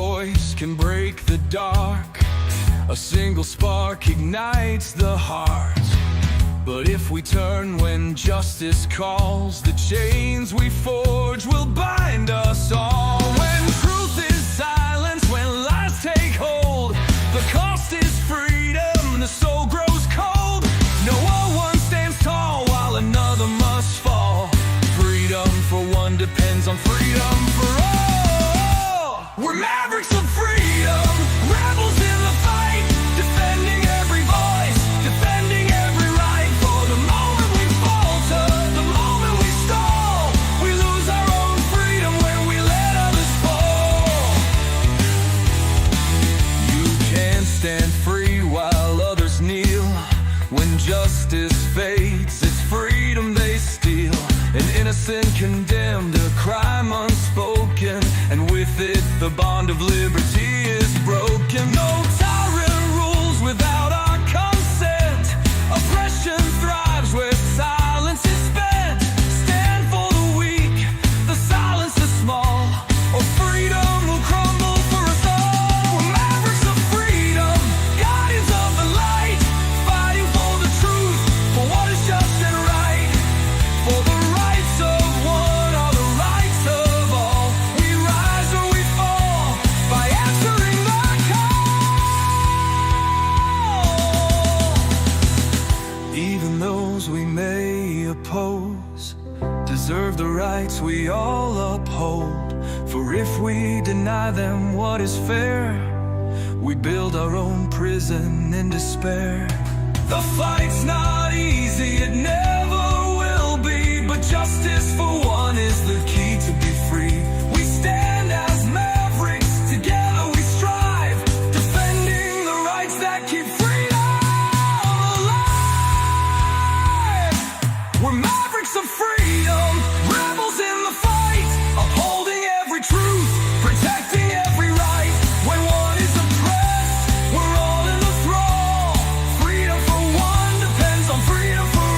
voice can break the dark. A single spark ignites the heart. But if we turn when justice calls, the chains we forge will bind us all. When truth is silenced, when lies take hold, the cost is freedom, the soul grows cold. No one stands tall while another must fall. Freedom for one depends on freedom for all. We're mavericks of freedom, rebels in the fight, defending every voice, defending every right. For the moment we falter, the moment we stall, we lose our own freedom when we let others fall. You can't stand free while others kneel. When justice fades, it's freedom they steal. An innocent condemned, a crime unspoken, and with it the bond of liberty is broken. No tyrant rules without our consent. Oppression thrives where silence is spent. Stand for the weak, the silence is small, or freedom will crumble for us all. We're mavericks of freedom, guardians of the light, fighting for the truth, for what is just and right. For the rights of one are the rights of all. We rise or we fall by answering the call. Even those we may oppose deserve the rights we all uphold. For if we deny them what is fair, we build our own prison in despair. The fight's not easy, it never will be, but justice for one is the key to be free. We stand as mavericks, together we strive, defending the rights that keep freedom alive. We're mavericks of freedom, rebels in the fight, upholding every truth, protecting every right. When one is oppressed, we're all in the thrall. Freedom for one depends on freedom for all.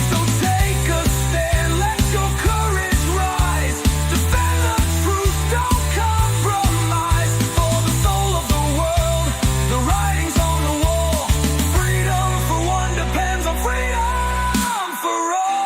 So take a stand, let your courage rise. Defend the truth, don't compromise. For the soul of the world, the writing's on the wall. Freedom for one depends on freedom for all.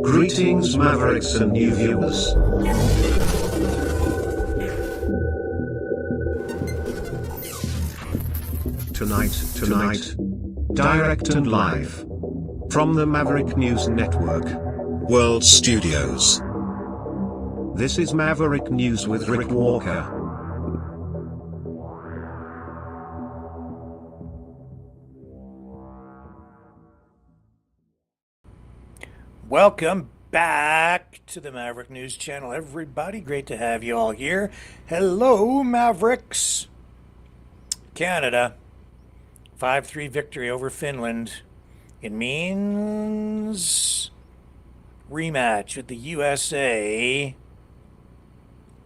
Greetings, Mavericks and new viewers. Tonight, direct and live from the Maverick News Network World Studios. This is Maverick News with Rick Walker. Welcome back to the Maverick News Channel, everybody. Great to have you all here. Hello, Mavericks. Canada, 5-3 victory over Finland. It means rematch with the USA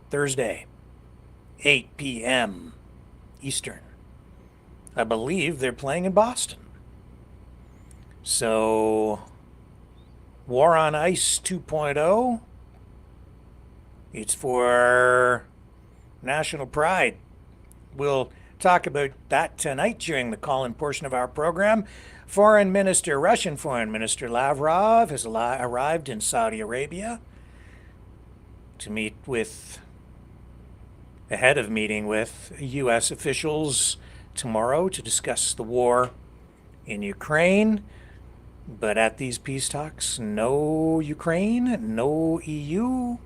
Thursday, 8 p.m. Eastern. I believe they're playing in Boston. So, War on Ice 2.0. It's for national pride. We'll talk about that tonight during the call-in portion of our program. Russian Foreign Minister Lavrov has arrived in Saudi Arabia to meet with, ahead of meeting with U.S. officials tomorrow to discuss the war in Ukraine. But at these peace talks, no Ukraine, no EU.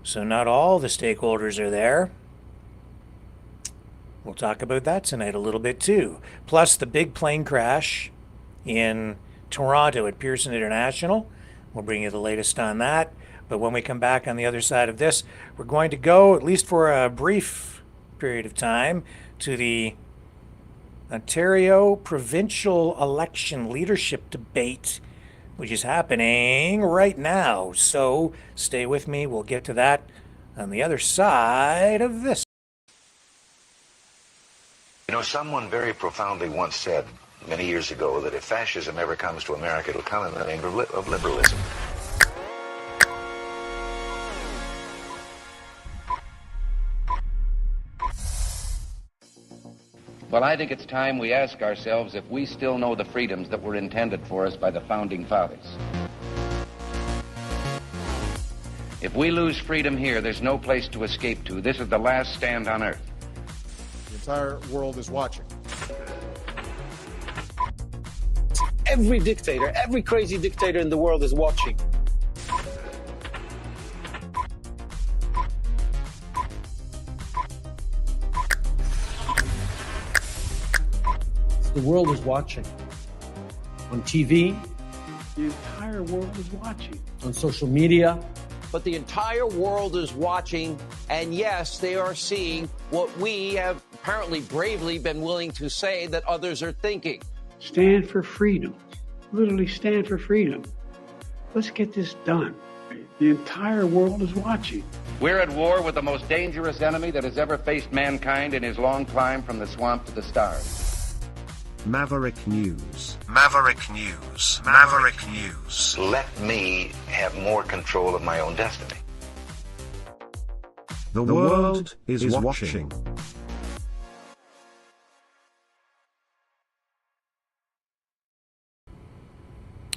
So not all the stakeholders are there. We'll talk about that tonight a little bit too. Plus the big plane crash in Toronto at Pearson International. We'll bring you the latest on that. But when we come back on the other side of this, we're going to go, at least for a brief period of time, to the Ontario provincial election leadership debate, which is happening right now. So stay with me. We'll get to that on the other side of this. You know, someone very profoundly once said many years ago that if fascism ever comes to America, it'll come in the name of liberalism. Well, I think it's time we ask ourselves if we still know the freedoms that were intended for us by the Founding Fathers. If we lose freedom here, there's no place to escape to. This is the last stand on earth. The entire world is watching. Every dictator, every crazy dictator in the world is watching. The world is watching. On TV. The entire world is watching. On social media. But the entire world is watching, and yes, they are seeing what we have apparently bravely been willing to say that others are thinking. Stand for freedom. Literally stand for freedom. Let's get this done. The entire world is watching. We're at war with the most dangerous enemy that has ever faced mankind in his long climb from the swamp to the stars. Maverick News. Maverick News. Maverick News. Let me have more control of my own destiny. The world is watching.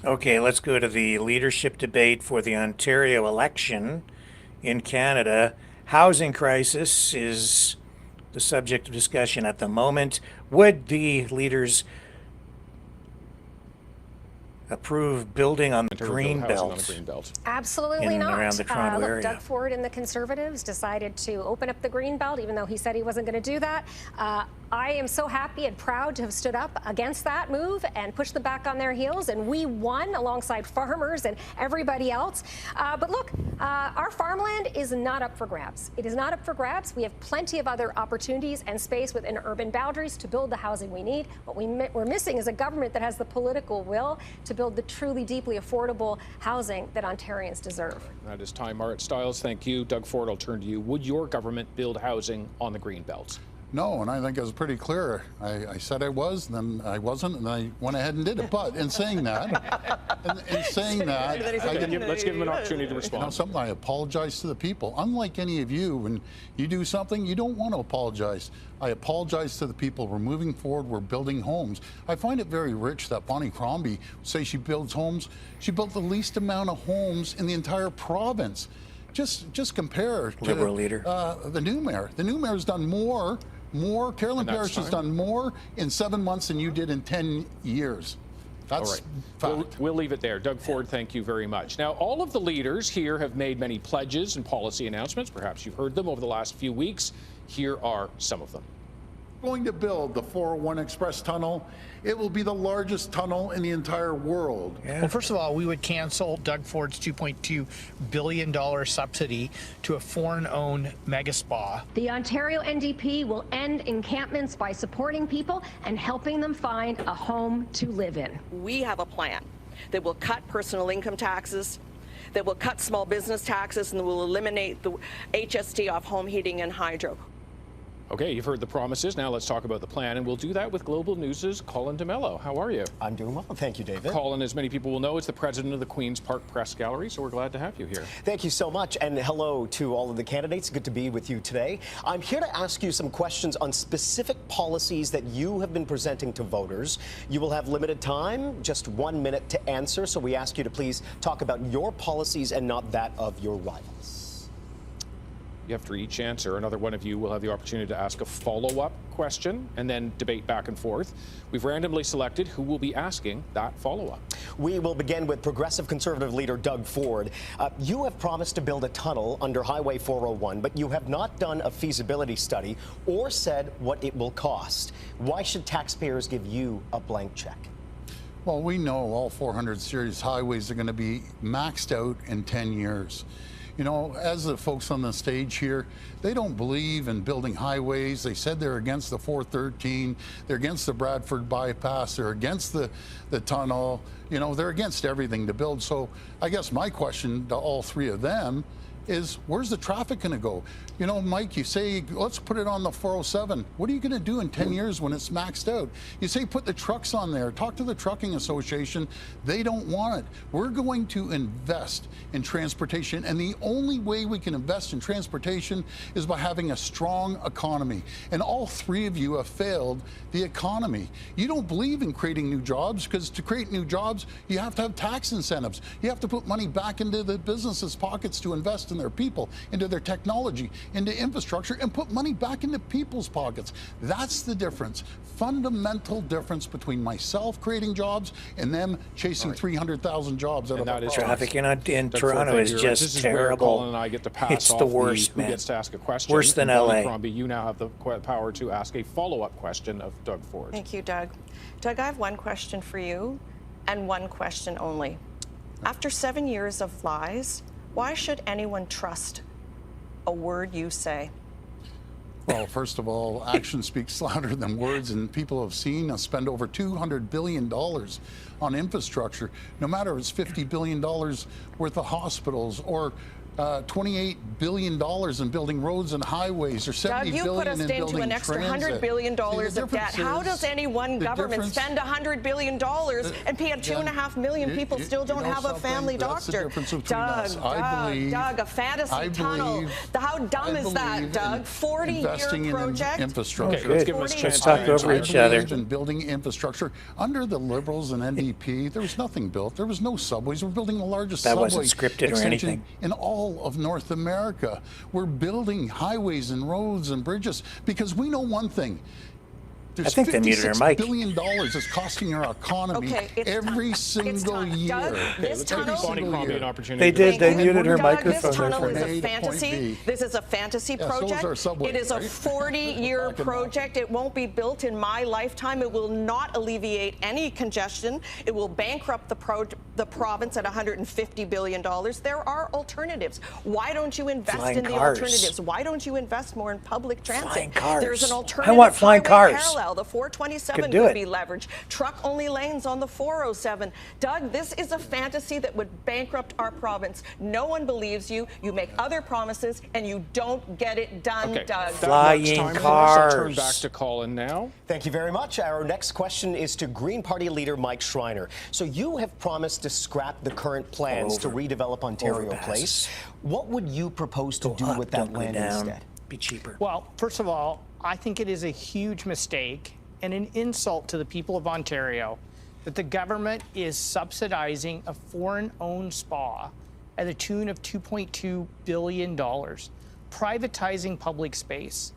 Okay, let's go to the leadership debate for the Ontario election in Canada. Housing crisis is the subject of discussion at the moment. Would the leaders approve building on the green belt? Absolutely in and not. around the Toronto area. Doug Ford and the Conservatives decided to open up the green belt, even though he said he wasn't going to do that. I am so happy and proud to have stood up against that move and pushed them back on their heels, and we won alongside farmers and everybody else. But look, our farmland is not up for grabs. It is not up for grabs. We have plenty of other opportunities and space within urban boundaries to build the housing we need. What we're missing is a government that has the political will to build the truly deeply affordable housing that Ontarians deserve. That is time. Art Stiles, thank you. Doug Ford, I'll turn to you. Would your government build housing on the green belt? No, and I think it was pretty clear. I said I was, then I wasn't, and I went ahead and did it. But in saying that, let's give him an opportunity to respond. You know something, I apologize to the people. Unlike any of you, when you do something, you don't want to apologize. I apologize to the people. We're moving forward. We're building homes. I find it very rich that Bonnie Crombie say she builds homes. She built the least amount of homes in the entire province. Just compare to Liberal leader. The new mayor. The new mayor's done more. Carolyn Parrish has done more in 7 months than you did in 10 years. That's all right. We'll leave it there. Doug Ford, thank you very much. Now, all of the leaders here have made many pledges and policy announcements. Perhaps you've heard them over the last few weeks. Here are some of them. Going to build the 401 Express Tunnel. It will be the largest tunnel in the entire world. Yeah. Well, first of all, we would cancel Doug Ford's $2.2 billion subsidy to a foreign-owned mega spa. The Ontario NDP will end encampments by supporting people and helping them find a home to live in. We have a plan that will cut personal income taxes, that will cut small business taxes, and that will eliminate the HST off home heating and hydro. Okay, you've heard the promises. Now let's talk about the plan, and we'll do that with Global News' Colin DeMello. How are you? I'm doing well. Thank you, David. Colin, as many people will know, is the president of the Queen's Park Press Gallery, so we're glad to have you here. Thank you so much, and hello to all of the candidates. Good to be with you today. I'm here to ask you some questions on specific policies that you have been presenting to voters. You will have limited time, just 1 minute to answer, so we ask you to please talk about your policies and not that of your rivals. After each answer, another one of you will have the opportunity to ask a follow-up question and then debate back and forth. We've randomly selected who will be asking that follow-up. We will begin with Progressive Conservative leader Doug Ford. You have promised to build a tunnel under Highway 401, but you have not done a feasibility study or said what it will cost. Why should taxpayers give you a blank check? Well, we know all 400 series highways are going to be maxed out in 10 years. You know, as the folks on the stage here, they don't believe in building highways. They said they're against the 413, they're against the Bradford bypass, they're against the tunnel. You know, they're against everything to build. So I guess my question to all three of them is, where's the traffic going to go? You know, Mike, you say, let's put it on the 407. What are you going to do in 10 years when it's maxed out? You say, put the trucks on there. Talk to the Trucking Association. They don't want it. We're going to invest in transportation. And the only way we can invest in transportation is by having a strong economy. And all three of you have failed the economy. You don't believe in creating new jobs, because to create new jobs, you have to have tax incentives. You have to put money back into the businesses' pockets to invest in their people, into their technology, into infrastructure, and put money back into people's pockets. That's the difference, fundamental difference between myself creating jobs and them chasing 300,000 jobs out of our traffic in Toronto is just terrible. Colin and I get to pass it's off the worst, who man. gets to ask a question. Worse than Bonnie LA. Crombie, you now have the power to ask a follow-up question of Doug Ford. Thank you, Doug. Doug, I have one question for you, and one question only. After 7 years of lies, why should anyone trust a word you say? Well, first of all, action speaks louder than words, and people have seen us spend over $200 billion on infrastructure. No matter if it's $50 billion worth of hospitals, or $28 billion in building roads and highways, or $70 Doug, you put us billion in into building an extra transit. $100 billion See, the of debt. How does any one government spend $100 billion and pay 2.5 million people still don't have a family That's the doctor? difference between us. Doug, a fantasy tunnel. How dumb is that, Doug? 40-year project. Infrastructure. Okay, let's give them a chance. Talk over each other. In building infrastructure. Under the Liberals and NDP, there was nothing built. There was no subways. We're building the largest That subway wasn't scripted or extension anything. in all of North America. We're building highways and roads and bridges because we know one thing. There's I think they muted her $56 mic. billion it's costing our economy every single year. Doug, this tunnel. Bonnie Crombie an opportunity. They did. They Thank you. muted her Doug, microphone this there tunnel for a is a minute. fantasy. This is a fantasy Yeah, so is project. our subway, It is a right? 40-year project. It won't be built in my lifetime. It will not alleviate any congestion. It will bankrupt the province at $150 billion. There are alternatives. Why don't you invest Flying in the cars. alternatives? Why don't you invest more in public transit? Flying cars. There's an alternative. I want flying highway cars. parallel. The 427 Could do could it. be leveraged. Truck-only lanes on the 407. Doug, this is a fantasy that would bankrupt our province. No one believes you. You make other promises, and you don't get it done, Okay. Doug. Flying I'll turn cars. back to Colin now. Thank you very much. Our next question is to Green Party leader Mike Schreiner. So you have promised to scrap the current plans to redevelop Ontario Overpasses. Place. What would you propose to Go do up, with don't that go land down. instead? Be cheaper. Well, first of all, I think it is a huge mistake and an insult to the people of Ontario that the government is subsidizing a foreign-owned spa at the tune of $2.2 billion, privatizing public space.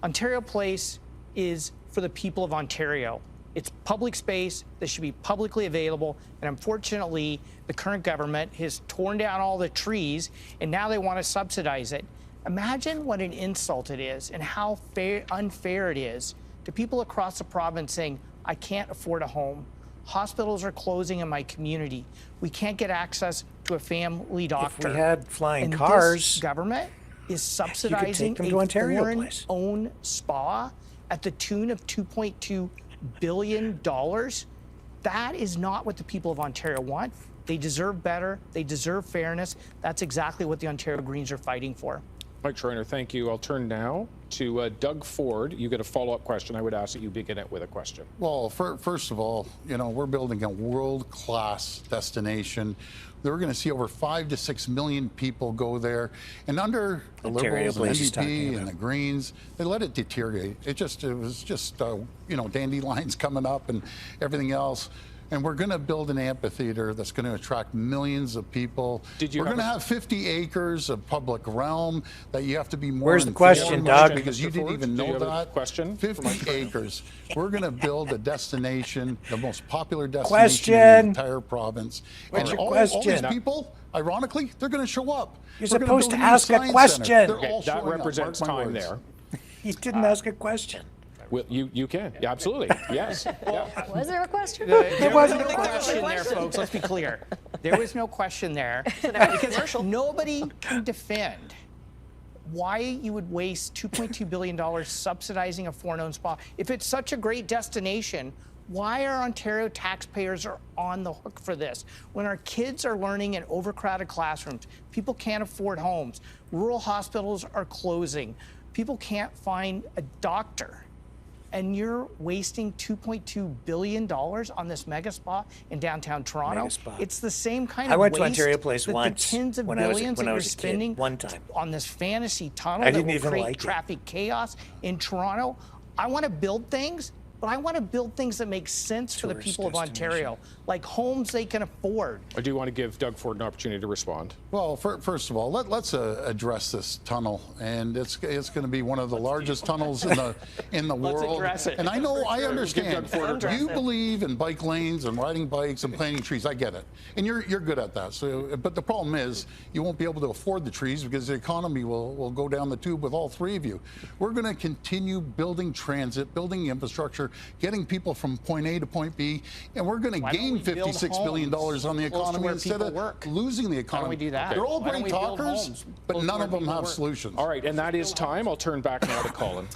Ontario Place is for the people of Ontario. It's public space that should be publicly available, and unfortunately, the current government has torn down all the trees, and now they want to subsidize it. Imagine what an insult it is and how unfair it is to people across the province saying, I can't afford a home. Hospitals are closing in my community. We can't get access to a family doctor. If we had flying and cars, this government is subsidizing them to a Ontario Place. foreign-owned spa at the tune of $2.2 billion. That is not what the people of Ontario want. They deserve better. They deserve fairness. That's exactly what the Ontario Greens are fighting for. Mike Schreiner, thank you. I'll turn now to Doug Ford. You get a follow-up question. I would ask that you begin it with a question. Well, first of all, you know, we're building a world-class destination. We're going to see over 5 to 6 million people go there. And under the Ontario Liberals and Place he's talking NDP about. and the Greens, they let it deteriorate. It was just, you know, dandelions coming up and everything else. And we're going to build an amphitheater that's going to attract millions of people. We're going to have 50 acres of public realm that you have to be more Where's the question, informed Doug? because you didn't even Do you know have a that. question for Mike 50 Schreiner? acres. We're going to build a destination, the most popular destination Question. in the entire province. What's And your all these question? people, ironically, they're going to show up. You're We're gonna supposed build to new ask a science question. center. They're Okay, all that showing up. represents Mark my time words. there. He didn't ask a question. Well, you can. Yeah, absolutely. Yes. Yeah. Was there a question? There wasn't a question there, folks. Let's be clear. There was no question there. Because nobody can defend why you would waste $2.2 billion subsidizing a foreign-owned spa. If it's such a great destination, why are Ontario taxpayers on the hook for this? When our kids are learning in overcrowded classrooms, people can't afford homes, rural hospitals are closing, people can't find a doctor, and you're wasting $2.2 billion on this mega spa in downtown Toronto. Mega spa. It's the same kind I of went waste to Ontario Place that once the tens of when I was billions that a you're kid, spending one time. on this fantasy tunnel I that didn't will even create like it. traffic chaos in Toronto. I want to build things, but I want to build things that make sense for the Tourist people of Ontario, like homes they can afford. I do want to give Doug Ford an opportunity to respond. Well, first of all, let's address this tunnel, and it's going to be one of the largest tunnels in the world. Address it. And I know, I understand. Address You it. believe in bike lanes and riding bikes and planting trees. I get it, and you're good at that. So, but the problem is you won't be able to afford the trees because the economy will go down the tube with all three of you. We're going to continue building transit, building infrastructure, getting people from point A to point B, and we're going to gain $56 billion on the economy instead of losing the economy. Why don't we do that? They're all Why don't great we build talkers, homes but close to none where of them people have work? solutions. All right, and that is time. I'll turn back now to Colin.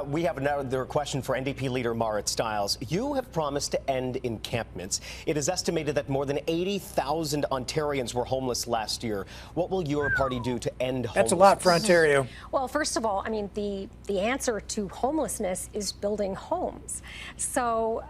We have another question for NDP leader Marit Stiles. You have promised to end encampments. It is estimated that more than 80,000 Ontarians were homeless last year. What will your party do to end homelessness? That's a lot for Ontario. Well, first of all, I mean, the answer to homelessness is building homes. So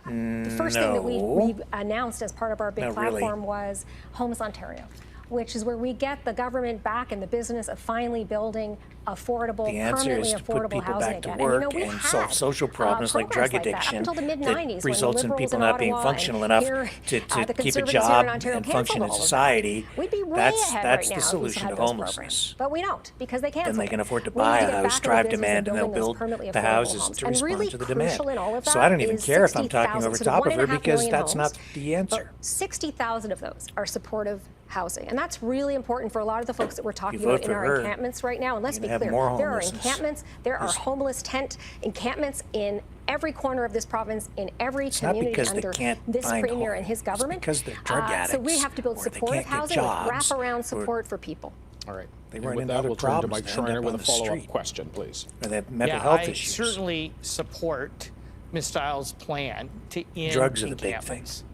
the first thing that we announced as part of our big platform was Homes Ontario, which is where we get the government back in the business of finally building affordable, The answer permanently is to put affordable people housing back to again. work And, you know, and we solve had social problems like drug programs addiction that, up until the mid-90s, that results in when the people Liberals not being in Ottawa functional and enough here, to the keep a Conservatives job here in Ontario and function in canceled all of that. society. We'd be way That's ahead the right now if we solution had to those homelessness. programs. But we don't, because they canceled Then they can it. afford to We need buy to a get house, back in the drive business of demand, and they'll building those build permanently the affordable houses homes. to And respond really to the demand. crucial in all of that So I don't even is care if I'm talking 60,000. over So top of her 1.5 because million that's not homes, the answer. but 60,000 of those are supportive housing. And that's really important for a lot of the folks that we're talking vote about in for our her, encampments right now. And let's you be can have clear, more there are homelessness. encampments, there are homeless tent encampments in every corner of this province, in every It's not community because they under can't this find premier and homes. his government. It's because they're drug addicts. So we have to build or they supportive can't get housing with jobs, wraparound or support for people. All right. They And run with into that, other we'll turn to problems. Mike They end Schreiner up with on a the follow-up street. question, please. Or they have mental health I issues. certainly support Ms. Stiles' plan to end Drugs are the big encampments. thing.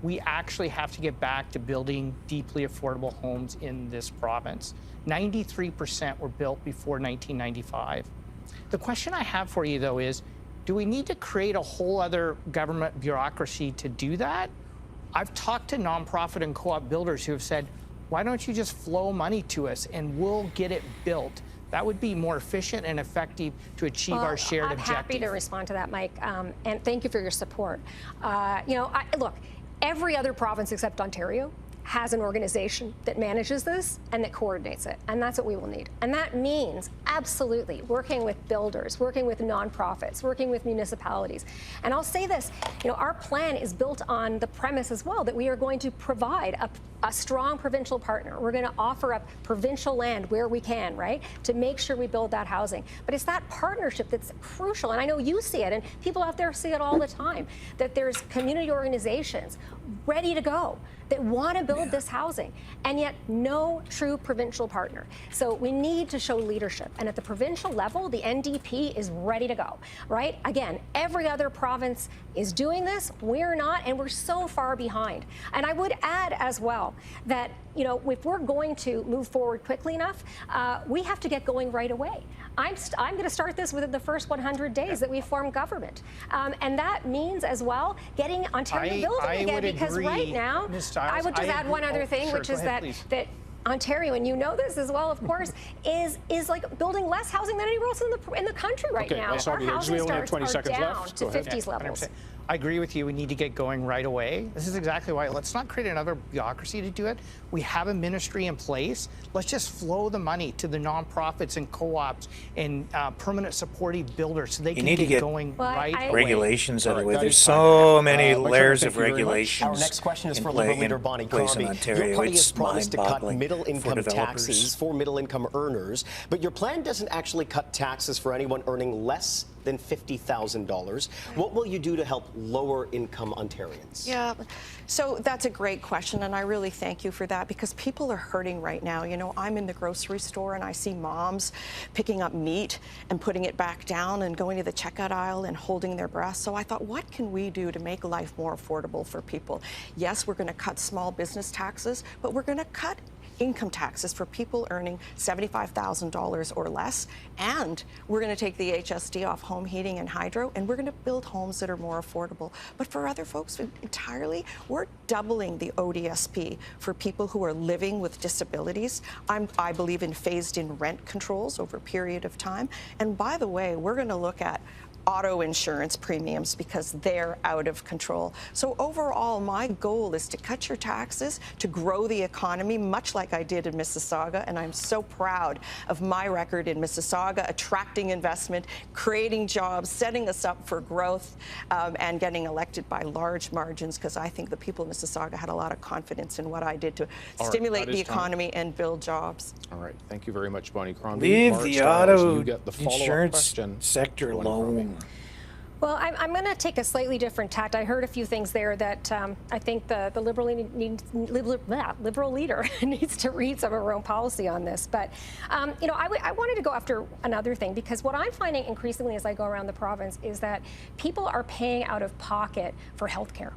We actually have to get back to building deeply affordable homes in this province. 93% were built before 1995. The question I have for you, though, is do we need to create a whole other government bureaucracy to do that? I've talked to nonprofit and co-op builders who have said, why don't you just flow money to us and we'll get it built? That would be more efficient and effective to achieve our shared objective. I'm happy to respond to that, Mike, and thank you for your support. Look, every other province except Ontario has an organization that manages this and that coordinates it, and that's what we will need. And that means absolutely working with builders, working with nonprofits, working with municipalities. And I'll say this, our plan is built on the premise as well that we are going to provide a strong provincial partner. We're going to offer up provincial land where we can, right, to make sure we build that housing. But it's that partnership that's crucial, and I know you see it, and people out there see it all the time, that there's community organizations ready to go that want to build this housing, and yet no true provincial partner. So we need to show leadership. And at the provincial level, the NDP is ready to go, right? Again, every other province is doing this. We're not, and we're so far behind. And I would add as well that, if we're going to move forward quickly enough, we have to get going right away. I'm going to start this within the first 100 days that we form government. And that means as well getting Ontario building again, because right now, I would just add one other thing, which is that Ontario, and you know this as well, of course, is like building less housing than anywhere else in the country right now. Our housing starts are down to 50s levels. I agree with you. We need to get going right away. This is exactly why. Let's not create another bureaucracy to do it. We have a ministry in place. Let's just flow the money to the nonprofits and co-ops and permanent supportive builders so they can get going right away. Regulations out of the way. There's so many layers of regulations. Our next question is for Liberal leader Bonnie Crombie. Your party has promised to cut middle-income taxes for middle-income earners, but your plan doesn't actually cut taxes for anyone earning less than $50,000. What will you do to help lower-income Ontarians? Yeah, so that's a great question, and I really thank you for that, because people are hurting right now. You know, I'm in the grocery store and I see moms picking up meat and putting it back down and going to the checkout aisle and holding their breath. So I thought, what can we do to make life more affordable for people? Yes, we're going to cut small business taxes, but we're going to cut income taxes for people earning $75,000 or less, and we're going to take the HST off home heating and hydro, and we're going to build homes that are more affordable. But for other folks entirely, we're doubling the ODSP for people who are living with disabilities. I believe in phased-in rent controls over a period of time. And by the way, we're going to look at auto insurance premiums because they're out of control. So overall, my goal is to cut your taxes, to grow the economy, much like I did in Mississauga, and I'm so proud of my record in Mississauga, attracting investment, creating jobs, setting us up for growth, and getting elected by large margins, because I think the people of Mississauga had a lot of confidence in what I did to stimulate the economy and build jobs. All right, thank you very much, Bonnie Crombie. Leave the auto insurance question. sector alone. Well, I'm going to take a slightly different tact. I heard a few things there that I think the liberal leader needs to read some of her own policy on this. But, you know, I wanted to go after another thing, because what I'm finding increasingly as I go around the province is that people are paying out of pocket for health care,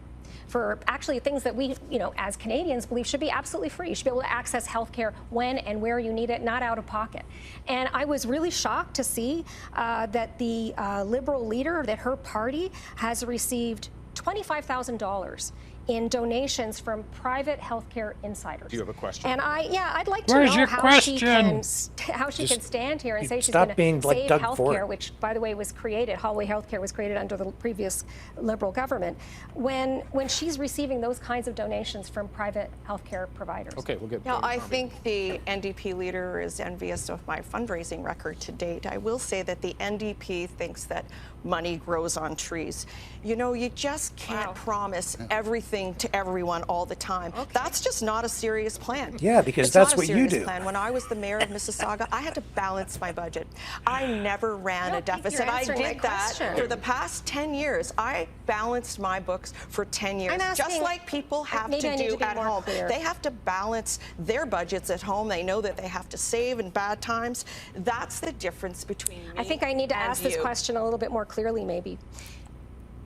for actually things that we, you know, as Canadians believe should be absolutely free. You should be able to access health care when and where you need it, not out of pocket. And I was really shocked to see that the Liberal leader, that her party has received $25,000 in donations from private healthcare insiders. Do you have a question? And I'd like to know how she can stand here and say she's going to save healthcare, which, by the way, was created. Holloway Healthcare was created under the previous Liberal government. When she's receiving those kinds of donations from private healthcare providers. Okay, we'll get. Yeah, I think the NDP leader is envious of my fundraising record to date. I will say that the NDP thinks that money grows on trees. You know, you just can't promise everything to everyone all the time. That's just not a serious plan. Yeah, because that's what you do. When I was the mayor of Mississauga, I had to balance my budget. I never ran a deficit. I did that for the past 10 years. I balanced my books for 10 years, just like people have to do at home. They have to balance their budgets at home. They know that they have to save in bad times. That's the difference between me. I think I need to ask this question a little bit more clearly, maybe.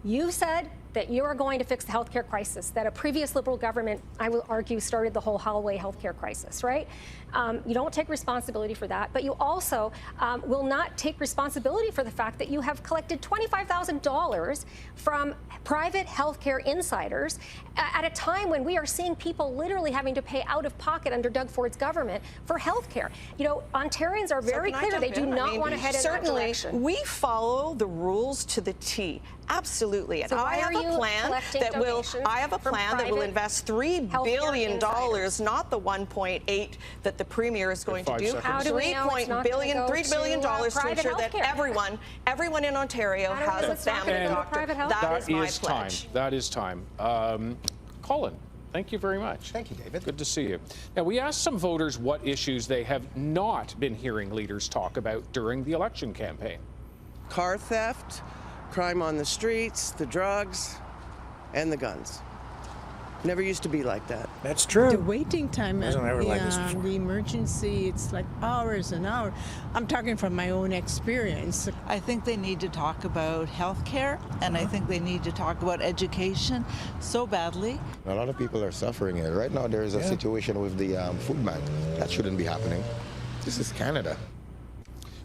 You said that you are going to fix the healthcare crisis, that a previous Liberal government, I will argue, started the whole Holloway healthcare crisis, right? You don't take responsibility for that, but you also will not take responsibility for the fact that you have collected $25,000 from private healthcare insiders at a time when we are seeing people literally having to pay out of pocket under Doug Ford's government for healthcare. You know, Ontarians are very clear. They do not want to head in that direction. We follow the rules to the T. Absolutely. And so I have a plan that will invest $3 billion, not the 1.8 that the Premier is going to do. $3 billion to ensure that everyone in Ontario has a family doctor. That is my pledge. That is time. Colin, thank you very much. Thank you, David. Good to see you. Now, we asked some voters what issues they have not been hearing leaders talk about during the election campaign. Car theft, crime on the streets, the drugs, and the guns. Never used to be like that. That's true. The waiting time at the emergency, it's like hours and hours. I'm talking from my own experience. I think they need to talk about health care, and I think they need to talk about education so badly. A lot of people are suffering it. Right now there is a situation with the food bank. That shouldn't be happening. This is Canada.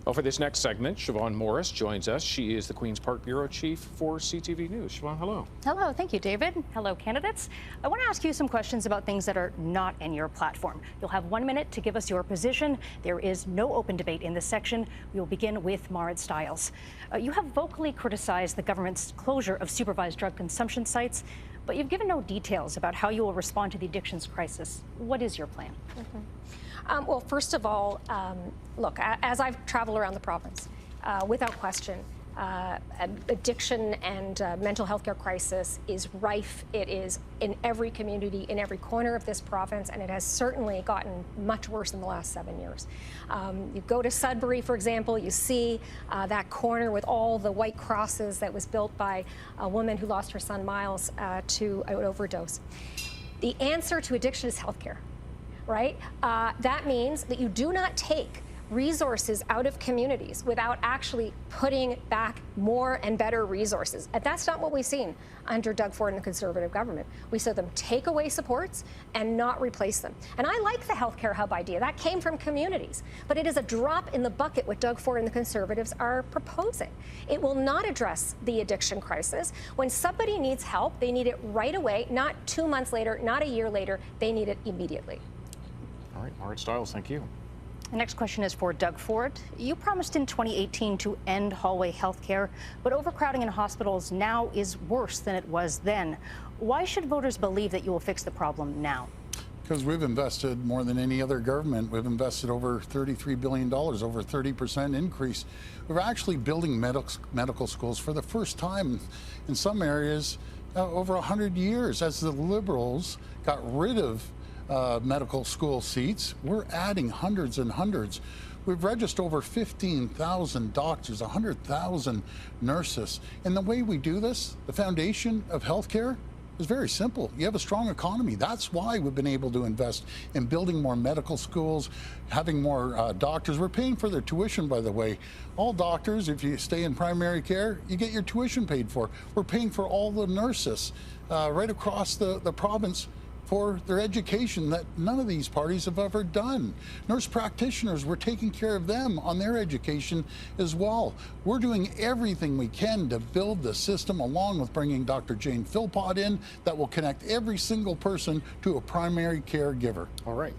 Well, for this next segment, Siobhan Morris joins us. She is the Queen's Park Bureau Chief for CTV News. Siobhan, hello. Hello, thank you, David. Hello, candidates. I want to ask you some questions about things that are not in your platform. You'll have 1 minute to give us your position. There is no open debate in this section. We will begin with Marit Stiles. You have vocally criticized the government's closure of supervised drug consumption sites, but you've given no details about how you will respond to the addictions crisis. What is your plan? Well, first of all, look, as I've traveled around the province, without question, addiction and mental health care crisis is rife. It is in every community, in every corner of this province, and it has certainly gotten much worse in the last 7 years. You go to Sudbury, for example, you see that corner with all the white crosses that was built by a woman who lost her son Miles to an overdose. The answer to addiction is healthcare, right? That means that you do not take resources out of communities without actually putting back more and better resources. And that's not what we've seen under Doug Ford and the Conservative government. We saw them take away supports and not replace them. And I like the healthcare hub idea. That came from communities. But it is a drop in the bucket what Doug Ford and the Conservatives are proposing. It will not address the addiction crisis. When somebody needs help, they need it right away, not 2 months later, not a year later. They need it immediately. All right, Margaret Stiles, thank you. The next question is for Doug Ford. You promised in 2018 to end hallway health care, but overcrowding in hospitals now is worse than it was then. Why should voters believe that you will fix the problem now? Because we've invested more than any other government. We've invested over $33 billion, over a 30% increase. We're actually building medical schools for the first time in some areas over 100 years. As the Liberals got rid of medical school seats, we're adding hundreds and hundreds. We've registered over 15,000 doctors, 100,000 nurses. And the way we do this, the foundation of healthcare, is very simple. You have a strong economy. That's why we've been able to invest in building more medical schools, having more doctors. We're paying for their tuition, by the way. All doctors, if you stay in primary care, you get your tuition paid for. We're paying for all the nurses right across the province for their education that none of these parties have ever done. Nurse practitioners, we're taking care of them on their education as well. We're doing everything we can to build the system, along with bringing Dr. Jane Philpott in, that will connect every single person to a primary caregiver. All right.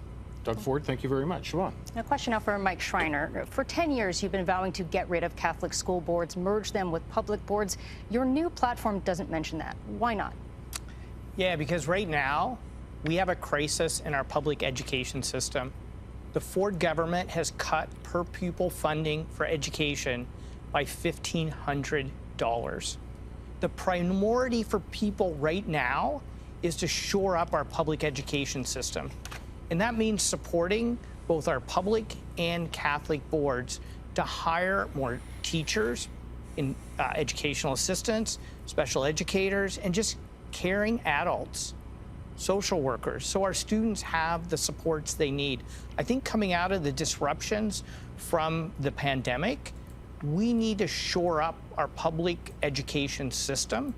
Doug Ford, thank you very much. Siobhan. A question now for Mike Schreiner. For 10 years, you've been vowing to get rid of Catholic school boards, merge them with public boards. Your new platform doesn't mention that. Why not? Yeah, because right now, we have a crisis in our public education system. The Ford government has cut per pupil funding for education by $1,500. The priority for people right now is to shore up our public education system. And that means supporting both our public and Catholic boards to hire more teachers, educational assistants, special educators, and just caring adults, social workers, so our students have the supports they need. I think coming out of the disruptions from the pandemic, we need to shore up our public education system.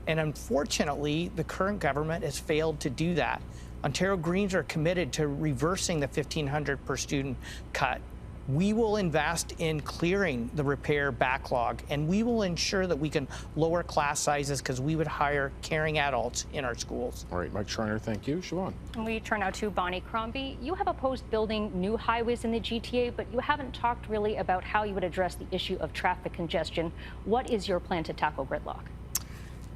And unfortunately, the current government has failed to do that. Ontario Greens are committed to reversing the $1,500 per student cut. We will invest in clearing the repair backlog, and we will ensure that we can lower class sizes because we would hire caring adults in our schools. All right, Mike Schreiner, thank you. Siobhan. And we turn now to Bonnie Crombie. You have opposed building new highways in the GTA, but you haven't talked really about how you would address the issue of traffic congestion. What is your plan to tackle gridlock?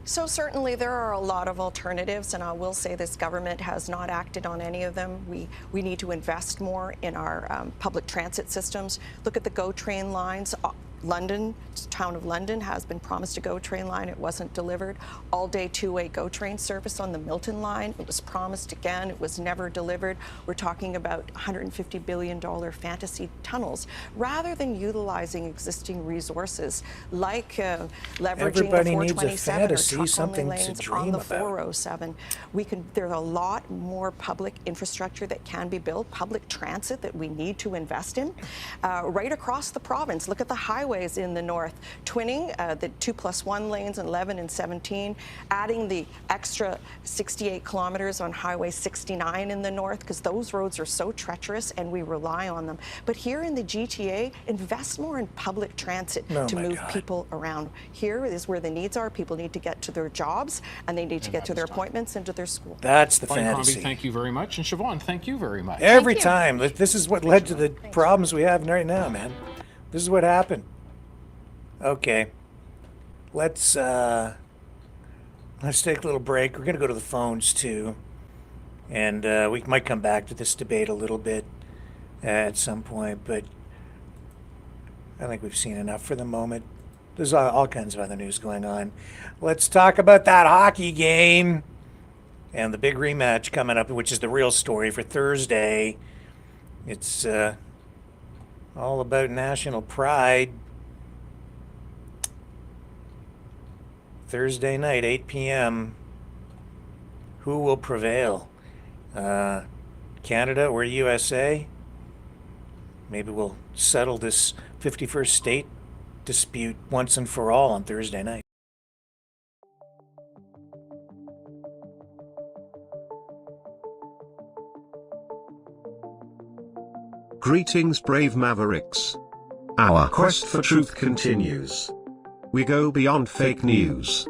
So certainly there are a lot of alternatives, and I will say this government has not acted on any of them. We need to invest more in our public transit systems. Look at the GO train lines. London, town of London, has been promised a GO train line. It wasn't delivered. All-day two-way GO train service on the Milton line. It was promised again. It was never delivered. We're talking about $150 billion fantasy tunnels. Rather than utilizing existing resources like leveraging the 427 or truck-only lanes on the 407, there's a lot more public infrastructure that can be built, public transit that we need to invest in. Right across the province, look at the highways in the north, twinning the 2+1 lanes in 11 and 17, adding the extra 68 kilometers on Highway 69 in the north, because those roads are so treacherous and we rely on them. But here in the GTA, invest more in public transit to move people around. Here is where the needs are. People need to get to their jobs, and they need to get to their appointments and to their school. That's the Bonnie fantasy. Crombie, thank you very much. And Siobhan, thank you very much. Every time. This is what led to the problems we have right now, man. This is what happened. Okay, let's take a little break. We're going to go to the phones too, and we might come back to this debate a little bit at some point, but I think we've seen enough for the moment. there's all kinds of other news going on. Let's talk about that hockey game and the big rematch coming up, which is the real story for Thursday. It's all about national pride. Thursday night, 8 p.m. Who will prevail? Canada or USA? Maybe we'll settle this 51st state dispute once and for all on Thursday night. Greetings, brave Mavericks. Our quest for truth continues. We go beyond fake news.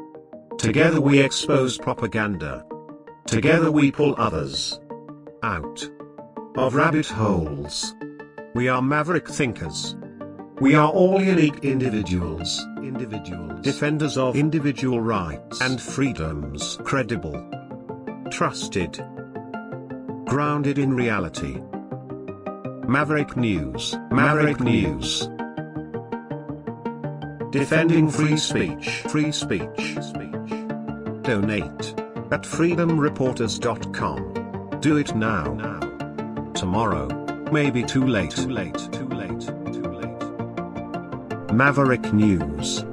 Together we expose propaganda. Together we pull others out of rabbit holes. We are maverick thinkers. We are all unique individuals, defenders of individual rights and freedoms, credible, trusted, grounded in reality. Maverick News, Maverick News. Defending free speech, free speech. Donate at freedomreporters.com. Do it now. Tomorrow may be too late. Maverick News.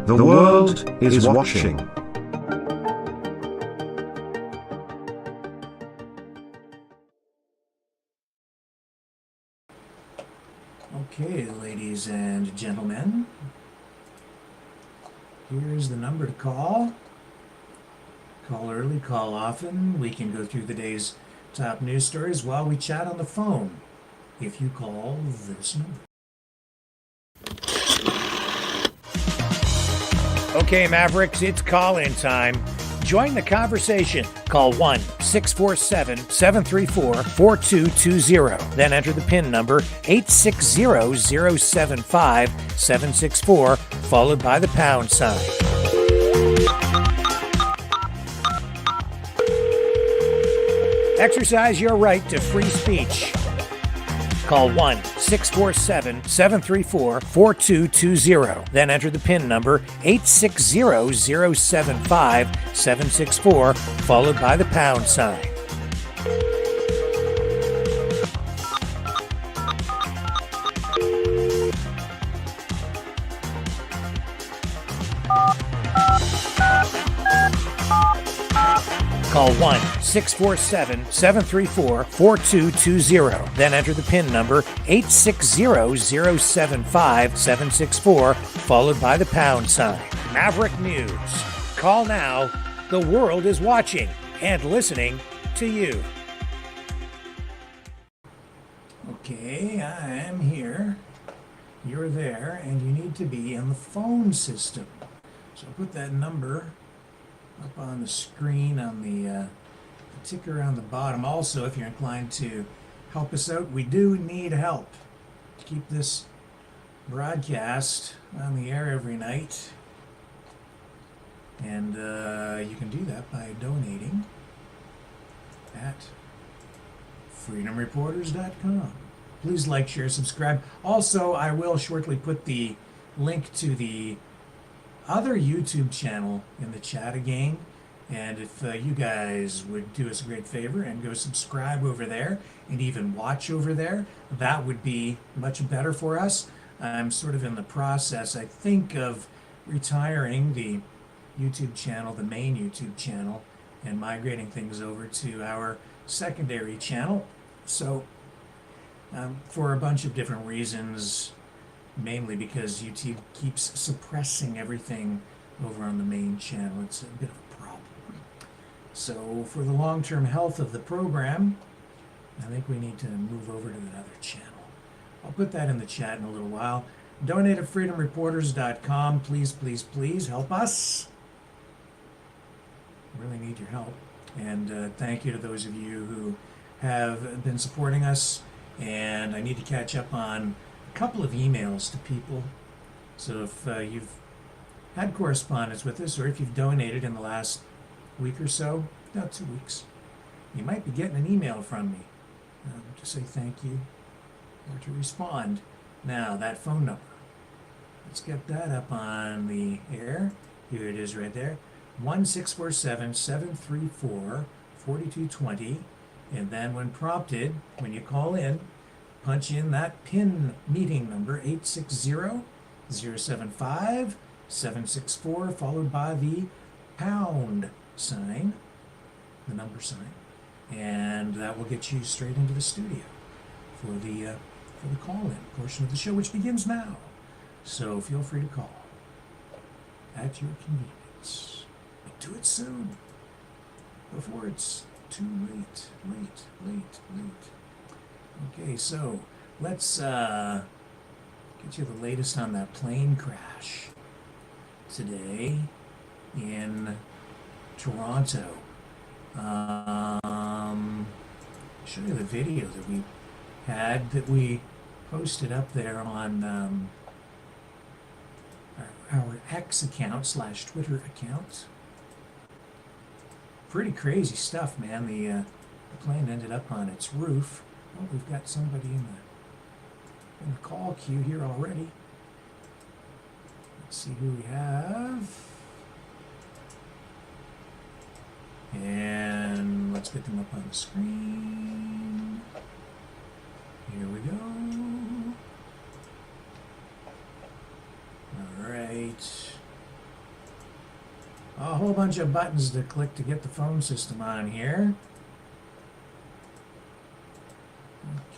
The world is watching. Okay, ladies and gentlemen, here's the number to call. Call early, call often. We can go through the day's top news stories while we chat on the phone. If you call this number. Okay, Mavericks, it's call-in time. Join the conversation. Call 1-647-734-4220. Then enter the PIN number 860-075-764, followed by the pound sign. Exercise your right to free speech. Call 1-647-734-4220. Then enter the PIN number 860-075-764, followed by the pound sign. Call 1-647-734-4220. Then enter the PIN number 860-075-764, followed by the pound sign. Maverick News. Call now. The world is watching and listening to you. Okay, I am here. You're there, and you need to be in the phone system. So put that number up on the screen on the ticker on the bottom. Also, if you're inclined to help us out, we do need help to keep this broadcast on the air every night. And you can do that by donating at freedomreporters.com. Please like, share, subscribe. Also, I will shortly put the link to the other YouTube channel in the chat again, and if you guys would do us a great favor and go subscribe over there and even watch over there, that would be much better for us. I'm sort of in the process, I think, of retiring the YouTube channel, the main YouTube channel, and migrating things over to our secondary channel. So for a bunch of different reasons, mainly because YouTube keeps suppressing everything over on the main channel. It's a bit of a problem. So for the long-term health of the program, I think we need to move over to the other channel. I'll put that in the chat in a little while. Donate at freedomreporters.com. Please, please, please help us. Really need your help. And thank you to those of you who have been supporting us. And I need to catch up on couple of emails to people. So if you've had correspondence with us, or if you've donated in the last week or so, about 2 weeks, you might be getting an email from me to say thank you or to respond. Now, that phone number, Let's get that up on the air. Here it is right there. 1-647-734-4220. And then when prompted, when you call in, punch in that PIN meeting number, 860-075-764, followed by the pound sign, the number sign. And that will get you straight into the studio for the call-in portion of the show, which begins now. So feel free to call at your convenience. But do it soon, before it's too late. Okay, so let's get you the latest on that plane crash today in Toronto. Show you the video that we had, that we posted up there on our X account / Twitter account. Pretty crazy stuff, man. The plane ended up on its roof. Oh, we've got somebody in the call queue here already. Let's see who we have. And let's get them up on the screen. Here we go. All right. A whole bunch of buttons to click to get the phone system on here.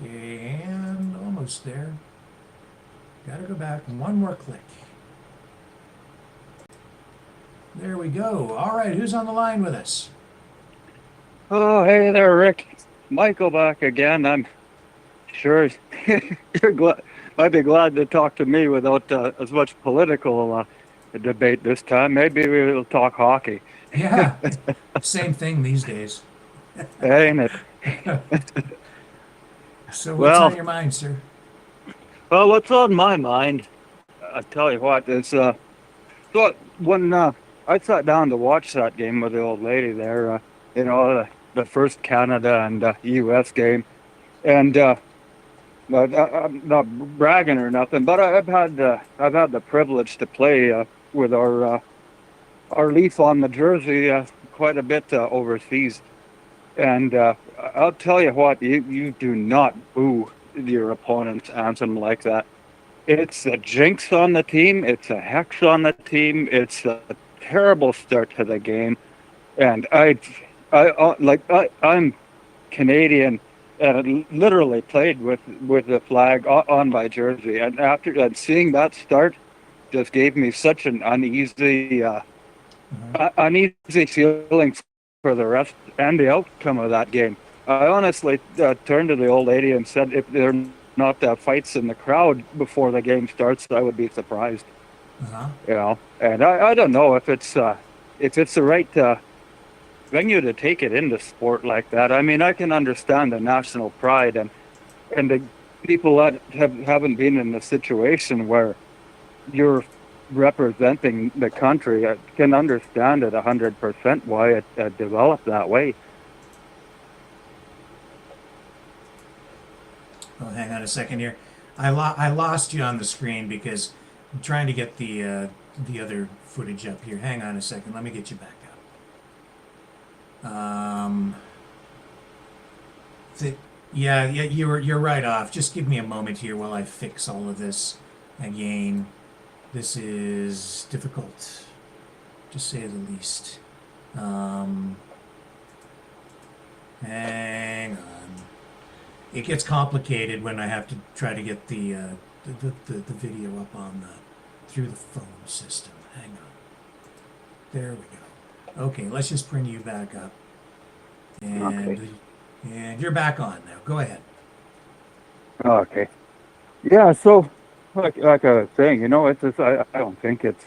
Okay, and almost there. Gotta go back one more click. There we go. All right, who's on the line with us? Oh, hey there, Rick. Michael back again. I'm sure might be glad to talk to me without as much political debate this time. Maybe we'll talk hockey. Yeah, same thing these days. Ain't it? So what's on your mind, sir? Well, what's on my mind, I tell you what, is so when I sat down to watch that game with the old lady there, the first Canada and U.S. game, and I'm not bragging or nothing, but I've had the privilege to play with our leaf on the jersey quite a bit overseas, and I'll tell you what, you do not boo your opponent's anthem like that. It's a jinx on the team. It's a hex on the team. It's a terrible start to the game, and I'm Canadian, and I literally played with the flag on my jersey, and after seeing that start, just gave me such an uneasy feeling for the rest and the outcome of that game. I honestly turned to the old lady and said, if there are not fights in the crowd before the game starts, I would be surprised. And I don't know if it's the right venue to take it into sport like that. I mean, I can understand the national pride and the people that haven't been in a situation where you're representing the country. I can understand it 100% why it developed that way. Oh, hang on a second here. I lost you on the screen because I'm trying to get the other footage up here. Hang on a second. Let me get you back up. You're right off. Just give me a moment here while I fix all of this again. This is difficult, to say the least. Hang on. It gets complicated when I have to try to get the video up on through the phone system. Hang on. There we go. Okay, let's just bring you back up. And you're back on now. Go ahead. Okay. Yeah. So, like I was saying, it's just, I don't think it's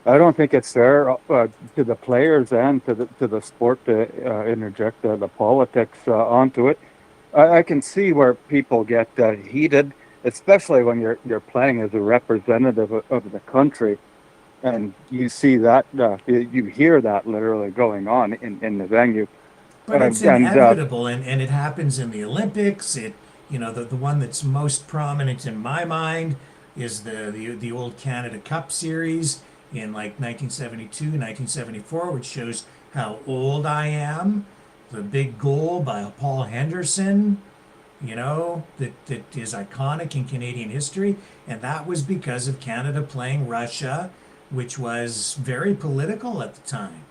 I don't think it's fair to the players and to the sport to interject the politics onto it. I can see where people get heated, especially when you're playing as a representative of the country, and you see that you hear that literally going on in the venue. But it's inevitable, and it happens in the Olympics. The one that's most prominent in my mind is the old Canada Cup series in like 1972, 1974, which shows how old I am. The big goal by Paul Henderson, that is iconic in Canadian history. And that was because of Canada playing Russia, which was very political at the time.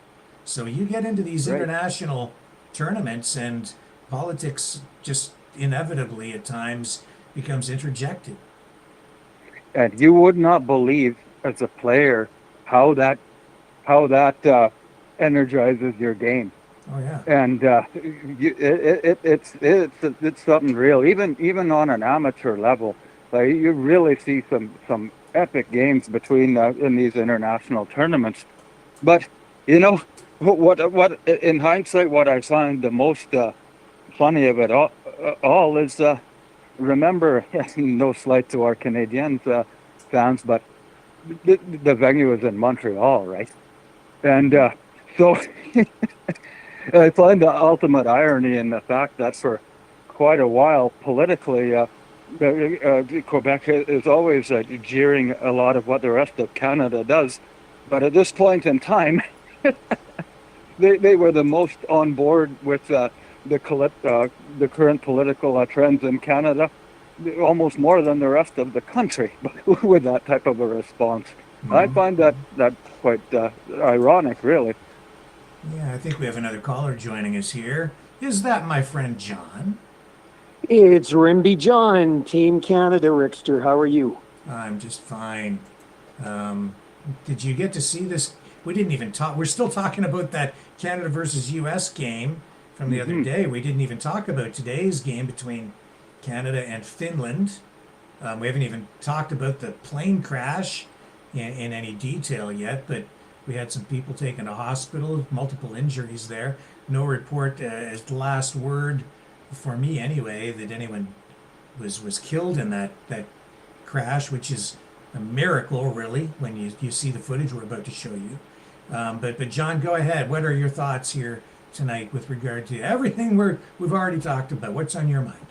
So you get into these international tournaments and politics just inevitably at times becomes interjected. And you would not believe as a player how that energizes your game. Oh yeah. And it's something real. Even on an amateur level, like you really see some epic games between in these international tournaments. But what in hindsight, what I find the most funny of it all is remember, no slight to our Canadians fans, but the venue is in Montreal, right? And so I find the ultimate irony in the fact that for quite a while, politically, Quebec is always jeering a lot of what the rest of Canada does. But at this point in time, they were the most on board with the current political trends in Canada, almost more than the rest of the country with that type of a response. Mm-hmm. I find that quite ironic, really. Yeah, I think we have another caller joining us here. Is that my friend John? It's Rimby John, Team Canada, Rickster. How are you? I'm just fine. Did you get to see this? We didn't even talk. We're still talking about that Canada versus U.S. game from the other day. We didn't even talk about today's game between Canada and Finland. We haven't even talked about the plane crash in any detail yet, but we had some people taken to hospital, multiple injuries there. No report as the last word for me anyway that anyone was killed in that crash, which is a miracle really when you see the footage we're about to show you. But John, go ahead. What are your thoughts here tonight with regard to everything we've already talked about? What's on your mind?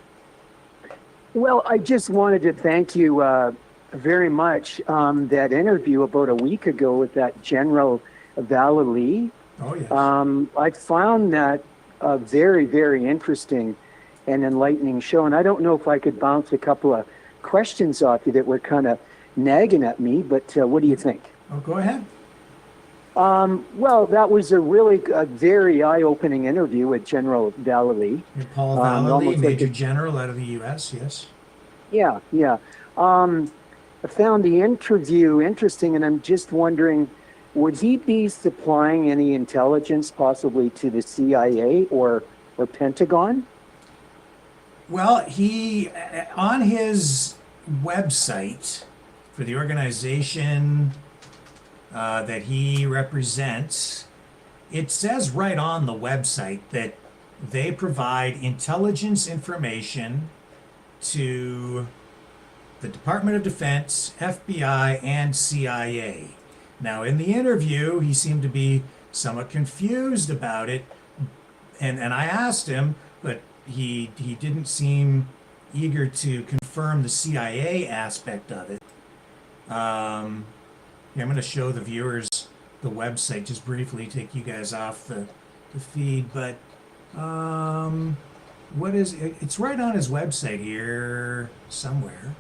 Well, I just wanted to thank you very much. That interview about a week ago with that General Vallely. Oh, yes. I found that a very, very interesting and enlightening show. And I don't know if I could bounce a couple of questions off you that were kind of nagging at me, but what do you think? Oh, go ahead. Well, that was a very eye-opening interview with General Vallely. Paul Vallely, Major General out of the U.S., yes. Yeah. I found the interview interesting, and I'm just wondering, would he be supplying any intelligence possibly to the CIA or Pentagon? Well, he, on his website for the organization that he represents, it says right on the website that they provide intelligence information to the Department of Defense, FBI, and CIA. Now, in the interview, he seemed to be somewhat confused about it, and I asked him, but he didn't seem eager to confirm the CIA aspect of it. Here, I'm going to show the viewers the website just briefly, take you guys off the feed, but what is it? It's right on his website here somewhere.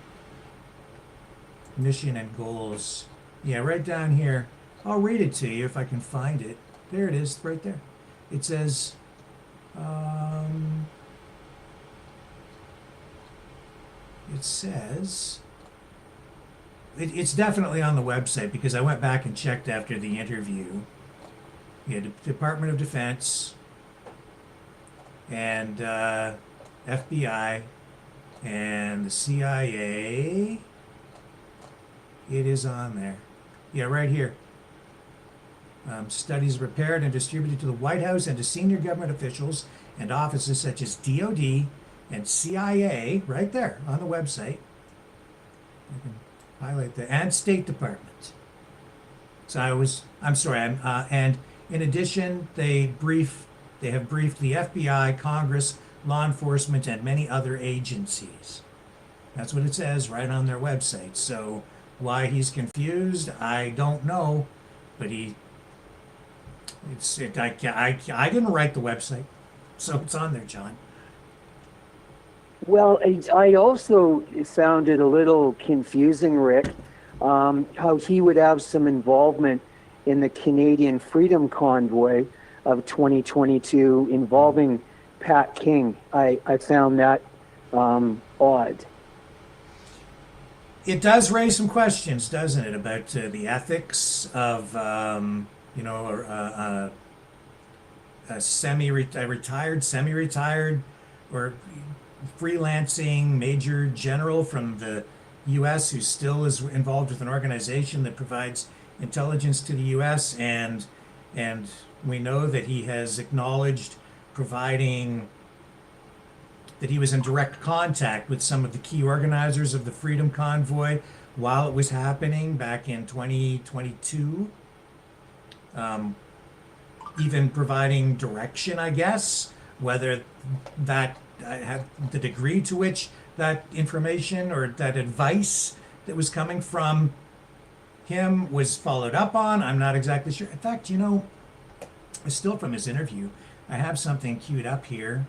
Mission and goals. Yeah, right down here. I'll read it to you if I can find it. There it is, right there. It says, it's definitely on the website because I went back and checked after the interview. Yeah, Department of Defense and FBI and the CIA. It is on there. Yeah, right here. Studies prepared and distributed to the White House and to senior government officials and offices such as DOD and CIA, right there on the website. I can highlight that, and State Department. So and in addition, they have briefed the FBI, Congress, law enforcement, and many other agencies. That's what it says right on their website. So why he's confused, I don't know, but I didn't write the website, so it's on there, John. Well, I also found it a little confusing, Rick, how he would have some involvement in the Canadian Freedom Convoy of 2022 involving Pat King. I found that odd. It does raise some questions, doesn't it, about the ethics of, you know, a retired, semi-retired, or freelancing major general from the U.S. who still is involved with an organization that provides intelligence to the U.S. and we know that he has acknowledged providing, that he was in direct contact with some of the key organizers of the Freedom Convoy while it was happening back in 2022. Even providing direction, I guess, whether that the degree to which that information or that advice that was coming from him was followed up on, I'm not exactly sure. In fact, you know, still from his interview, I have something queued up here.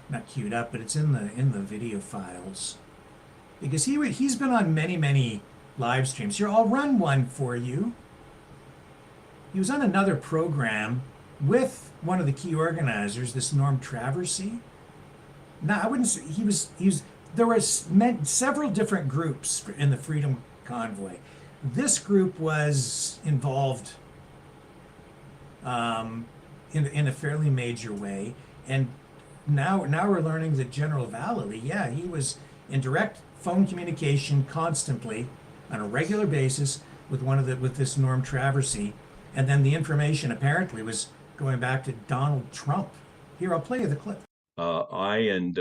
Not queued up, but it's in the video files, because he's been on many live streams. Here, I'll run one for you. He was on another program with one of the key organizers, this Norm Traversy. No, I wouldn't say he was. There were several different groups in the Freedom Convoy. This group was involved in a fairly major way, and now we're learning that General Vallely, yeah, he was in direct phone communication constantly on a regular basis with this Norm Traversy, and then the information apparently was going back to Donald Trump. Here, I'll play you the clip. I and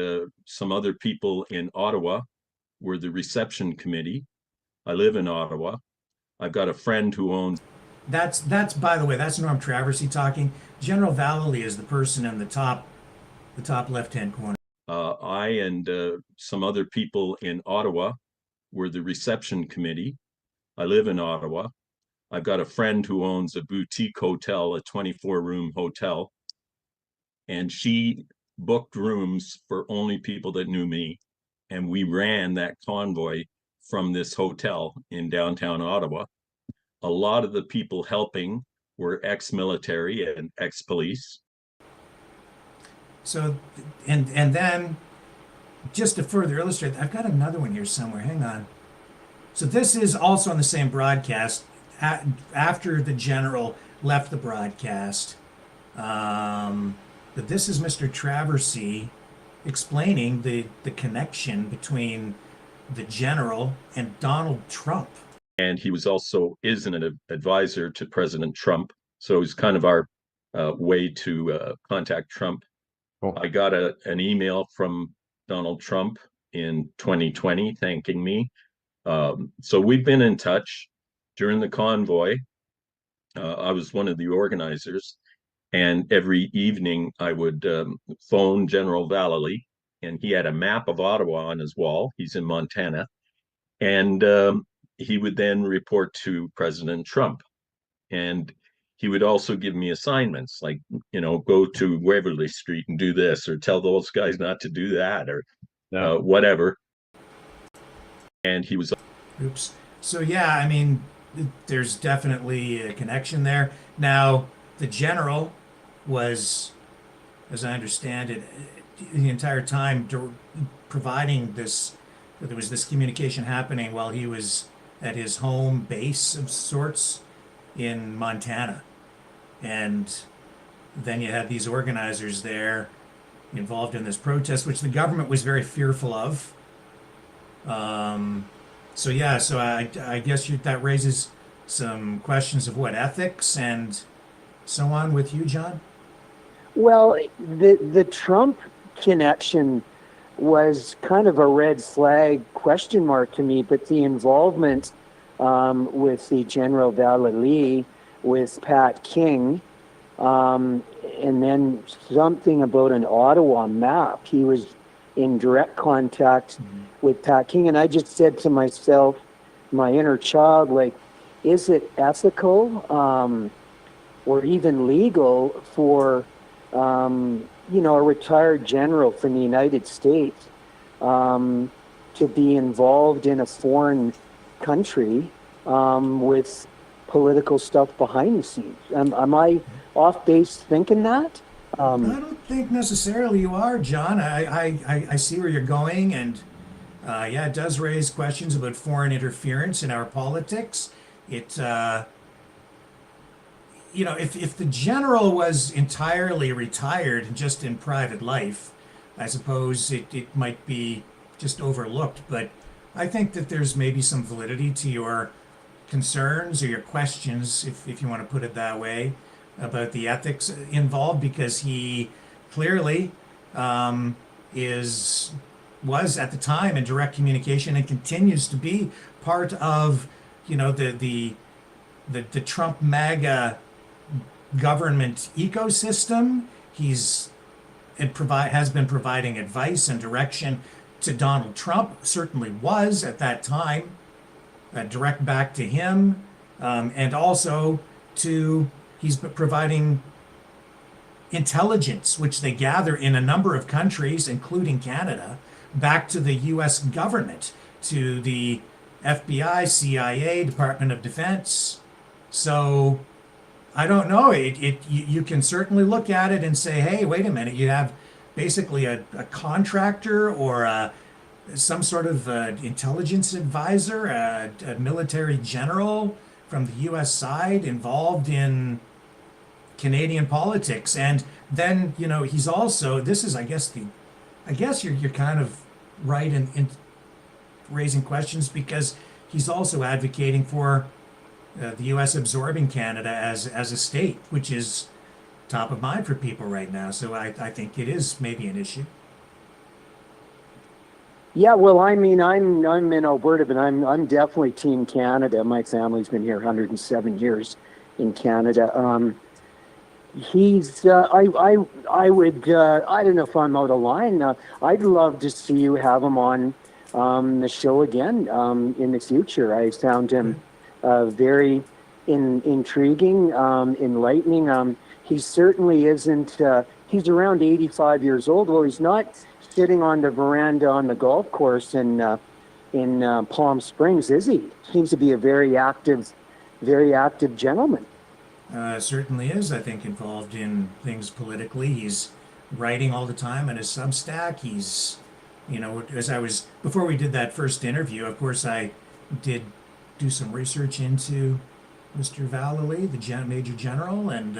some other people in Ottawa were the reception committee. I live in Ottawa. I've got a friend who owns. That's by the way, that's Norm Traversy talking. General Vallely is the person in the top left-hand corner. I and some other people in Ottawa were the reception committee. I live in Ottawa. I've got a friend who owns a boutique hotel, a 24-room hotel, and she booked rooms for only people that knew me, and we ran that convoy from this hotel in downtown Ottawa. A lot of the people helping were ex-military and ex-police. So, and then, just to further illustrate, I've got another one here somewhere. Hang on. So this is also on the same broadcast after the general left the broadcast. But this is Mr. Traversy explaining the connection between the general and Donald Trump. And he was also is an advisor to President Trump. So he's kind of our way to contact Trump. Cool. I got an email from Donald Trump in 2020 thanking me. So we've been in touch during the convoy. I was one of the organizers. And every evening I would phone General Vallely, and he had a map of Ottawa on his wall. He's in Montana. And he would then report to President Trump. And he would also give me assignments like, you know, go to Waverly Street and do this, or tell those guys not to do that, or whatever. And he was. Oops. So, yeah, I mean, there's definitely a connection there. Now, the general was, as I understand it, the entire time providing this, there was this communication happening while he was at his home base of sorts in Montana. And then you had these organizers there involved in this protest, which the government was very fearful of. So yeah, so I guess that raises some questions of what ethics and so on with you, John? Well, the Trump connection was kind of a red flag question mark to me, but the involvement with the General Vallely, with Pat King, and then something about an Ottawa map. He was in direct contact with Pat King, and I just said to myself, my inner child, like, is it ethical or even legal for a retired general from the United States to be involved in a foreign country with political stuff behind the scenes? Am I off base thinking that? I don't think necessarily you are, John. I see where you're going, and it does raise questions about foreign interference in our politics. It, if the general was entirely retired and just in private life, I suppose it might be just overlooked. But I think that there's maybe some validity to your concerns or your questions, if you want to put it that way, about the ethics involved, because he clearly was at the time in direct communication and continues to be part of the Trump MAGA government ecosystem. Has been providing advice and direction to Donald Trump, certainly was at that time, direct back to him, and also he's providing intelligence, which they gather in a number of countries, including Canada, back to the U.S. government, to the FBI, CIA, Department of Defense. So I don't know. You can certainly look at it and say, hey, wait a minute, you have basically a contractor or some sort of intelligence advisor, a military general from the U.S. side involved in Canadian politics. And then, he's also, this is, I guess you're kind of right in raising questions, because he's also advocating for the U.S. absorbing Canada as a state, which is top of mind for people right now. So I think it is maybe an issue. Yeah, well, I mean, I'm in Alberta, but I'm definitely Team Canada. My family's been here 107 years in Canada. He's I would I don't know if I'm out of line. I'd love to see you have him on the show again in the future. I found him very intriguing, enlightening. He certainly isn't. He's around 85 years old. Well, he's not sitting on the veranda on the golf course in Palm Springs, is he? Seems to be a very active gentleman. Certainly is, I think, involved in things politically. He's writing all the time on his Substack. He's, before we did that first interview, of course, I did do some research into Mr. Vallely, the Major General, and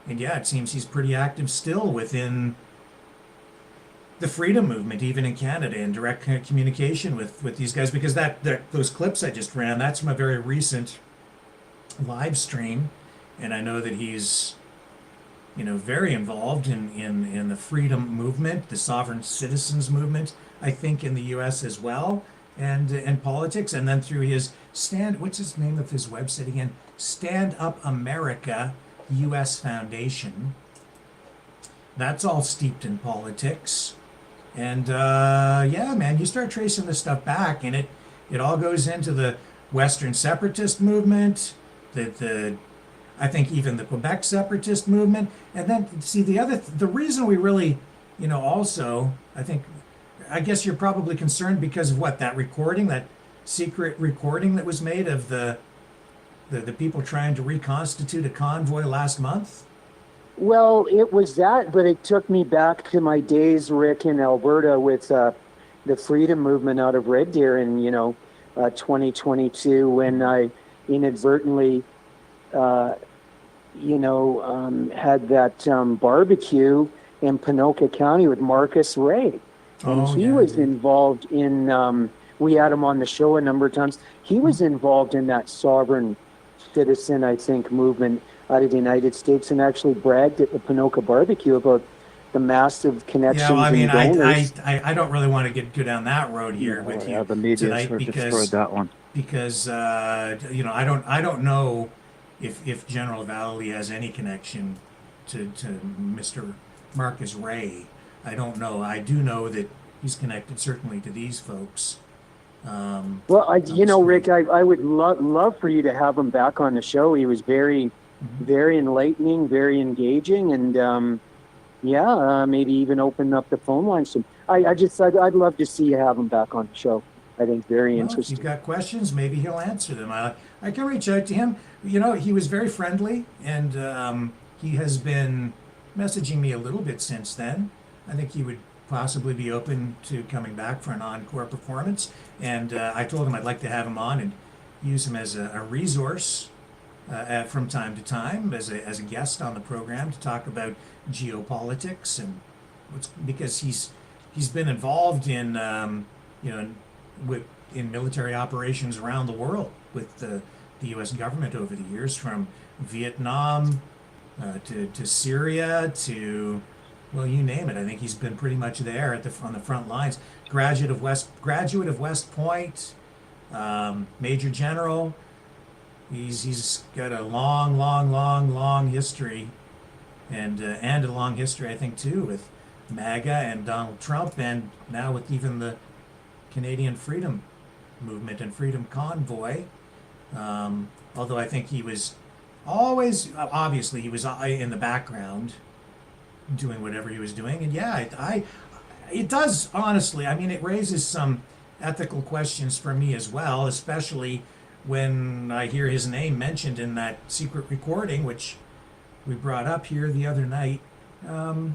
yeah, it seems he's pretty active still within the freedom movement, even in Canada, in direct communication with these guys, because those clips I just ran, that's from a very recent live stream, and I know that he's very involved in the freedom movement, the sovereign citizens movement, I think, in the U.S. as well, and politics, and then through his what's his name of his website again? Stand Up America U.S. Foundation. That's all steeped in politics. And yeah, man, you start tracing this stuff back, and it all goes into the Western separatist movement, I think even the Quebec separatist movement, and then see the reason we really, also, I guess you're probably concerned because of that secret recording that was made of the people trying to reconstitute a convoy last month. Well, it was that, but it took me back to my days, Rick, in Alberta with the freedom movement out of Red Deer in 2022, when I inadvertently had that barbecue in Ponoka County with Marcus Ray. And he was involved in, we had him on the show a number of times. He was involved in that sovereign citizen, I think, movement out of the United States, and actually bragged at the Ponoka barbecue about the massive connections. Yeah, well, I mean, I don't really want to go down that road here with you the media tonight, destroyed that one. Because I don't know if General Vallely has any connection to Mr. Marcus Ray. I don't know. I do know that he's connected certainly to these folks. Well, Rick, I would love for you to have him back on the show. He was very, very enlightening, very engaging, and maybe even open up the phone line soon. I'd love to see you have him back on the show. I think very interesting. If you've got questions, maybe he'll answer them. I can reach out to him. He was very friendly, and he has been messaging me a little bit since then. I think he would possibly be open to coming back for an encore performance. And I told him I'd like to have him on and use him as a resource from time to time as a guest on the program to talk about geopolitics and because he's been involved in in military operations around the world with the U.S. government over the years, from Vietnam to Syria to, well, you name it. I think he's been pretty much there on the front lines. Graduate of West Point, Major General. He's got a long history, and a long history, I think, too, with MAGA and Donald Trump, and now with even the Canadian Freedom Movement and Freedom Convoy. Although I think he was always, obviously, he was in the background doing whatever he was doing. And it does, honestly, I mean, it raises some ethical questions for me as well, especially when I hear his name mentioned in that secret recording, which we brought up here the other night. And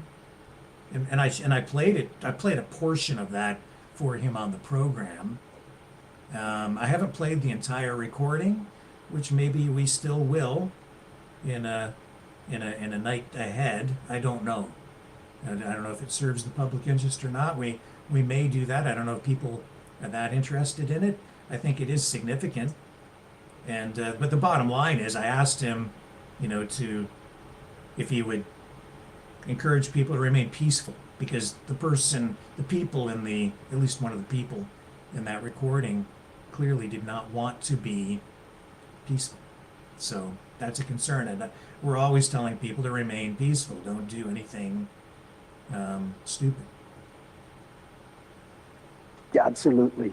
I played it. I played a portion of that for him on the program. I haven't played the entire recording, which maybe we still will in a night ahead. I don't know. I don't know if it serves the public interest or not. We may do that. I don't know if people are that interested in it. I think it is significant. And but the bottom line is, I asked him, if he would encourage people to remain peaceful, because at least one of the people in that recording clearly did not want to be peaceful. So that's a concern, and we're always telling people to remain peaceful. Don't do anything stupid. Absolutely.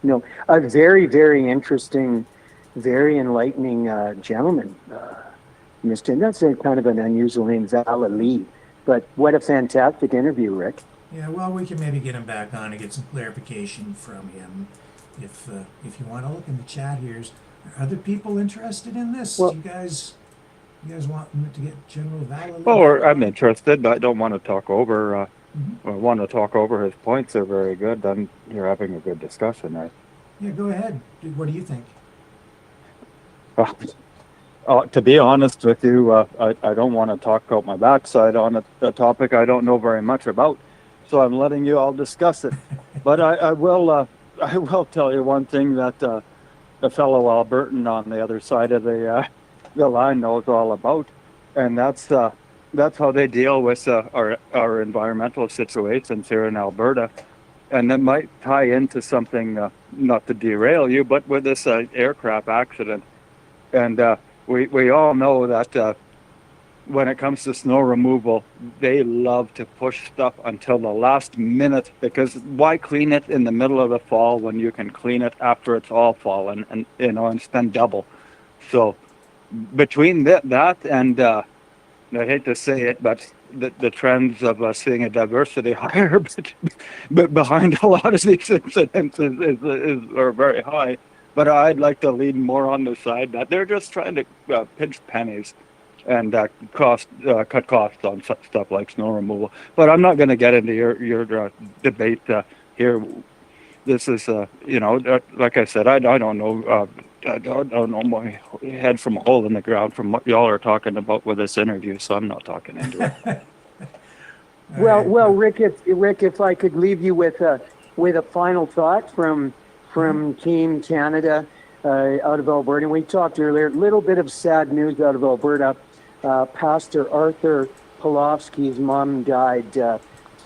No, a very, very interesting, very enlightening gentleman. Mr. That's a kind of an unusual name, Vala Lee. But what a fantastic interview, Rick. Yeah, well, we can maybe get him back on and get some clarification from him. If you want to look in the chat here, are other people interested in this? Well, you guys want to get General Vala Lee? Well, I'm interested, but I don't want to talk over. I want to talk over his points. They're very good. Then you're having a good discussion, right? Yeah, go ahead. What do you think? To be honest with you, I don't want to talk out my backside on a topic I don't know very much about, so I'm letting you all discuss it. But I will tell you one thing that a fellow Albertan on the other side of the line knows all about, and that's how they deal with our environmental situations here in Alberta. And it might tie into something, not to derail you, but with this aircraft accident. And we all know that when it comes to snow removal, they love to push stuff until the last minute, because why clean it in the middle of the fall when you can clean it after it's all fallen and spend double? So between that and I hate to say it, but the trends of seeing a diversity higher but behind a lot of these incidents are very high. But I'd like to lean more on the side that they're just trying to pinch pennies and cut costs on stuff like snow removal. But I'm not going to get into your debate here. This is, like I said, I don't know. I don't know my head from a hole in the ground from what y'all are talking about with this interview, so I'm not talking into it. Well, Rick, if I could leave you with a final thought from Team Canada out of Alberta. We talked earlier, a little bit of sad news out of Alberta. Pastor Arthur Pawlowski's mom died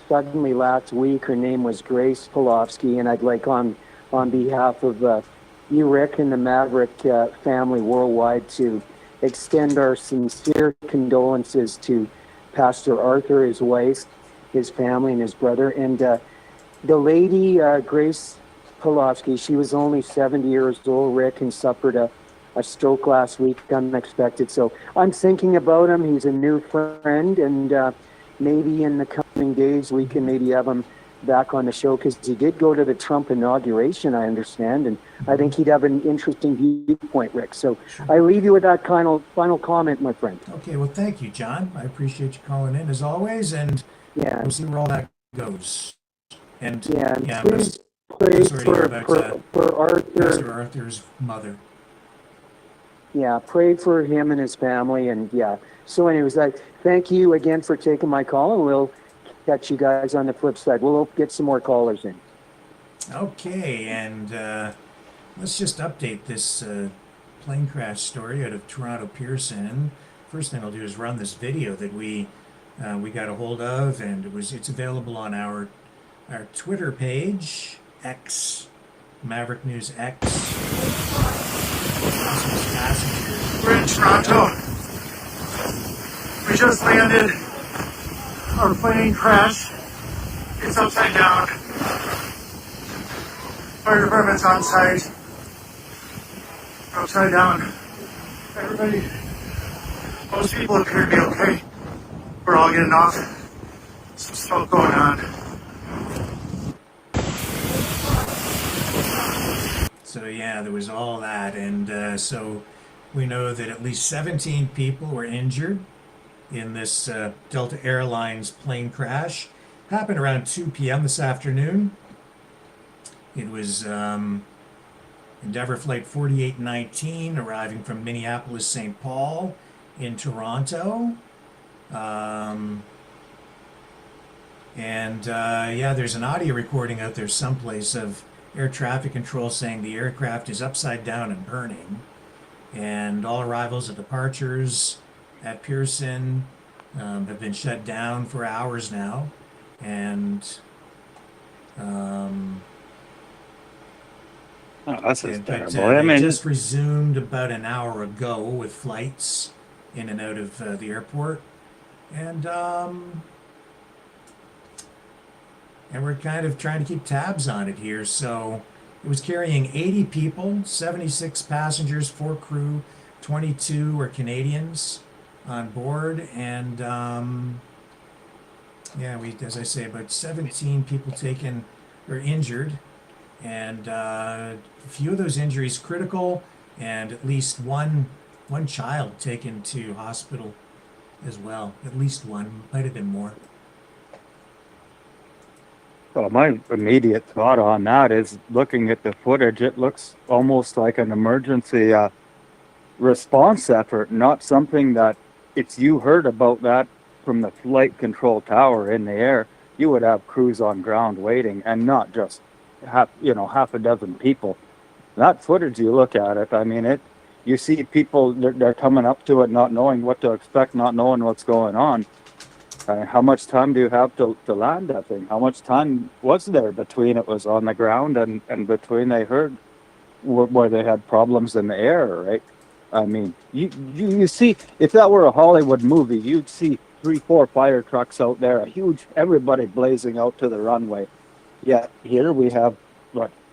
suddenly last week. Her name was Grace Pawlowski, and I'd like on behalf of you, Rick, and the Maverick family worldwide to extend our sincere condolences to Pastor Arthur, his wife, his family, and his brother. And The lady, Grace Pulaski, she was only 70 years old, Rick, and suffered a stroke last week, unexpected. So I'm thinking about him. He's a new friend, and maybe in the coming days we can maybe have him back on the show, because he did go to the Trump inauguration, I understand, and I think he'd have an interesting viewpoint, Rick. So I leave you with that final comment, my friend. Okay, well, thank you, John. I appreciate you calling in as always, and we'll see where all that goes. And please pray for Pastor Arthur's mother. Yeah, pray for him and his family, and So anyways, thank you again for taking my call, and we'll catch you guys on the flip side. We'll get some more callers in. Okay, and let's just update this plane crash story out of Toronto Pearson. First thing I'll do is run this video that we got a hold of, and it's available on our Twitter page, X, Maverick News X. We're in Toronto. We just landed. Our plane crashed. It's upside down. Fire department's on site. Upside down. Everybody, most people appear to be okay. We're all getting off. Some smoke going on. So there was all that, and so we know that at least 17 people were injured in this Delta Airlines plane crash. Happened around 2 p.m. this afternoon. It was Endeavour Flight 4819 arriving from Minneapolis, St. Paul in Toronto. There's an audio recording out there someplace of air traffic control saying the aircraft is upside down and burning. And all arrivals and departures at Pearson have been shut down for hours now, and that's just terrible. They just resumed about an hour ago with flights in and out of the airport, and we're kind of trying to keep tabs on it here. So it was carrying 80 people, 76 passengers, 4 crew, 22 were Canadians on board, and as I say, about 17 people taken or injured, and a few of those injuries critical, and at least one child taken to hospital as well. At least one, might have been more. Well, my immediate thought on that is, looking at the footage, it looks almost like an emergency response effort, not something that, if you heard about that from the flight control tower in the air, you would have crews on ground waiting, and not just half a dozen people. That footage, you look at it, you see people, they're coming up to it not knowing what to expect, not knowing what's going on. How much time do you have to land that thing? How much time was there between it was on the ground and between they heard where they had problems in the air, right? You see, if that were a Hollywood movie, you'd see 3-4 fire trucks out there, everybody blazing out to the runway. Yet here we have,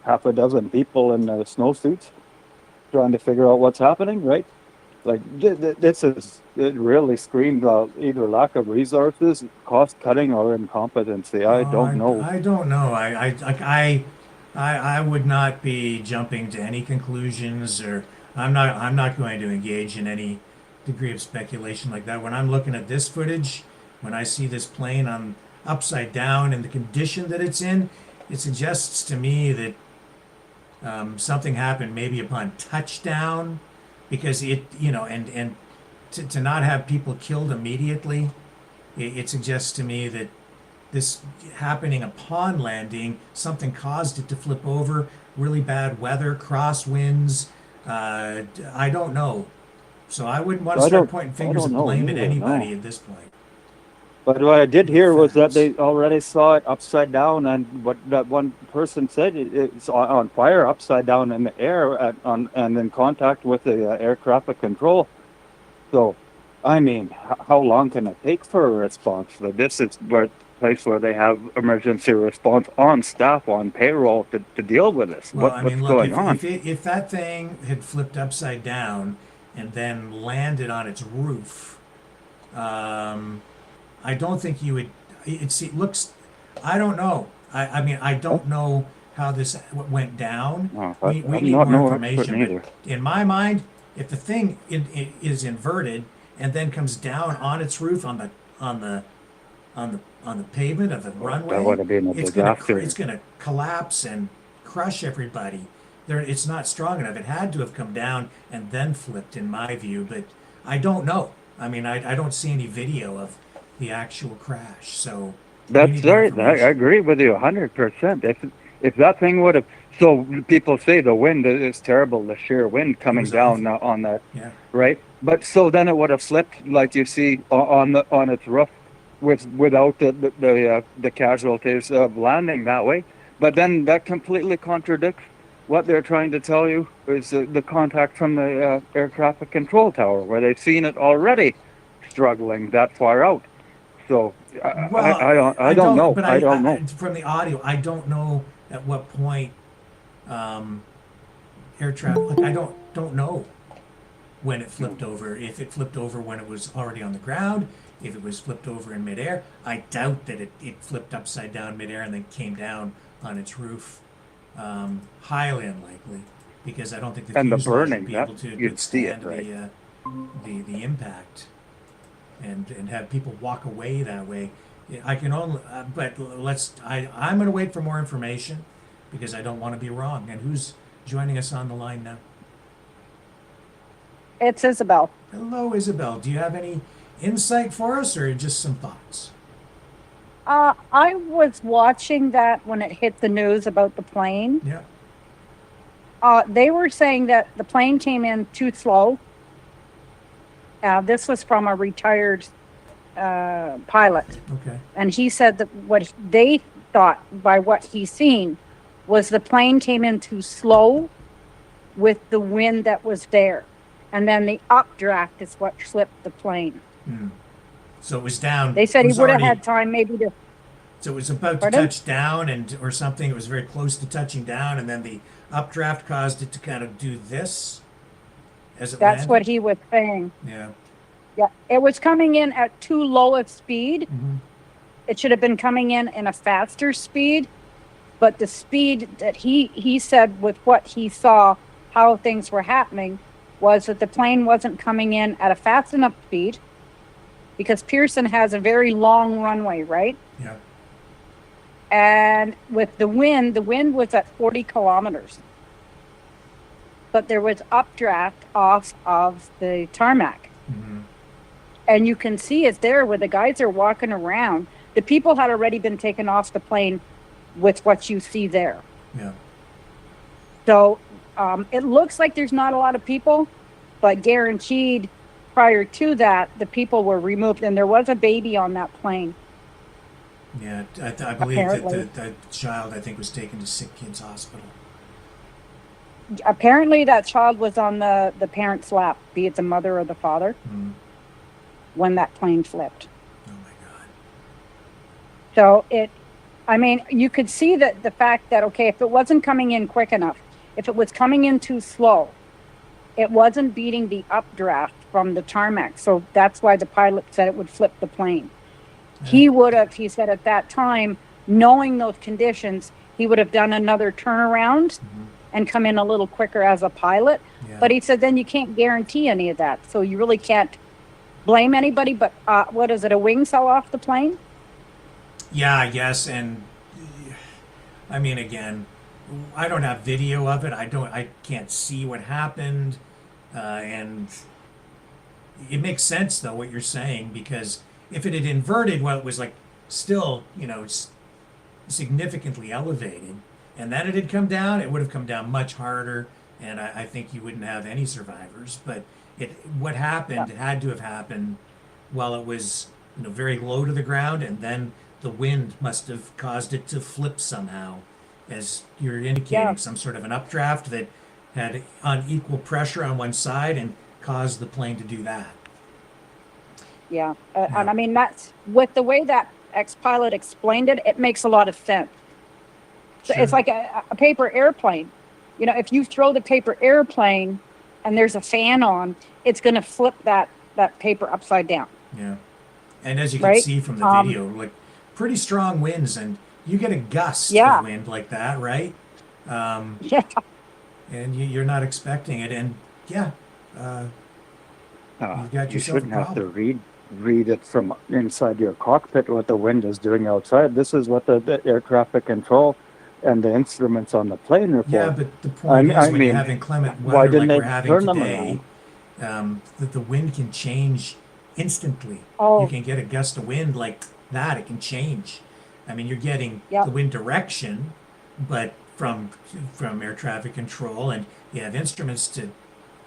half a dozen people in snowsuits trying to figure out what's happening, right? It really screamed either lack of resources, cost cutting, or incompetency. I don't know. I don't know. I would not be jumping to any conclusions, or I'm not going to engage in any degree of speculation like that. When I'm looking at this footage, when I see this plane on upside down and the condition that it's in, it suggests to me that something happened maybe upon touchdown, because to not have people killed immediately, it suggests to me that this happening upon landing, something caused it to flip over, really bad weather, crosswinds, I don't know. So I wouldn't want to start pointing fingers and blaming anybody at this point. But what I did hear was that they already saw it upside down, and what that one person said, it's on fire upside down in the air and in contact with the air traffic control. So, how long can it take for a response? This is where place where they have emergency response on staff, on payroll to deal with this. Well, I mean, What's look, going on? if that thing had flipped upside down and then landed on its roof, I don't think you would. It looks. I don't know. I mean, I don't know how this went down. We I'm need not more no expert information. neither. But in my mind, if the thing is inverted and then comes down on its roof on the pavement of the runway, would have been a disaster. It's gonna collapse and crush everybody. It's not strong enough. It had to have come down and then flipped, in my view. But I don't know. I mean, I don't see any video of the actual crash. So That's right. I agree with you 100%. If that thing would have, so people say the wind is terrible, the sheer wind coming down on that, yeah. right? But so then it would have slipped, like you see on its roof, without the casualties of landing that way. But then that completely contradicts what they're trying to tell you is the contact from the air traffic control tower, where they've seen it already struggling that far out. So I don't know. But I don't know. From the audio, I don't know at what point air traffic. I don't know when it flipped over. If it flipped over when it was already on the ground, if it was flipped over in midair. I doubt that it flipped upside down midair and then came down on its roof. Highly unlikely, because I don't think the fuselage would be able to withstand the impact and have people walk away that way. I can only, but I'm going to wait for more information because I don't want to be wrong. And who's joining us on the line now? It's Isabel. Hello, Isabel. Do you have any insight for us or just some thoughts? I was watching that when it hit the news about the plane. Yeah. They were saying that the plane came in too slow. This was from a retired pilot. Okay. And he said that what they thought by what he's seen was the plane came in too slow with the wind that was there. And then the updraft is what slipped the plane. Hmm. So it was down. They said he would have had time maybe to. So it was about to touch down or something. It was very close to touching down, and then the updraft caused it to kind of do this as it landed. That's what he was saying. Yeah. Yeah, it was coming in at too low of speed. Mm-hmm. It should have been coming in a faster speed, but the speed that he said with what he saw, how things were happening, was that the plane wasn't coming in at a fast enough speed, because Pearson has a very long runway, right? Yeah. And with the wind was at 40 kilometers. But there was updraft off of the tarmac. Mm-hmm. And you can see it there where the guys are walking around. The people had already been taken off the plane with what you see there. Yeah. So it looks like there's not a lot of people, but guaranteed prior to that, the people were removed, and there was a baby on that plane. Yeah, I believe that the child, I think, was taken to Sick Kids Hospital. Apparently that child was on the parent's lap, be it the mother or the father, when that plane flipped. Oh my So God. you could see that the fact that, okay, if it wasn't coming in quick enough, if it was coming in too slow, it wasn't beating the updraft from the tarmac. So that's why the pilot said it would flip the plane. Yeah. He said at that time, knowing those conditions, he would have done another turnaround and come in a little quicker as a pilot. Yeah. But he said, then you can't guarantee any of that. So you really can't blame anybody. But what is it, a wing fell off the plane? Yeah, I guess. And I mean, again, I don't have video of it. I can't see what happened. And it makes sense though, what you're saying, because if it had inverted, well, it was like still, significantly elevated, and then it had come down, it would have come down much harder, and I think you wouldn't have any survivors. But what happened had to have happened while it was, very low to the ground, and then the wind must have caused it to flip somehow, as you're indicating, some sort of an updraft that had unequal pressure on one side and caused the plane to do that. Yeah. And I mean, that's with the way that ex-pilot explained it, it makes a lot of sense. So Sure. it's like a paper airplane. You know, if you throw the paper airplane and there's a fan on, it's going to flip that paper upside down. Yeah. And as you can Right? see from the video, like pretty strong winds, and you get a gust Yeah. of wind like that, right? Yeah. And you're not expecting it. And yeah, you've got You yourself a shouldn't have to problem. read it from inside your cockpit what the wind is doing outside. This is what the air traffic control and the instruments on the plane report. Yeah, but the point is, I when you mean, have inclement why weather didn't like we're they having turn them today, that the wind can change instantly. Oh. You can get a gust of wind like that; it can change. I mean, you're getting the wind direction, but from air traffic control, and you have instruments to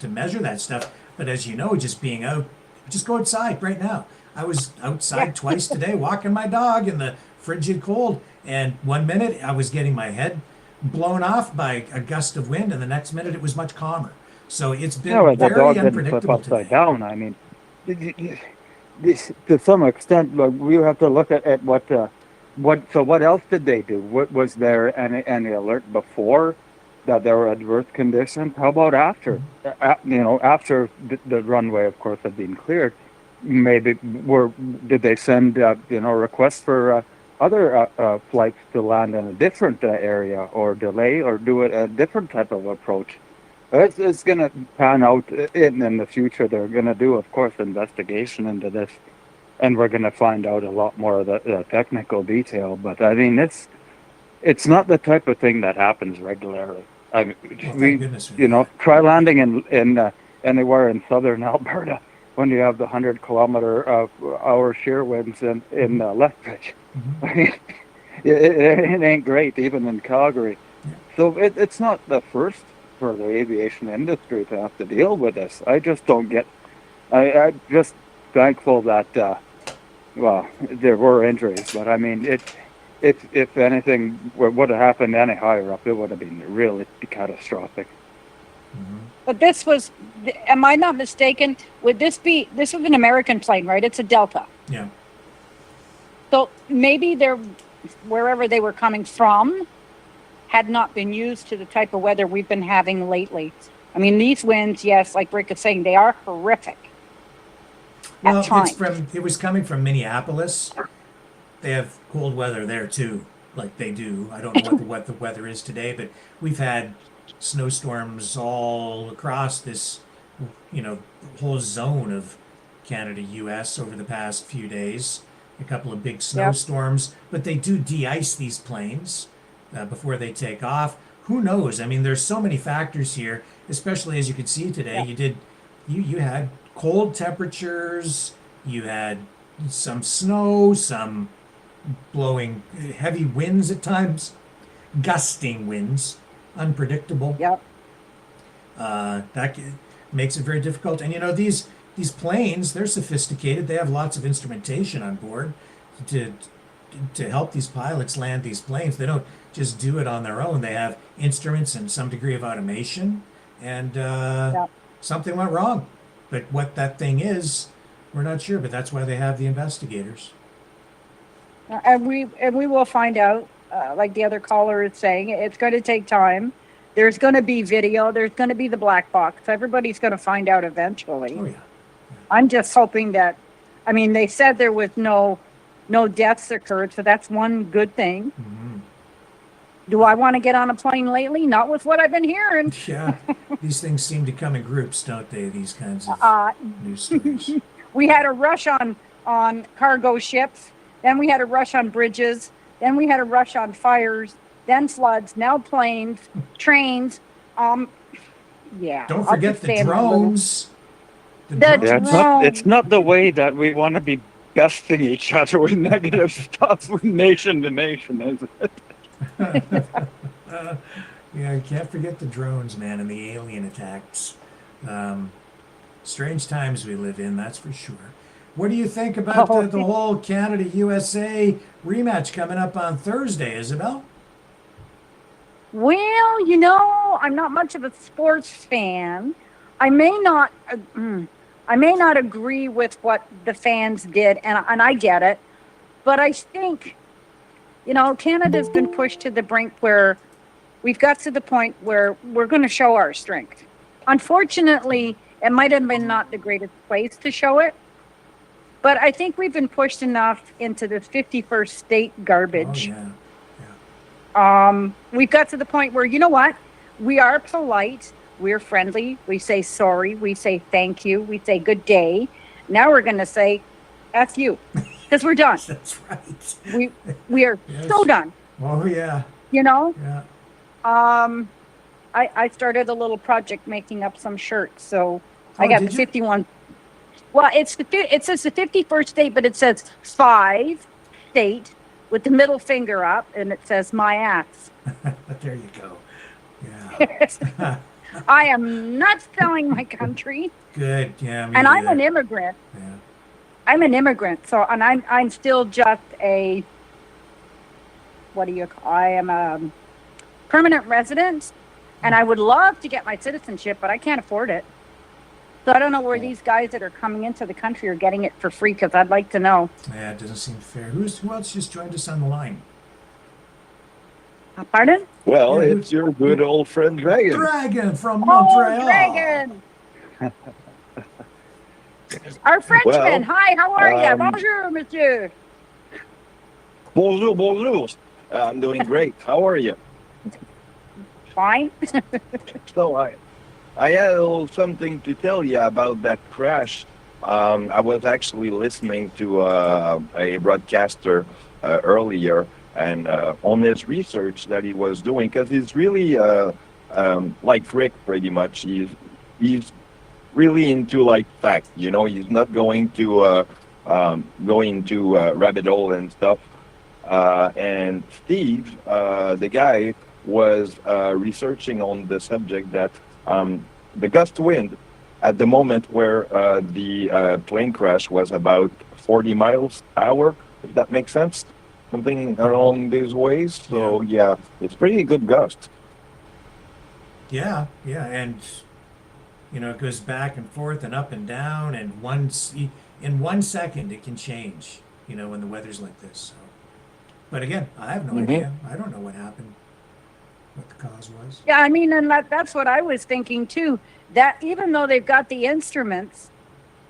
measure that stuff. But as you know, just being out, just go outside right now. I was outside twice today walking my dog in the frigid cold, and 1 minute I was getting my head blown off by a gust of wind, and the next minute it was much calmer. So it's been yeah, well, the very dog didn't flip unpredictable upside today. down. I mean, this, to some extent, like, we have to look at what else did they do? What was there any alert before that there were adverse conditions? How about after? After the runway, of course, had been cleared, maybe did they send requests for other flights to land in a different area, or delay, or do a different type of approach? It's going to pan out in the future. They're going to do, of course, investigation into this, and we're going to find out a lot more of the technical detail. But I mean, it's not the type of thing that happens regularly. I mean, thank goodness for try landing in anywhere in southern Alberta when you have the 100-kilometer-hour shear winds in Lethbridge. I mean, it ain't great, even in Calgary. So it's not the first for the aviation industry to have to deal with this. I just don't get. I'm just thankful that there were injuries, but I mean, if anything would have happened any higher up, it would have been really catastrophic. But this was, am I not mistaken? This was an American plane, right? It's a Delta. Yeah. So maybe wherever they were coming from had not been used to the type of weather we've been having lately. I mean, these winds, yes, like Rick is saying, they are horrific. Well, it was coming from Minneapolis. They have cold weather there too, like they do. I don't know what the weather is today, but we've had snowstorms all across this, whole zone of Canada, U.S. over the past few days. A couple of big snowstorms, but they do de-ice these planes before they take off. Who knows? I mean, there's so many factors here, especially as you could see today. You had cold temperatures, you had some snow, some blowing heavy winds at times, gusting winds, unpredictable. Yep. That makes it very difficult. And these planes, they're sophisticated. They have lots of instrumentation on board to help these pilots land these planes. They don't just do it on their own. They have instruments and some degree of automation, and something went wrong. But what that thing is, we're not sure. But that's why they have the investigators. And we will find out, like the other caller is saying, it's going to take time. There's going to be video. There's going to be the black box. Everybody's going to find out eventually. Oh, yeah. I'm just hoping that, I mean, they said there was no deaths occurred, so that's one good thing. Mm-hmm. Do I want to get on a plane lately? Not with what I've been hearing. Yeah, these things seem to come in groups, don't they? These kinds of news stories. We had a rush on cargo ships. Then we had a rush on bridges. Then we had a rush on fires. Then floods. Now planes, trains. Yeah. Don't forget the drones. It's not the way that we want to be besting each other with negative stuff from nation to nation, is it? Yeah, you can't forget the drones, man, and the alien attacks. Strange times we live in, that's for sure. What do you think about the whole Canada-USA rematch coming up on Thursday, Isabel? Well, I'm not much of a sports fan. I may not agree with what the fans did, and I get it. But I think, Canada's been pushed to the brink where we've got to the point where we're going to show our strength. Unfortunately, it might have been not the greatest place to show it, but I think we've been pushed enough into this 51st state garbage. We've got to the point where, you know what? We are polite. We're friendly. We say sorry. We say thank you. We say good day. Now we're going to say F you because we're done. That's right. We are so done. Oh, yeah. Yeah. I started a little project making up some shirts. So I got 51. Well, it says the 51st state, but it says 5 state with the middle finger up, and it says my ass. There you go. Yeah. I am not selling my country. Good. Yeah. And I'm an immigrant. Yeah. I'm an immigrant. So, and I'm still just I am a permanent resident, and I would love to get my citizenship, but I can't afford it. So I don't know where these guys that are coming into the country are getting it for free, because I'd like to know. Yeah, it doesn't seem fair. Who else just joined us on the line? Pardon? Well, it's your good old friend Dragon. Dragon from Montreal. Oh, Dragon! Our Frenchman. Hi, how are you? Bonjour, monsieur. Bonjour, bonjour. I'm doing great. How are you? Fine. So I had a little something to tell you about that crash. I was actually listening to a broadcaster earlier, and on his research that he was doing, because he's really like Rick, pretty much. He's really into like fact. He's not going to rabbit hole and stuff. And Steve, the guy, was researching on the subject that the gust wind at the moment where the plane crash was about 40 miles an hour, if that makes sense, something along these ways. So yeah, it's pretty good gust. Yeah, and it goes back and forth and up and down, and in 1 second it can change. When the weather's like this. So. But again, I have no idea. I don't know what happened. What the cause was. Yeah, I mean, and that's what I was thinking too. That even though they've got the instruments,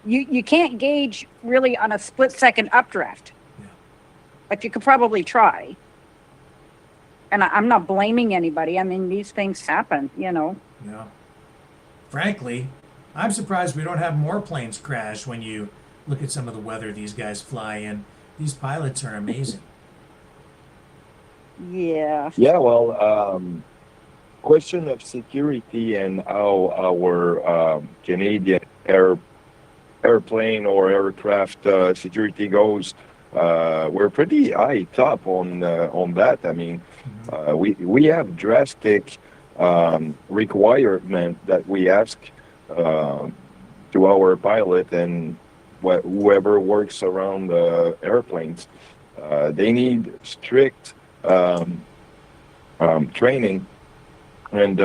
you can't gauge really on a split-second updraft. Yeah. But you could probably try. And I'm not blaming anybody. I mean, these things happen, Yeah. Frankly, I'm surprised we don't have more planes crash when you look at some of the weather these guys fly in. These pilots are amazing. Yeah. Yeah, well, question of security and how our Canadian airplane or aircraft security goes, we're pretty high top on that. I mean, we have drastic requirement that we ask to our pilot and whoever works around the airplanes. They need strict training, and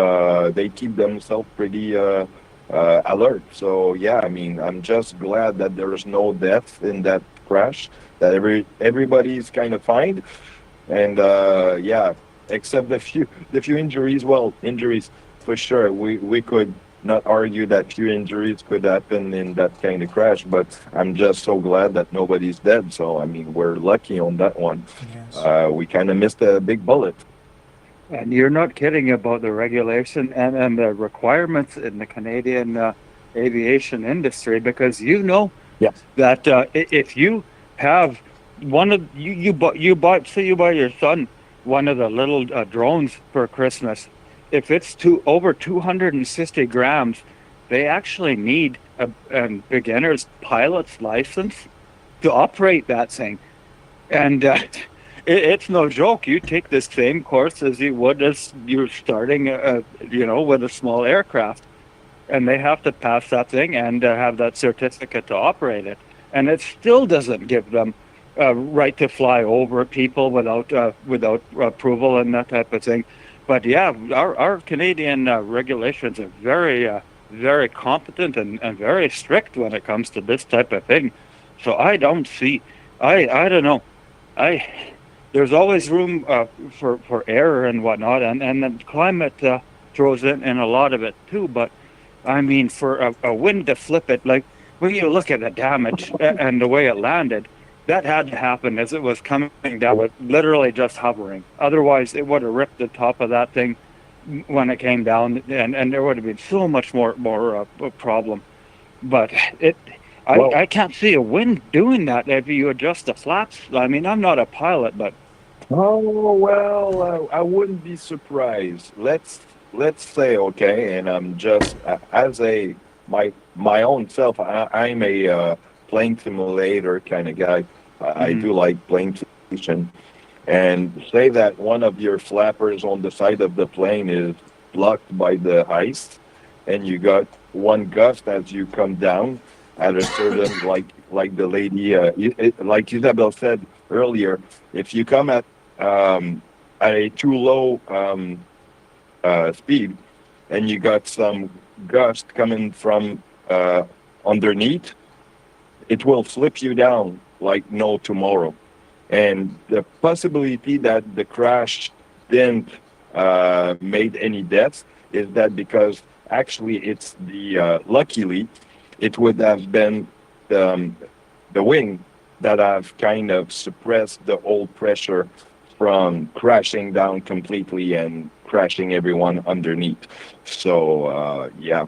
they keep themselves pretty alert. So yeah, I mean, I'm just glad that there's no death in that crash, that everybody's kind of fine, and yeah, except the few injuries. Well, injuries for sure. We could not argue that few injuries could happen in that kind of crash, but I'm just so glad that nobody's dead. So I mean, we're lucky on that one. Yes. We kind of missed a big bullet. And you're not kidding about the regulation and the requirements in the Canadian aviation industry, because that if you have one of you buy your son one of the little drones for Christmas, if it's over 260 grams, they actually need a beginner's pilot's license to operate that thing. And it's no joke. You take the same course as you would as you're starting, with a small aircraft. And they have to pass that thing and have that certificate to operate it. And it still doesn't give them right to fly over people without approval and that type of thing. But yeah, our Canadian regulations are very, very competent and very strict when it comes to this type of thing. So I don't see, I don't know. there's always room for error and whatnot, and the climate throws in a lot of it too. But I mean, for a wind to flip it, like when you look at the damage and the way it landed, that had to happen as it was coming down, with literally just hovering. Otherwise, it would have ripped the top of that thing when it came down, and there would have been so much more problem. But I can't see a wind doing that if you adjust the flaps. I mean, I'm not a pilot, but I wouldn't be surprised. Let's say, okay, and I'm just as my own self. I'm a plane simulator kind of guy. I do like plane simulation. And say that one of your flappers on the side of the plane is blocked by the ice, and you got one gust as you come down at a certain like the lady like Isabel said earlier, if you come at a too low speed and you got some gust coming from underneath, it will flip you down like no tomorrow. And the possibility that the crash didn't made any deaths is that because actually it's the luckily it would have been the wing that have kind of suppressed the old pressure from crashing down completely and crashing everyone underneath. So yeah,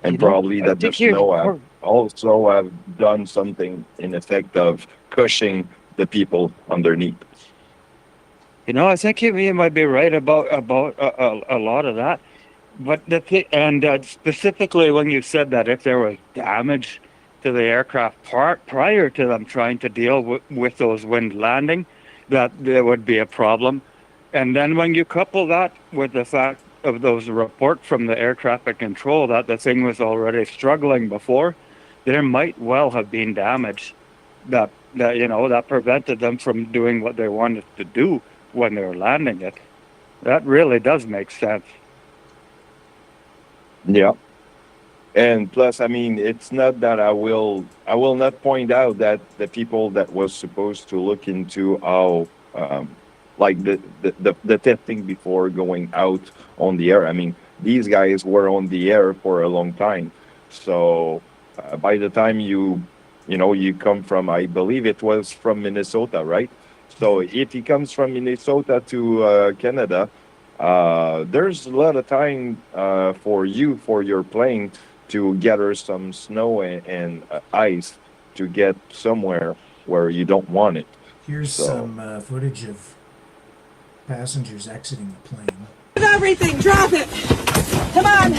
and probably that the snow have also have done something in effect of cushioning the people underneath. I think you might be right about a lot of that. But specifically when you said that if there was damage to the aircraft prior to them trying to deal with those wind landing, that there would be a problem. And then when you couple that with the fact of those report from the air traffic control that the thing was already struggling before, there might well have been damage that prevented them from doing what they wanted to do when they were landing it. That really does make sense. Yeah. And plus, I mean, it's not that I will not point out that the people that was supposed to look into how like the testing before going out on the air. I mean, these guys were on the air for a long time. So by the time you come from, I believe it was from Minnesota, right? So if he comes from Minnesota to Canada, there's a lot of time for your plane to gather some snow and ice to get somewhere where you don't want it. Here's some footage of passengers exiting the plane. Everything, drop it! Come on!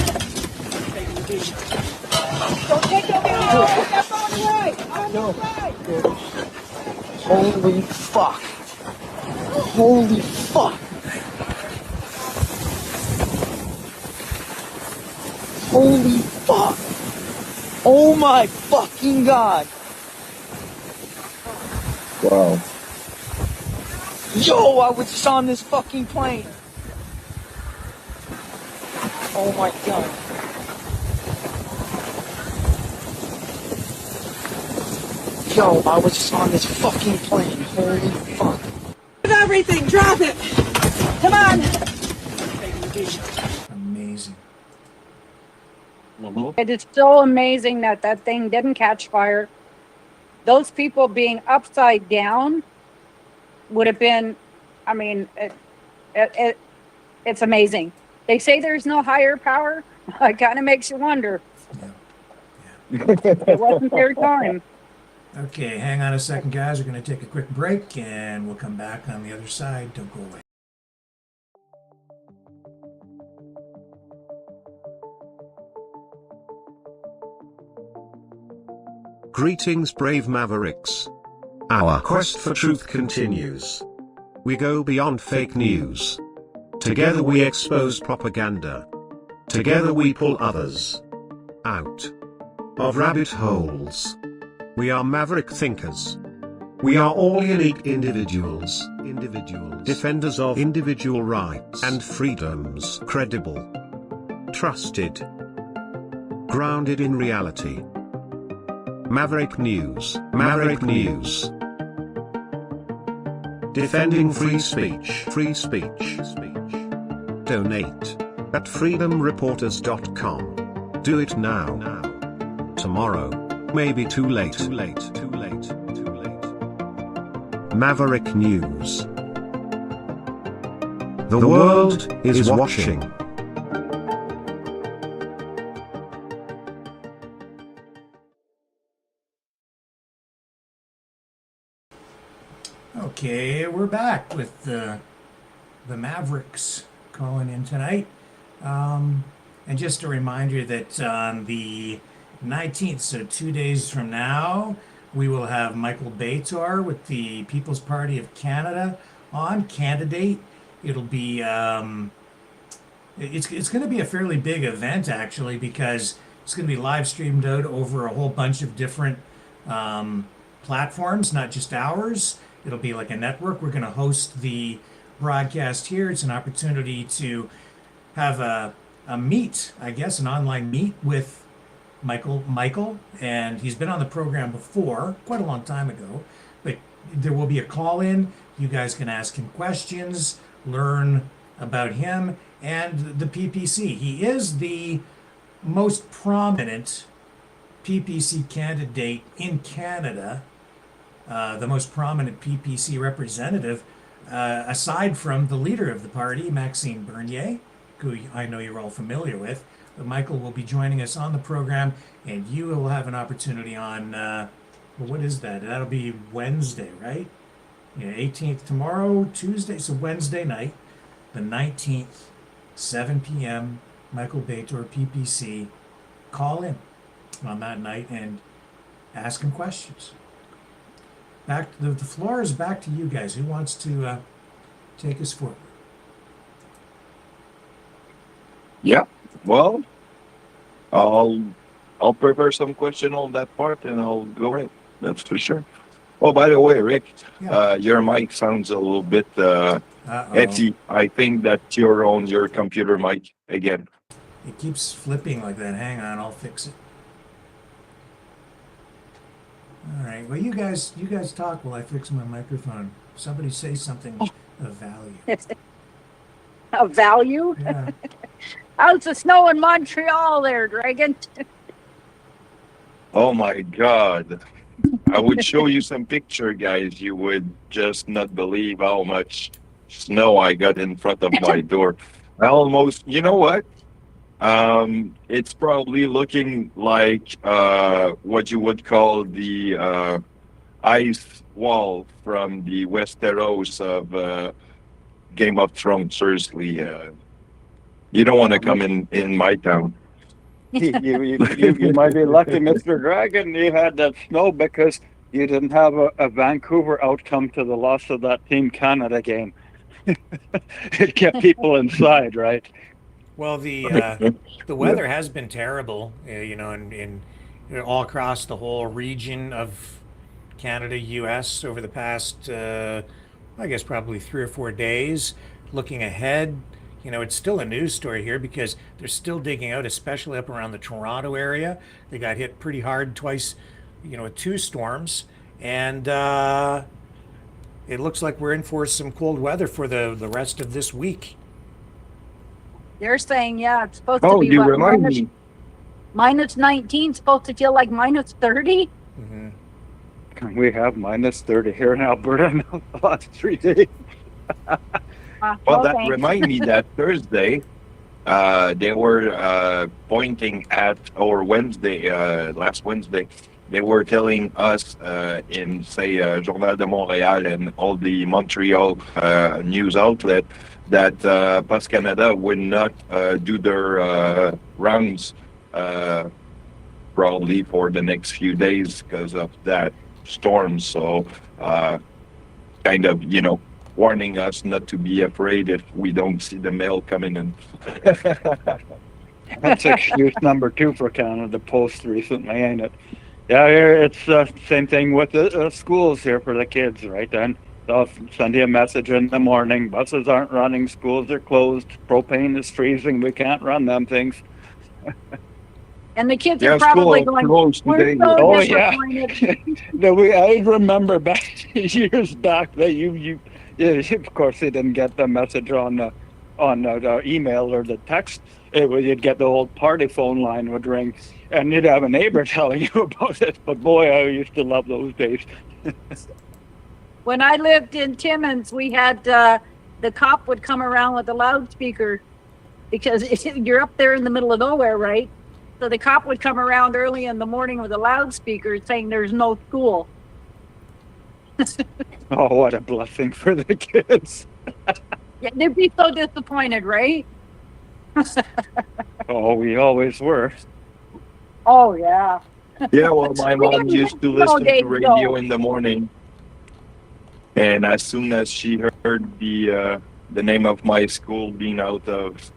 Don't take your step on the right! On the right! Holy fuck! Holy fuck! Holy fuck! Oh my fucking god! Wow. Yo, I was just on this fucking plane! Oh my god. Yo, I was just on this fucking plane. Holy fuck. Everything, drop it! Come on! Amazing. It is so amazing that that thing didn't catch fire. Those people being upside down would have been, I mean, it's amazing. They say there's no higher power. It kind of makes you wonder. It wasn't their time. Okay, hang on a second, guys. We're going to take a quick break, and we'll come back on the other side. Don't go away. Greetings, brave Mavericks. Our quest for truth continues. We go beyond fake news. Together we expose propaganda. Together we pull others out of rabbit holes. We are maverick thinkers. We are all unique individuals. Defenders of individual rights and freedoms. Credible. Trusted. Grounded in reality. Maverick News. Maverick News. Defending free speech. Free speech. Donate at freedomreporters.com. Do it now. Tomorrow may be too late. Maverick News. The world is watching. Okay, we're back with the Mavericks calling in tonight. And just a reminder that on the 19th, so 2 days from now, we will have Michael Bator with the People's Party of Canada on candidate. It'll be it's going to be a fairly big event actually, because it's going to be live streamed out over a whole bunch of different platforms, not just ours. It'll be like a network. We're going to host the broadcast here. It's an opportunity to have a meet, I guess, an online meet with Michael, and he's been on the program before, quite a long time ago, but there will be a call-in. You guys can ask him questions, learn about him and the PPC. He is the most prominent PPC candidate in Canada, the most prominent PPC representative, aside from the leader of the party, Maxime Bernier, who I know you're all familiar with. But Michael will be joining us on the program, and you will have an opportunity on, well, what is that? That'll be Wednesday, right? Yeah, 18th tomorrow, Tuesday, so Wednesday night, the 19th, 7 p.m., Michael Bator, PPC, call in on that night and ask him questions. Back, the floor is back to you guys. Who wants to take us forward? Yeah, well, I'll prepare some question on that part and I'll go right. That's for sure. Oh, by the way, Rick, your mic sounds a little bit edgy. I think that you're on your computer mic again. It keeps flipping like that. Hang on, I'll fix it. All right. Well, you guys talk while I fix my microphone. Somebody say something of value. Of value? Yeah. How's the snow in Montreal there, Dragon? Oh my God. I would show you some picture, guys. You would just not believe how much snow I got in front of my door. I almost, you know what? It's probably looking like what you would call the ice wall from the Westeros of Game of Thrones. Seriously, you don't want to come in my town. You might be lucky, Mr. Dragon, you had that snow because you didn't have a Vancouver outcome to the loss of that Team Canada game. It kept people inside, right? Well, the weather has been terrible, in all across the whole region of Canada, U.S. over the past, I guess, probably 3 or 4 days. Looking ahead, it's still a news story here because they're still digging out, especially up around the Toronto area. They got hit pretty hard twice, with 2 storms, and it looks like we're in for some cold weather for the rest of this week. They're saying, it's supposed to be minus 19, supposed to feel like minus 30. Mm-hmm. We have minus 30 here in Alberta now the last 3 days. Well, that reminds me that Thursday, they were pointing at, or Wednesday, last Wednesday, they were telling us in, say, Journal de Montréal and all the Montreal news outlet that Post Canada would not do their rounds probably for the next few days because of that storm. So kind of, warning us not to be afraid if we don't see the mail coming in. That's excuse number 2 for Canada Post recently, ain't it? Yeah, it's the same thing with the schools here for the kids, right? Then they'll send you a message in the morning. Buses aren't running, schools are closed, propane is freezing, we can't run them things. And the kids are probably going, we're so disappointed. I remember back years back that you Yeah, of course, they didn't get the message on the email or the text. You'd get the old party phone line would ring, and you'd have a neighbor telling you about it. But boy, I used to love those days. When I lived in Timmins, we had the cop would come around with a loudspeaker because you're up there in the middle of nowhere, right? So the cop would come around early in the morning with a loudspeaker saying there's no school. Oh, what a blessing for the kids. Yeah, they'd be so disappointed, right? Oh, we always were. Oh, yeah. Yeah, well, my mom used to listen to radio in the morning, and as soon as she heard the name of my school being out of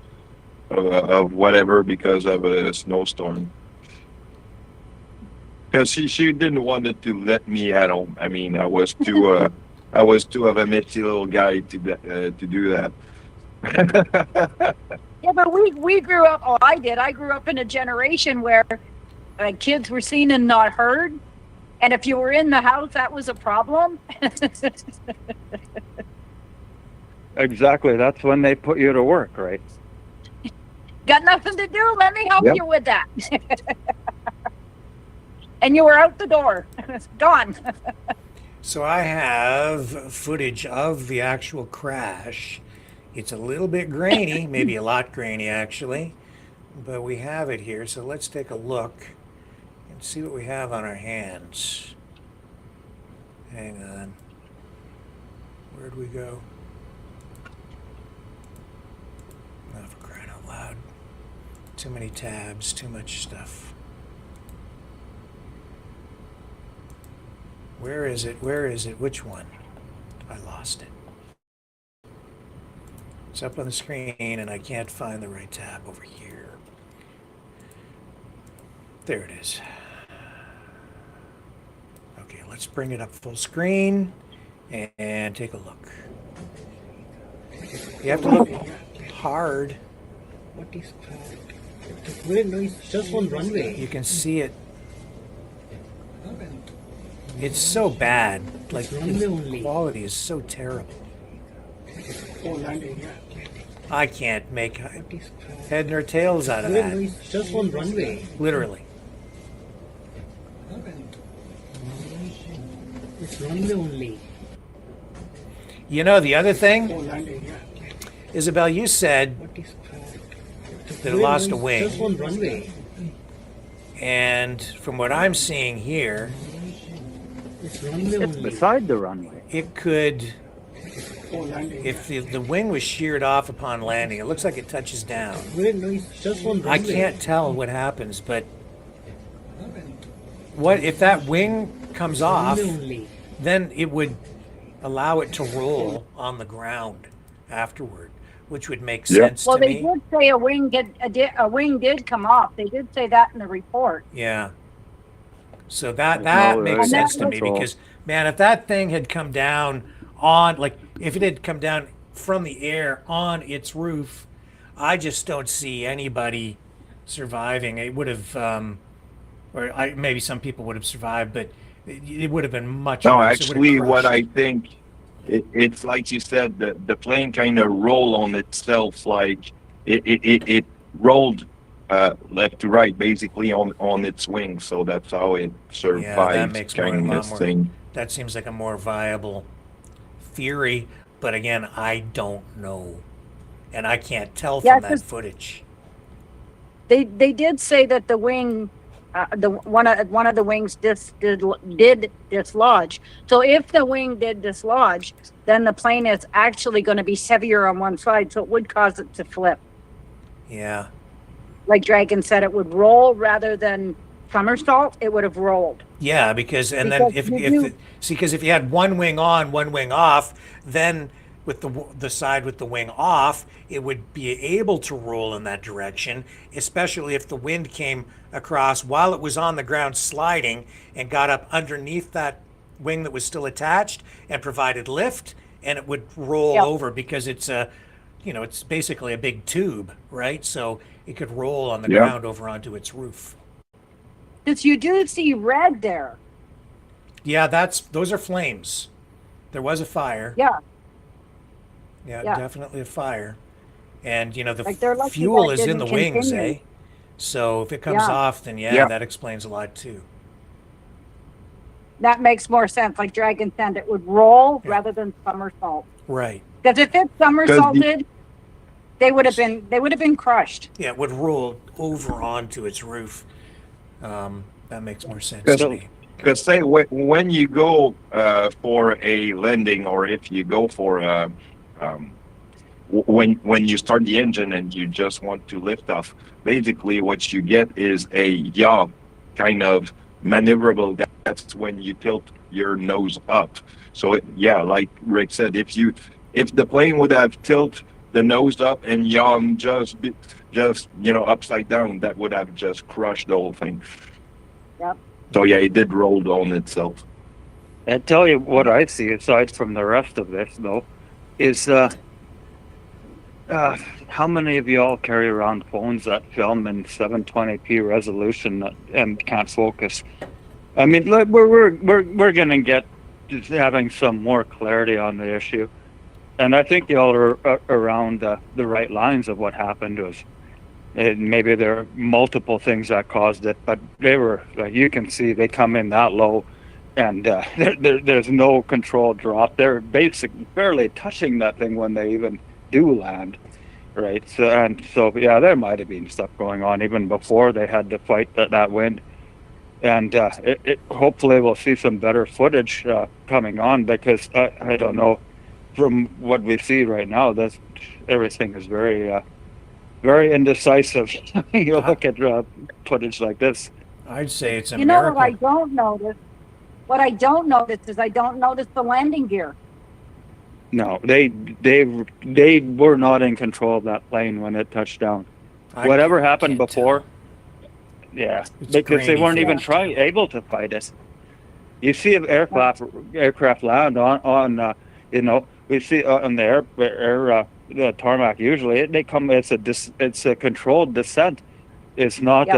whatever because of a snowstorm, because she didn't want it to let me at home. I mean, I was too of a mitzy little guy to do that. Yeah, but we grew up, oh, I did. I grew up in a generation where kids were seen and not heard. And if you were in the house, that was a problem. Exactly. That's when they put you to work, right? Got nothing to do. Let me help Yep. you with that. And you were out the door. Gone. So I have footage of the actual crash. It's a little bit grainy, maybe a lot grainy actually, but we have it here. So let's take a look and see what we have on our hands. Hang on. Where'd we go? Oh, for crying out loud. Too many tabs, too much stuff. Where is it? Where is it? Which one? I lost it. It's up on the screen and I can't find the right tab over here. There it is. Okay, let's bring it up full screen and take a look. You have to look hard. What is just one runway. You can see it. It's so bad. Like, the quality is so terrible. I can't make head nor tails out of that. Just one runway. Literally. It's runway only. You know, the other thing, Isabel, you said that it lost a wing. Just one runway. And from what I'm seeing here, It's runway only. Beside the runway. it could, if the wing was sheared off upon landing, it looks like it touches down. Just one runway. I can't tell what happens, but what if that wing comes off, then it would allow it to roll on the ground afterward, which would make sense Well, to they me. did say a wing did come off. They did say that in the report. Yeah. So that no makes air sense to me control. because, man, if that thing had come down on, like, if it had come down from the air on its roof, I just don't see anybody surviving. It would have, maybe some people would have survived, but it would have been much No, worse. It would have actually, what crushed. I think, it's like you said, the plane kind of rolled on itself, like it rolled left to right, basically on its wings. So that's how it Yeah, that survived, makes kind more, of thing. that seems like a more viable theory, but again, I don't know. And I can't tell Yeah, from that 'cause footage. They did say that the wing, one of the wings did dislodge. So if the wing did dislodge, then the plane is actually going to be heavier on one side, so it would cause it to flip. Yeah. Like Dragon said, it would roll rather than somersault. It would have rolled. Yeah, because then Because if you do- because if you had one wing on, one wing off, then with the side with the wing off, it would be able to roll in that direction, especially if the wind came across while it was on the ground sliding and got up underneath that wing that was still attached and provided lift, and it would roll Yep. over because it's it's basically a big tube, right? So it could roll on the Yeah. ground over onto its roof. Because you do see red there. Yeah, those are flames. There was a fire. Yeah. Yeah, Yeah. definitely a fire. And, you know, the Like they're lucky fuel that is in didn't the wings, continue. eh? So if it comes Yeah. off, then Yeah. that explains a lot too. That makes more sense. Like Dragon said, it would roll rather than somersault. Right. Because if it somersaulted, they would have been crushed. Yeah, it would roll over onto its roof. That makes more sense to me. Because say when you go for a landing, or if you go for when you start the engine and you just want to lift off, basically what you get is a yaw kind of maneuverable. That's when you tilt your nose up. So like Rick said, if the plane would have tilt the nose up and yaw just upside down, that would have just crushed the whole thing. Yep. So yeah, it did roll on itself. I tell you what I see aside from the rest of this, though, is how many of y'all carry around phones that film in 720p resolution and can't focus? I mean, we're gonna get just having some more clarity on the issue, and I think y'all are around the right lines of what happened was. Maybe there are multiple things that caused it, but they were, like you can see, they come in that low, and there's no controlled drop. They're basically barely touching that thing when they even do land, right? So yeah, there might have been stuff going on even before they had to fight that wind, and hopefully we'll see some better footage coming on, because I don't know, from what we see right now, everything is very indecisive. You look at footage like this. I'd say it's a You know miracle. what I don't notice? What I don't notice is I don't notice the landing gear. No, they were not in control of that plane when it touched down. Whatever happened before, It's because they grainy weren't even footage. able to fight it. You see an aircraft land on we see on the the tarmac, usually it's a controlled descent. It's not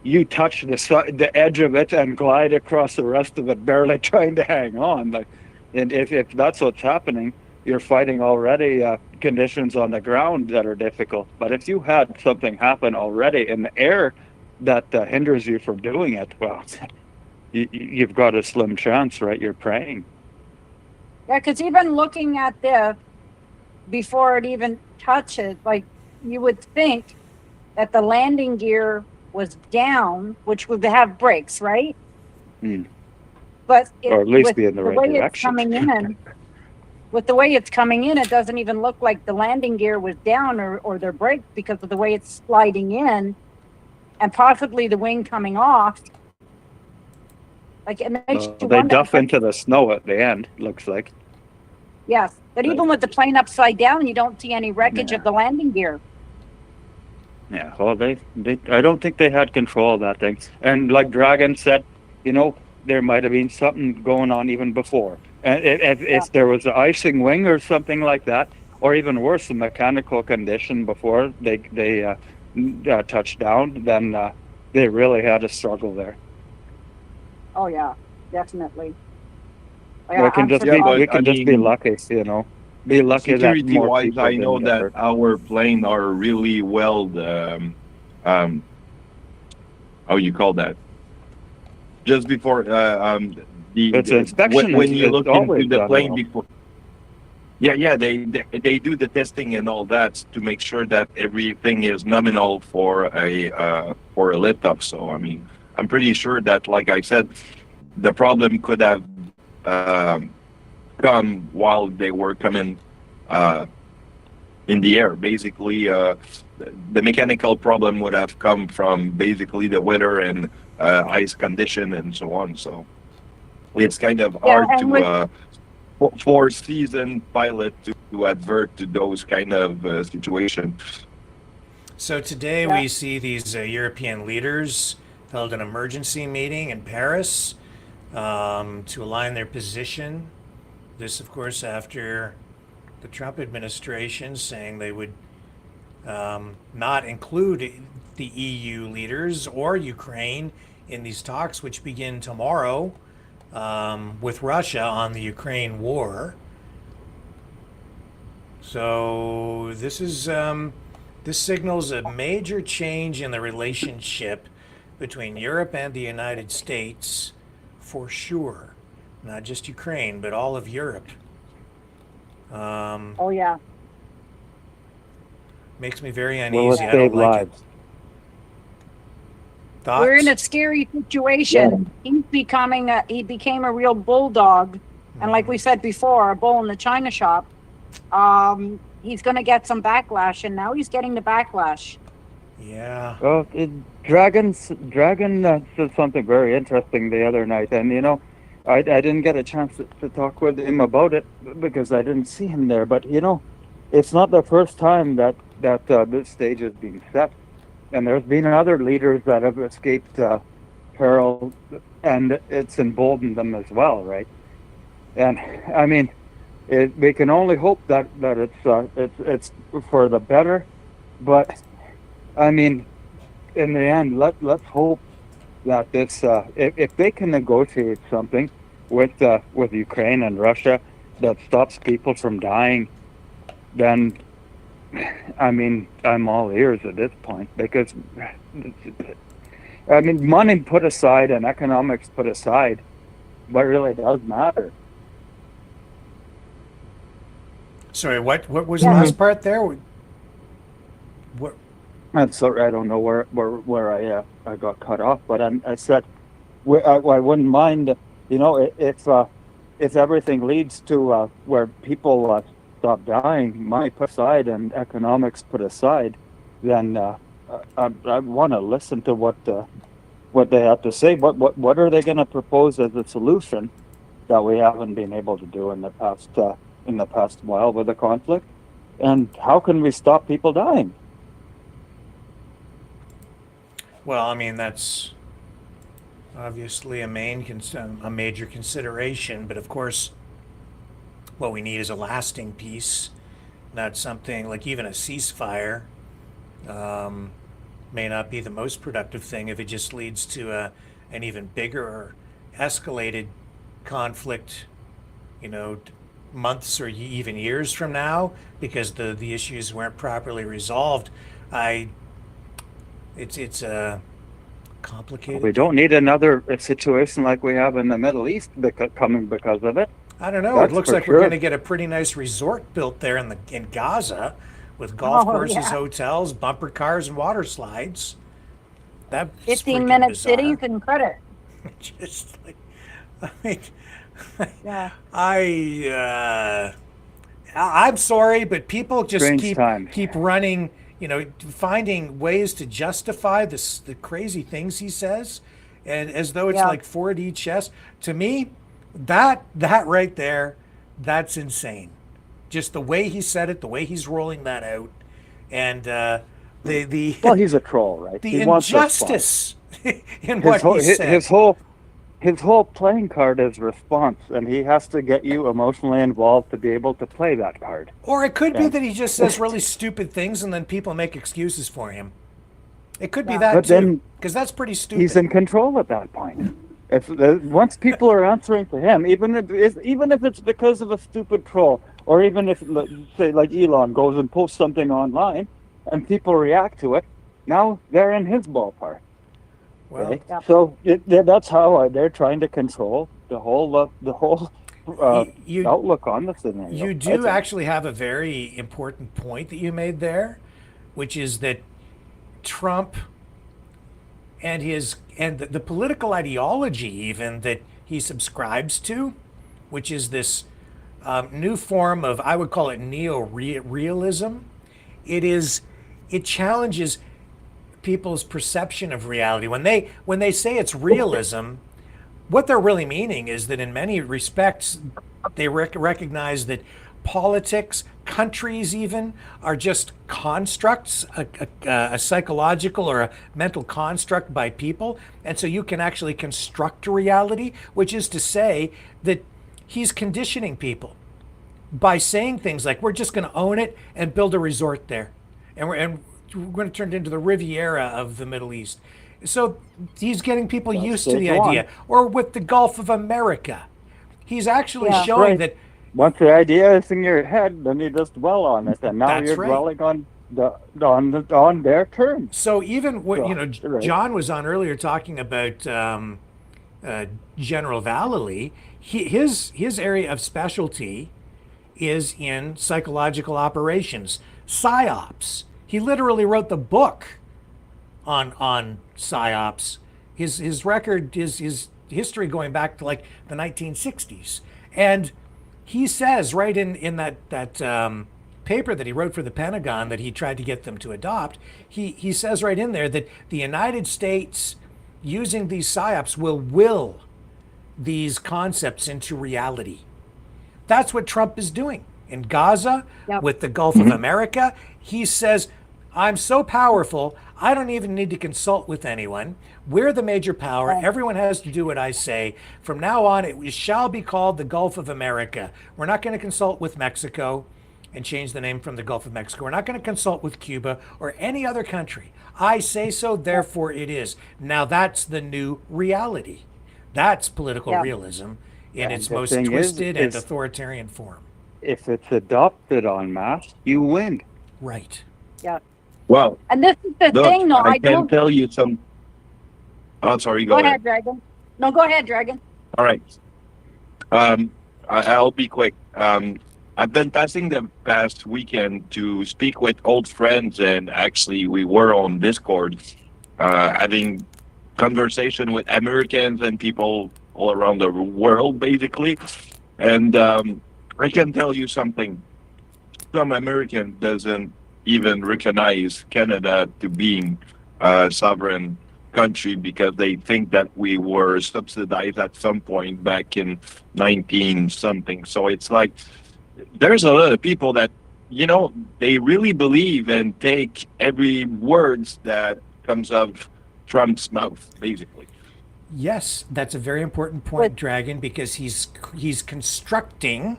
you touch the edge of it and glide across the rest of it, barely trying to hang on. Like, and if that's what's happening, you're fighting already conditions on the ground that are difficult. But if you had something happen already in the air that hinders you from doing it, well, you've got a slim chance, right? You're praying. Yeah, because even looking at this before it even touches, like you would think that the landing gear was down, which would have brakes, right? But Or at least with be in the right way it's direction. coming in, with the way it's coming in, it doesn't even look like the landing gear was down or their brakes, because of the way it's sliding in, and possibly the wing coming off. Like it makes you They wonder. duff into the snow at the end, looks like. Yes, but even with the plane upside down, you don't see any wreckage of the landing gear. Yeah, well, I don't think they had control of that thing. And like Dragon said, there might have been something going on even before. And if there was an icing wing or something like that, or even worse, a mechanical condition before they touched down, then they really had a struggle there. Oh yeah, definitely. We can just be lucky, Be lucky that more Security-wise, people I know didn't get that hurt. our plane are really well, how you call that? Just before It's an inspection. when you It's look always into the done plane well. before. Yeah, they do the testing and all that to make sure that everything is nominal for a lift off. So I mean, I'm pretty sure that, like I said, the problem could have come while they were coming in the air. Basically, the mechanical problem would have come from basically the weather and ice condition and so on. So it's kind of hard to for seasoned pilot to advert to those kind of situations. So today we see these European leaders held an emergency meeting in Paris to align their position. This, of course, after the Trump administration saying they would not include the EU leaders or Ukraine in these talks, which begin tomorrow with Russia on the Ukraine war. So this signals a major change in the relationship between Europe and the United States, for sure. Not just Ukraine, but all of Europe. Oh yeah. Makes me very Will it uneasy. I save don't like it. lives? Thoughts? We're in a scary situation. He became a real bulldog, and like we said before, a bull in the china shop. He's going to get some backlash, and now he's getting the backlash. Yeah. Well, Dragon said something very interesting the other night, and I didn't get a chance to talk with him about it because I didn't see him there. But it's not the first time that this stage has been set, and there's been other leaders that have escaped peril, and it's emboldened them as well, right? And I mean, we can only hope that it's for the better, but I mean, in the end, let's hope that this if they can negotiate something with Ukraine and Russia that stops people from dying, then I mean, I'm all ears at this point, because I mean, money put aside and economics put aside, what really does matter. Sorry, what was the last part there? What? I'm sorry, I don't know where I got cut off, but I said I wouldn't mind, if everything leads to where people stop dying, money put aside and economics put aside, then I want to listen to what they have to say. What are they going to propose as a solution that we haven't been able to do in the past while with the conflict, and how can we stop people dying? Well, I mean, that's obviously a major consideration, but of course, what we need is a lasting peace, not something like even a ceasefire. May not be the most productive thing if it just leads to an even bigger or escalated conflict, months or even years from now, because the issues weren't properly resolved. It's a complicated. We don't need another situation like we have in the Middle East coming because of it. I don't know. It looks like we're going to get a pretty nice resort built there in Gaza, with golf courses, hotels, bumper cars, and water slides. That's 15-minute cities and credit. Just like, I mean, yeah. I'm sorry, but people just Strange keep running, finding ways to justify the crazy things he says, and as though it's like 4D chess. To me, that right there, that's insane. Just the way he said it, the way he's rolling that out, and well, he's a troll, right? The injustice in what he said. His whole playing card is response, and he has to get you emotionally involved to be able to play that card. Or it could be that he just says really stupid things, and then people make excuses for him. It could be that too, because that's pretty stupid. He's in control at that point. Once people are answering to him, even if it's because of a stupid troll, or even if, say, like Elon goes and posts something online, and people react to it, now they're in his ballpark. Well, right? So that's how they're trying to control the whole outlook on the scenario. You do actually have a very important point that you made there, which is that Trump and the political ideology even that he subscribes to, which is this new form of, I would call it neo-realism. It challenges people's perception of reality. When they say it's realism, what they're really meaning is that in many respects they recognize that politics, countries even, are just constructs, a psychological or a mental construct by people, and so you can actually construct a reality, which is to say that he's conditioning people by saying things like, we're just going to own it and build a resort there, and we're going to turn it into the Riviera of the Middle East. So he's getting people used to the idea. Or with the Gulf of America, he's actually showing that once the idea is in your head, then you just dwell on it, and now That's you're right. dwelling on their terms. So even what Right. John was on earlier talking about General Vallely, his area of specialty is in psychological operations, psyops. He literally wrote the book on psyops. His record, his history going back to like the 1960s, and he says right in that paper that he wrote for the Pentagon that he tried to get them to adopt, he says right in there that the United States, using these psyops, will these concepts into reality. That's what Trump is doing in Gaza, with the Gulf of America. He says, I'm so powerful, I don't even need to consult with anyone. We're the major power. Everyone has to do what I say. From now on, it shall be called the Gulf of America. We're not going to consult with Mexico and change the name from the Gulf of Mexico. We're not going to consult with Cuba or any other country. I say so, therefore it is. Now that's the new reality. That's political realism in its most twisted and authoritarian form. If it's adopted en masse, you win. Right. Yeah. Well, And this is the thing, though. I can don't. tell you some. Oh, sorry. Go ahead, Dragon. No, go ahead, Dragon. All right. I'll be quick. I've been passing the past weekend to speak with old friends, and actually we were on Discord having conversation with Americans and people all around the world, basically. And I can tell you something. Some American doesn't even recognize Canada to being a sovereign country because they think that we were subsidized at some point back in 19 something. So it's like there's a lot of people that, they really believe and take every words that comes out of Trump's mouth, basically. Yes, that's a very important point, Dragon, because he's constructing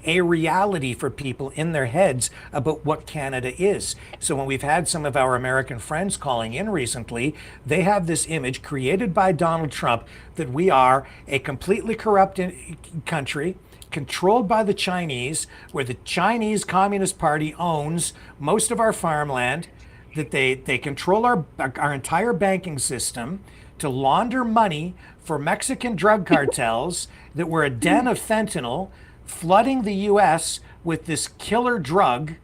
a reality for people in their heads about what Canada is. So when we've had some of our American friends calling in recently, they have this image created by Donald Trump that we are a completely corrupt country controlled by the Chinese, where the Chinese Communist Party owns most of our farmland, that they control our entire banking system to launder money for Mexican drug cartels, that we're a den of fentanyl, flooding the U.S. with this killer drug,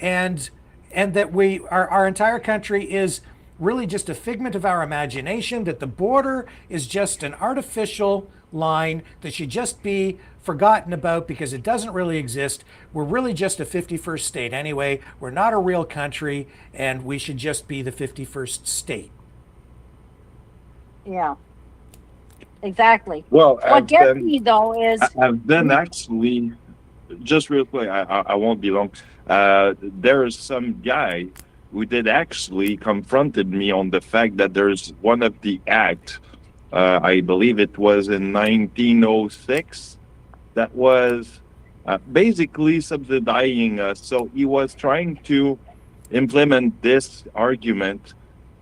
and that our entire country is really just a figment of our imagination, that the border is just an artificial line that should just be forgotten about because it doesn't really exist. We're really just a 51st state anyway. We're not a real country, and we should just be the 51st state. Yeah. Exactly. Well, what gets me though is I've been actually, just real quick, I won't be long. There is some guy who did actually confronted me on the fact that there's one of the act, I believe it was in 1906, that was basically subsidizing us. So he was trying to implement this argument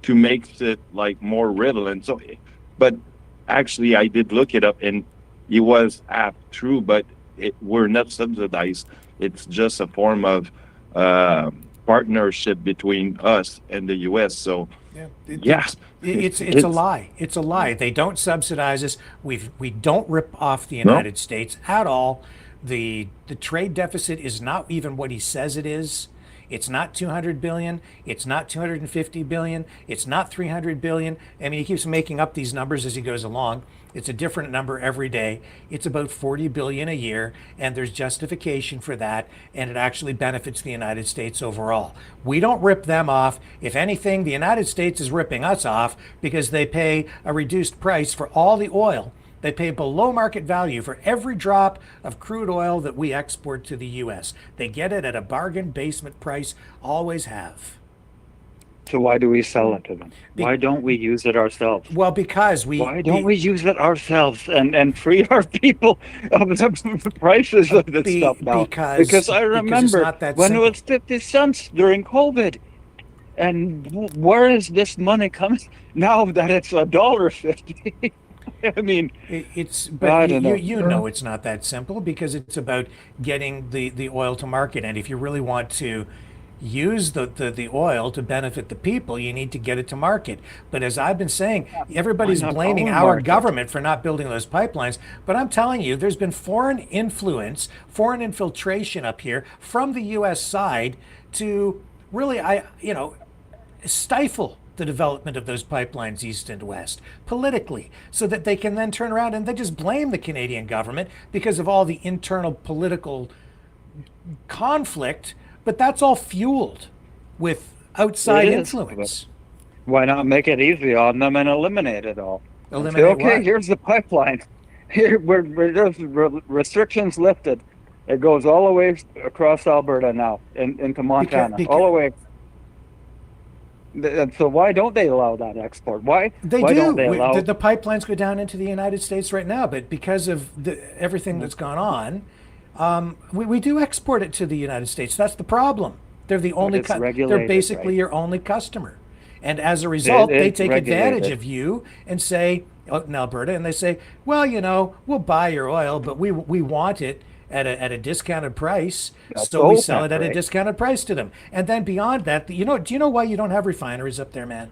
to make it like more relevant. So, but actually, I did look it up, and it was half true, but we're not subsidized. It's just a form of partnership between us and the U.S. So, it's a lie. It's a lie. They don't subsidize us. We don't rip off the United States at all. The trade deficit is not even what he says it is. It's not 200 billion. It's not 250 billion. It's not 300 billion. I mean, he keeps making up these numbers as he goes along. It's a different number every day. It's about 40 billion a year, and there's justification for that, and it actually benefits the United States overall. We don't rip them off. If anything, the United States is ripping us off because they pay a reduced price for all the oil. They pay below market value for every drop of crude oil that we export to the U.S. They get it at a bargain basement price, always have. So why do we sell it to them? Why don't we use it ourselves? Well, because Why don't we use it ourselves and free our people of the prices of this stuff now? Because I remember when it was 50 cents during COVID. And where is this money coming now that it's $1.50? I mean, It's I but don't know. you know it's not that simple because it's about getting the oil to market. And if you really want to use the oil to benefit the people, you need to get it to market. But as I've been saying, everybody's not blaming our our market? government for not building those pipelines. But I'm telling you, there's been foreign influence, foreign infiltration up here from the US side to really stifle the development of those pipelines east and west politically, so that they can then turn around and they just blame the Canadian government because of all the internal political conflict. But that's all fueled with outside It is, influence. why not make it easy on them and eliminate it all? And say, Eliminate okay, what? here's the pipeline. Here, we're just restrictions lifted. It goes all the way across Alberta now, into Montana, all the way. And so why don't they allow that export? Why They do. don't they allow? The pipelines go down into the United States right now, but because of everything that's gone on, we do export it to the United States. That's the problem. They're the only. it's They're regulated, basically right? your only customer, and as a result, they It's take advantage regulated. of you and say, in Alberta, and they say, well, we'll buy your oil, but we want it at a discounted price, That's so we OPEC, sell it at a right? discounted price to them. And then beyond that, do you know why you don't have refineries up there, man,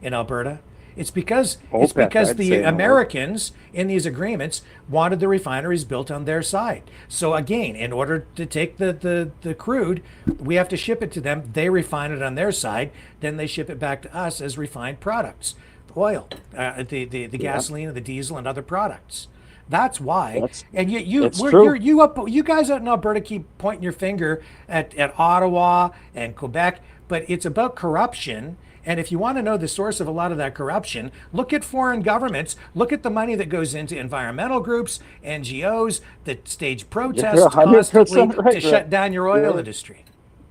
in Alberta? It's because OPEC, I'd the say no. Americans in these agreements wanted the refineries built on their side. So again, in order to take the crude, we have to ship it to them. They refine it on their side, then they ship it back to us as refined products, oil, the gasoline, and the diesel, and other products. That's why. And you guys out in Alberta keep pointing your finger at Ottawa and Quebec, but it's about corruption. And if you want to know the source of a lot of that corruption, look at foreign governments, look at the money that goes into environmental groups, NGOs that stage protests You're 100% constantly right, to shut down your oil You're- industry.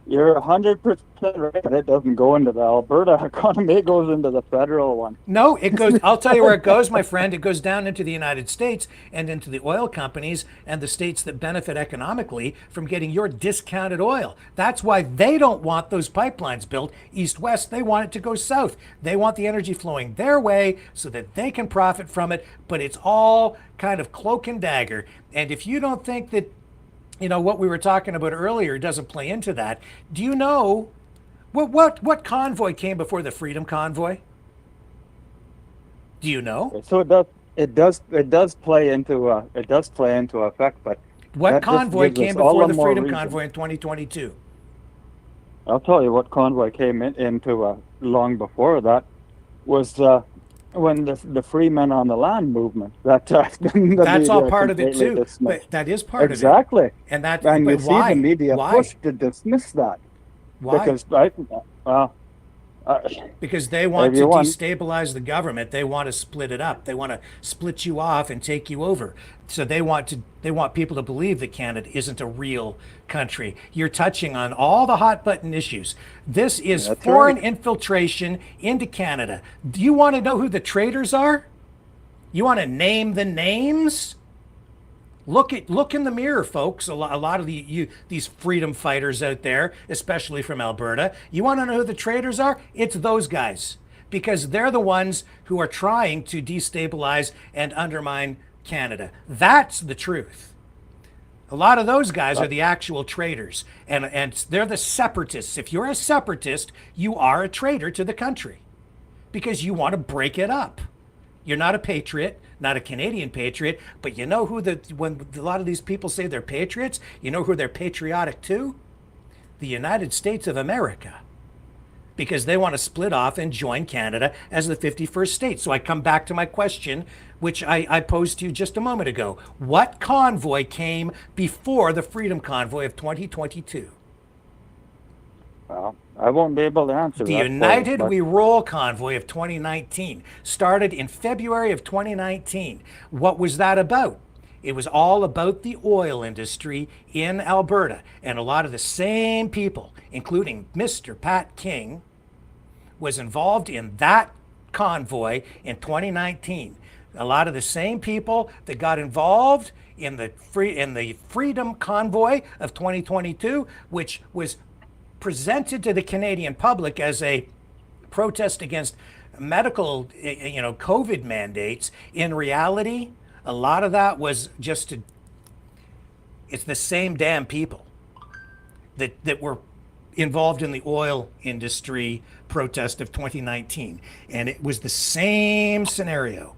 You're 100% right. But it doesn't go into the Alberta economy. It goes into the federal one. No, it goes, I'll tell you where it goes, my friend. It goes down into the United States and into the oil companies and the states that benefit economically from getting your discounted oil. That's why they don't want those pipelines built east-west. They want it to go south. They want the energy flowing their way so that they can profit from it. But it's all kind of cloak and dagger. And if you don't think that what we were talking about earlier doesn't play into that, do you know what convoy came before the Freedom Convoy? Do you know? So it does play into effect, but What that just convoy gives us came all before the the more Freedom reason. Convoy in 2022? I'll tell you what convoy came into long before that was when the free men on the land movement. That That's all part of it too. But that is part exactly. of it. And that. And you but see why? the media Why? push to dismiss that. Why? Because they want to everyone- destabilize the government. They want to split it up. They want to split you off and take you over. So they want people to believe that Canada isn't a real country. You're touching on all the hot button issues. This is That's foreign right. infiltration into Canada. Do you want to know who the traitors are? You want to name the names? Look in the mirror, folks. A lot of these freedom fighters out there, especially from Alberta. You want to know who the traitors are? It's those guys, because they're the ones who are trying to destabilize and undermine Canada. That's the truth. A lot of those guys are the actual traitors, and they're the separatists. If you're a separatist, you are a traitor to the country, because you want to break it up. You're not a patriot, not a Canadian patriot, but you know when a lot of these people say they're patriots, you know who they're patriotic to? The United States of America. Because they want to split off and join Canada as the 51st state. So I come back to my question, which I posed to you just a moment ago. What convoy came before the Freedom Convoy of 2022? Well, I won't be able to answer The that. United but We Roll Convoy of 2019 started in February of 2019. What was that about? It was all about the oil industry in Alberta. And a lot of the same people, including Mr. Pat King, was involved in that convoy in 2019. A lot of the same people that got involved in the Freedom Convoy of 2022, which was presented to the Canadian public as a protest against medical, COVID mandates, in reality, a lot of that was it's the same damn people that were involved in the oil industry protest of 2019. And it was the same scenario.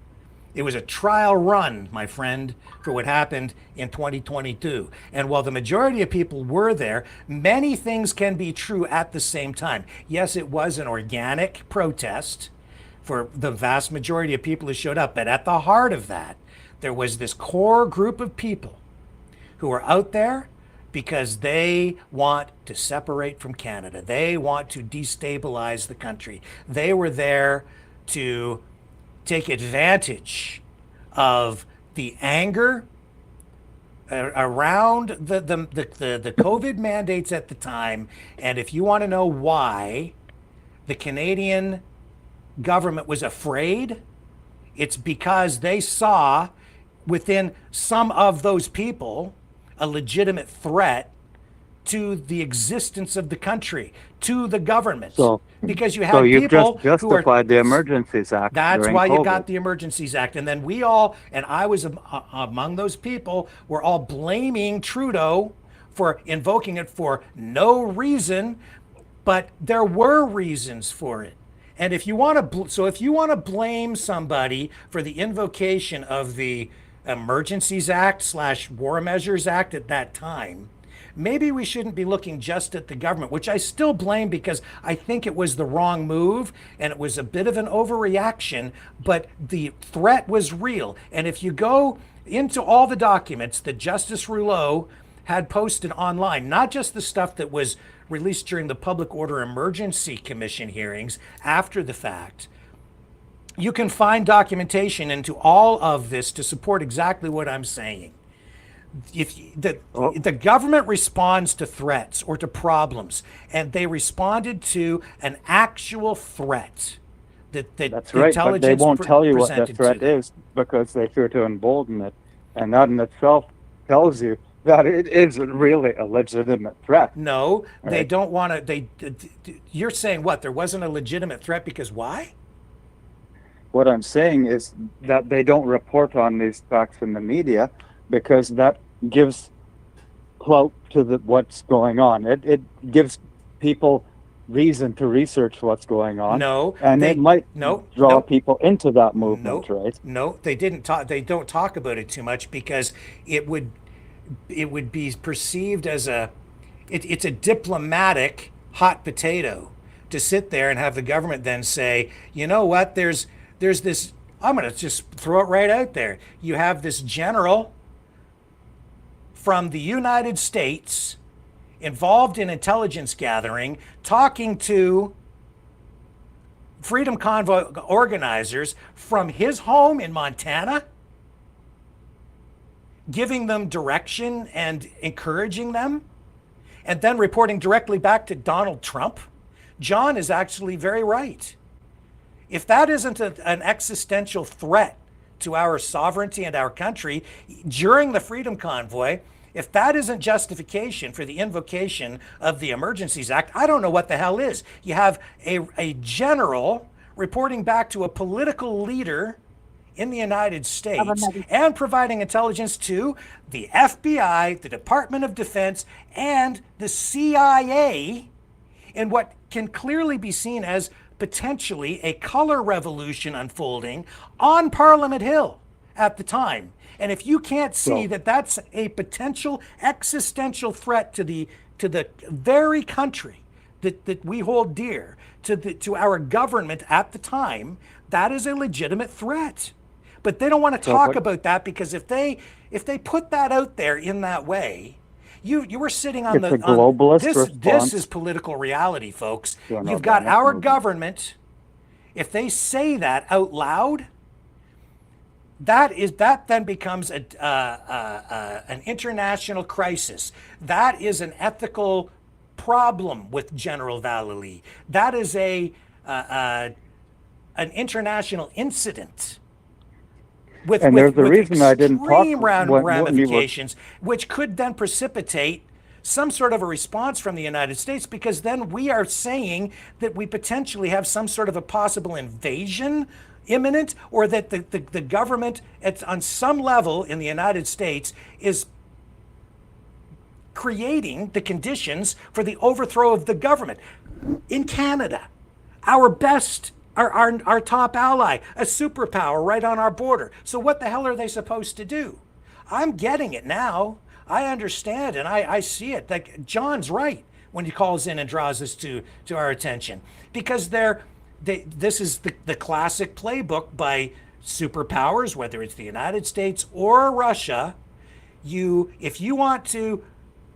It was a trial run, my friend, for what happened in 2022. And while the majority of people were there, many things can be true at the same time. Yes, it was an organic protest for the vast majority of people who showed up. But at the heart of that, there was this core group of people who are out there because they want to separate from Canada. They want to destabilize the country. They were there to take advantage of the anger around the COVID mandates at the time. And if you want to know why the Canadian government was afraid, it's because they saw within some of those people a legitimate threat to the existence of the country, to the government. Because you had you've people just who are, justified the Emergencies Act. that's during why COVID. you got the Emergencies Act. And then we all, and I was among those people, were all blaming Trudeau for invoking it for no reason, but there were reasons for it. And if you want to, blame somebody for the invocation of the Emergencies Act / War Measures Act at that time, maybe we shouldn't be looking just at the government, which I still blame because I think it was the wrong move and it was a bit of an overreaction, but the threat was real. And if you go into all the documents that Justice Rouleau had posted online, not just the stuff that was released during the Public Order Emergency Commission hearings after the fact, you can find documentation into all of this to support exactly what I'm saying. If the government responds to threats or to problems, and they responded to an actual threat That's right, but they won't tell you what the threat is because they fear to embolden it. And that in itself tells you that it is really a legitimate threat. No, right? They don't want to. You're saying what? There wasn't a legitimate threat because why? What I'm saying is that they don't report on these facts in the media because that gives clout to what's going on. It gives people reason to research what's going on. And it might draw people into that movement, right? No, they didn't talk. They don't talk about it too much because it would be perceived as it's a diplomatic hot potato to sit there and have the government then say, you know what, there's this, I'm going to just throw it right out there. You have this general from the United States involved in intelligence gathering, talking to Freedom Convoy organizers from his home in Montana, giving them direction and encouraging them, and then reporting directly back to Donald Trump. John is actually very right. If that isn't an existential threat to our sovereignty and our country during the Freedom Convoy, if that isn't justification for the invocation of the Emergencies Act, I don't know what the hell is. You have a general reporting back to a political leader in the United States and providing intelligence to the FBI, the Department of Defense, and the CIA in what can clearly be seen as potentially a color revolution unfolding on Parliament Hill at the time. And if you can't see that that's a potential existential threat to the very country that we hold dear, to our government at the time, that is a legitimate threat. But they don't want to talk about that because if they put that out there in that way, you were sitting on the globalist response. This is political reality, folks. You've got our government. If they say that out loud, that then becomes an international crisis. That is an ethical problem with General Vallely. That is an international incident. There's a reason I didn't talk ramifications, which could then precipitate some sort of a response from the United States, because then we are saying that we potentially have some sort of a possible invasion imminent, or that the government on some level in the United States is creating the conditions for the overthrow of the government. In Canada, our best, our top ally, a superpower right on our border. So what the hell are they supposed to do? I'm getting it now. I understand, and I see it. Like, John's right when he calls in and draws this to our attention, because this is the classic playbook by superpowers, whether it's the United States or Russia. If you want to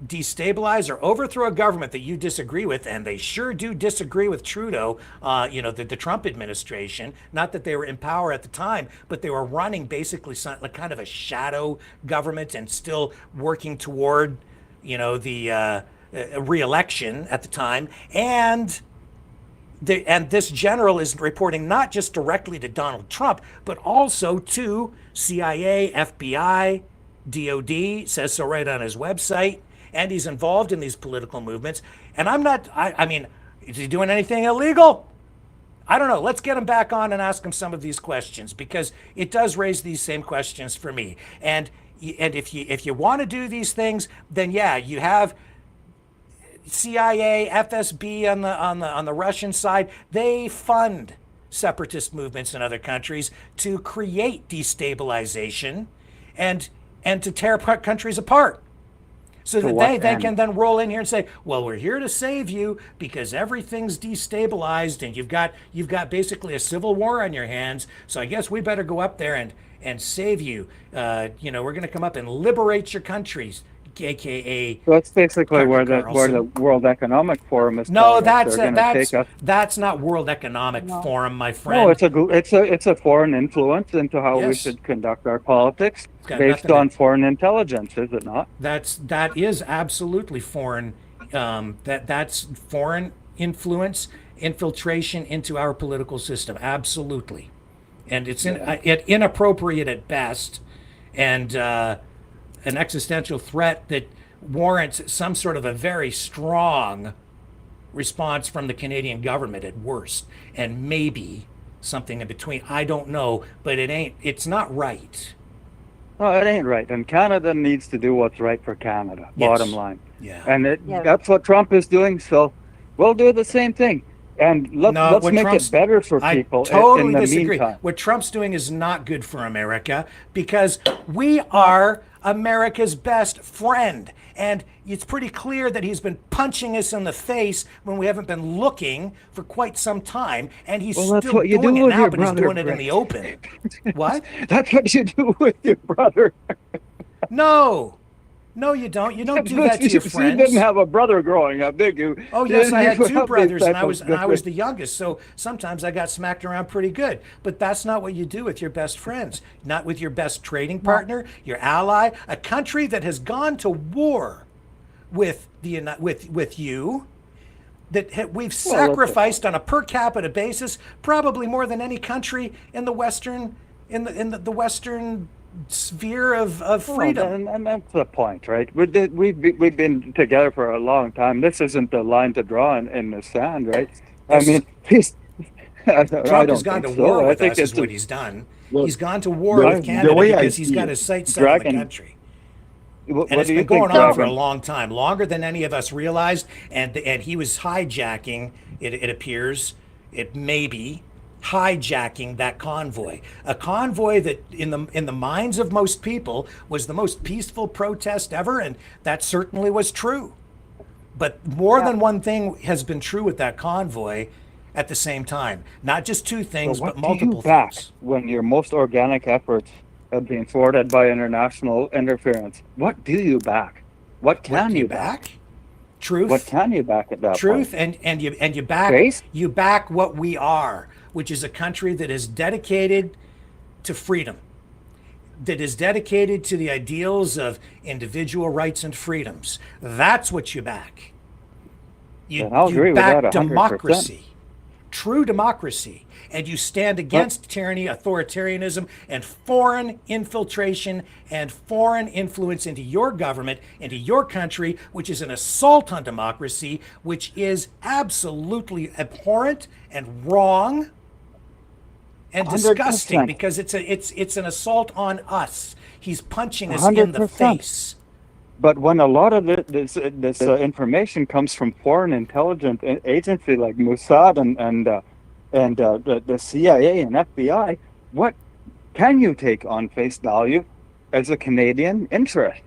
destabilize or overthrow a government that you disagree with, and they sure do disagree with Trudeau, the Trump administration, not that they were in power at the time, but they were running basically like kind of a shadow government and still working toward, the re-election at the time. And this general is reporting not just directly to Donald Trump, but also to CIA, FBI, DOD, says so right on his website. And he's involved in these political movements. And I mean, is he doing anything illegal? I don't know. Let's get him back on and ask him some of these questions, because it does raise these same questions for me. And if you want to do these things, then yeah, you have CIA, FSB on the Russian side. They fund separatist movements in other countries to create destabilization and to tear countries apart. So that they can then roll in here and say, well, we're here to save you because everything's destabilized and you've got basically a civil war on your hands. So I guess we better go up there and save you. We're going to come up and liberate your countries, aka. So that's basically where the World Economic Forum is. No, that's not World Economic Forum, my friend. No, it's a foreign influence into how we should conduct our politics based on foreign intelligence, is it not? That is absolutely foreign. That's foreign influence, infiltration into our political system, absolutely, and it's inappropriate at best, and an existential threat that warrants some sort of a very strong response from the Canadian government at worst, and maybe something in between. I don't know, but it's not right. No, it ain't right. And Canada needs to do what's right for Canada, bottom line. Yeah. And that's what Trump is doing, so we'll do the same thing. And let's make it better for people in the meantime. What Trump's doing is not good for America, because we are America's best friend. And it's pretty clear that he's been punching us in the face when we haven't been looking for quite some time. And he's still doing it now, but he's doing it in the open. What? That's what you do with your brother. No, you don't. You don't do that to your friends. You didn't have a brother growing up, did you? Oh yes, I had two brothers, and I was the youngest. So sometimes I got smacked around pretty good. But that's not what you do with your best friends. Not with your best trading partner, your ally, a country that has gone to war with you. That we've sacrificed on a per capita basis, probably more than any country in the Western the Western sphere of freedom. And that's the point, right? We've been together for a long time. This isn't the line to draw in the sand, right? I mean, Trump has gone to war with us, is what he's done. He's gone to war with Canada because he's got his sights set on the country. And it's been going on for a long time, longer than any of us realized. And he was hijacking, it appears, it may be, hijacking that convoy, a convoy that in the minds of most people was the most peaceful protest ever, and that certainly was true. But more than one thing has been true with that convoy at the same time. Not just two things, but multiple things. When your most organic efforts have been thwarted by international interference, what do you back? What can you back? Truth. What can you back at that truth, point? and you back Grace? You back what we are, which is a country that is dedicated to freedom, that is dedicated to the ideals of individual rights and freedoms. That's what you back. You back democracy, true democracy. and you stand against tyranny, authoritarianism, and foreign infiltration and foreign influence into your government, into your country, which is an assault on democracy, which is absolutely abhorrent and wrong and disgusting 100%. because it's an assault on us. He's punching us in the 100%. face. But when a lot of this information comes from foreign intelligence agency like Mossad and the CIA and FBI, what can you take on face value as a Canadian interest?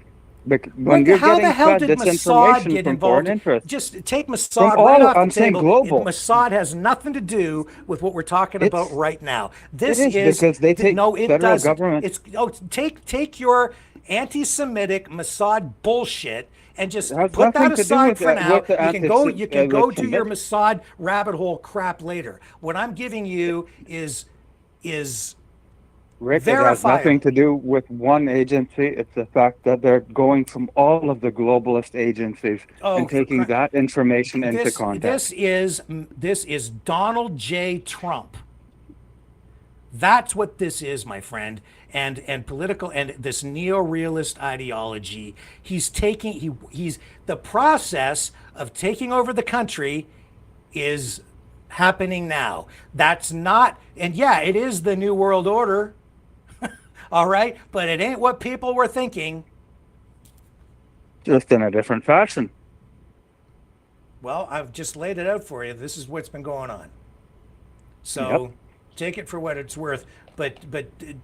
When you're How getting the hell fed did this Mossad information get from involved? foreign interests, Just take Mossad From right all- off the I'm saying table. global. Mossad has nothing to do with what we're talking about right now. This it is because they take no, it federal doesn't. government- It's take your anti-Semitic Mossad bullshit and just It has put that nothing to do aside with for the- now. with the You can go do your Semitic- Mossad rabbit hole crap later. What I'm giving you is Rick, it has verifiable. nothing to do with one agency. It's the fact that they're going from all of the globalist agencies and taking that information into context. This is Donald J. Trump. That's what this is, my friend, and political and this neo-realist ideology. He's the process of taking over the country is happening now. That's not, and yeah, it is the New World Order. All right, but it ain't what people were thinking. Just in a different fashion. Well, I've just laid it out for you. This is what's been going on. So take it for what it's worth, but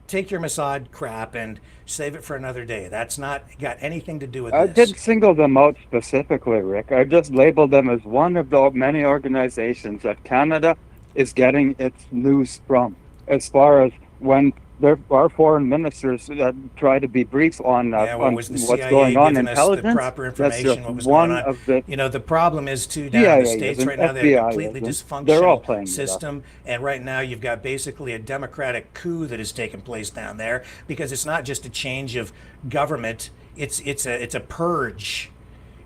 take your Mossad crap and save it for another day. That's not got anything to do with I this. didn't single them out specifically, Rick. I just labeled them as one of the many organizations that Canada is getting its news from, as far as when there are foreign ministers that try to be brief on, on was the what's CIA going on in giving us intelligence. the proper That's information? just What was one going on? of the. You know, the problem is too down in the CIA States isn't, right now. They have a FBI completely isn't. They're all playing dysfunctional it up. system, and right now you've got basically a democratic coup that has taken place down there because it's not just a change of government; it's a purge.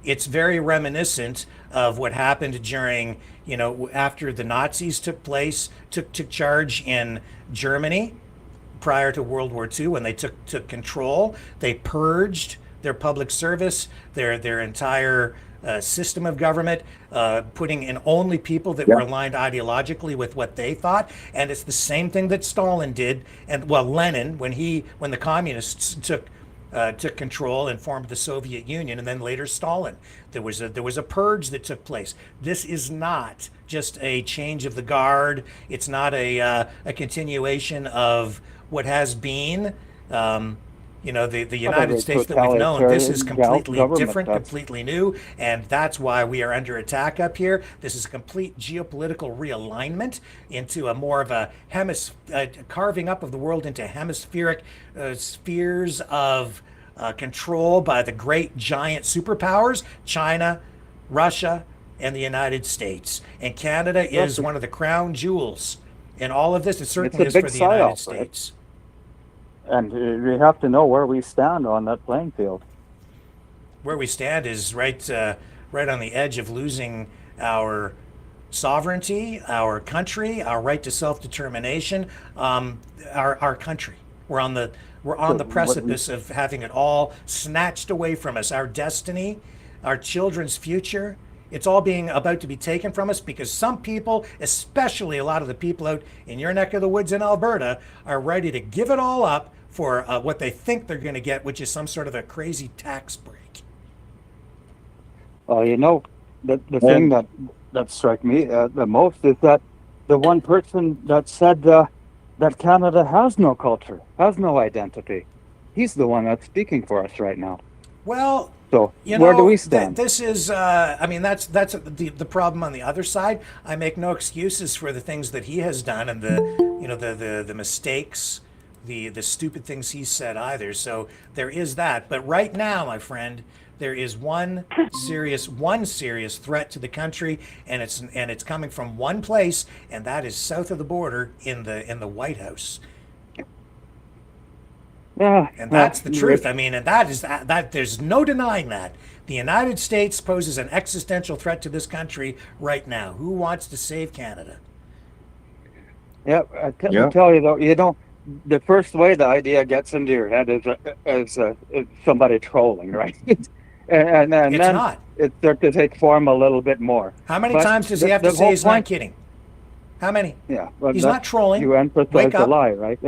It's very reminiscent of what happened during, after the Nazis took charge in Germany prior to World War II. When they took control, they purged their public service, their entire system of government, putting in only people that were aligned ideologically with what they thought. And it's the same thing that Stalin did, and Lenin, when the communists took control and formed the Soviet Union, and then later Stalin. There was a purge that took place. This is not just a change of the guard. It's not a continuation of what has been. The United States that we've known. This is completely different, completely new, and that's why we are under attack up here. This is a complete geopolitical realignment into a more of a carving up of the world into hemispheric spheres of control by the great giant superpowers, China, Russia, and the United States. And Canada is one of the crown jewels in all of this. It certainly is for the United States. And we have to know where we stand on that playing field. Where we stand is right on the edge of losing our sovereignty, our country, our right to self-determination, our country. We're on the precipice of having it all snatched away from us. Our destiny, our children's future, it's all about to be taken from us because some people, especially a lot of the people out in your neck of the woods in Alberta, are ready to give it all up for what they think they're going to get, which is some sort of a crazy tax break. Well, the thing that struck me the most is that the one person that said that Canada has no culture, has no identity, he's the one that's speaking for us right now. Well, so where do we stand? This is, that's the problem on the other side. I make no excuses for the things that he has done and the mistakes, the stupid things he said either. So there is that. But right now, my friend, there is one serious threat to the country, and it's coming from one place, and that is south of the border in the White House. Yeah, and that's the truth. I mean, and that there's no denying that. The United States poses an existential threat to this country right now. Who wants to save Canada? Yeah, I tell you though, the first way the idea gets into your head is somebody trolling, right? and It's then not. it starts to take form a little bit more. How many But times does he have to the say whole he's not point- kidding? How many? Yeah, but He's not trolling. You emphasize Wake the up. lie, right?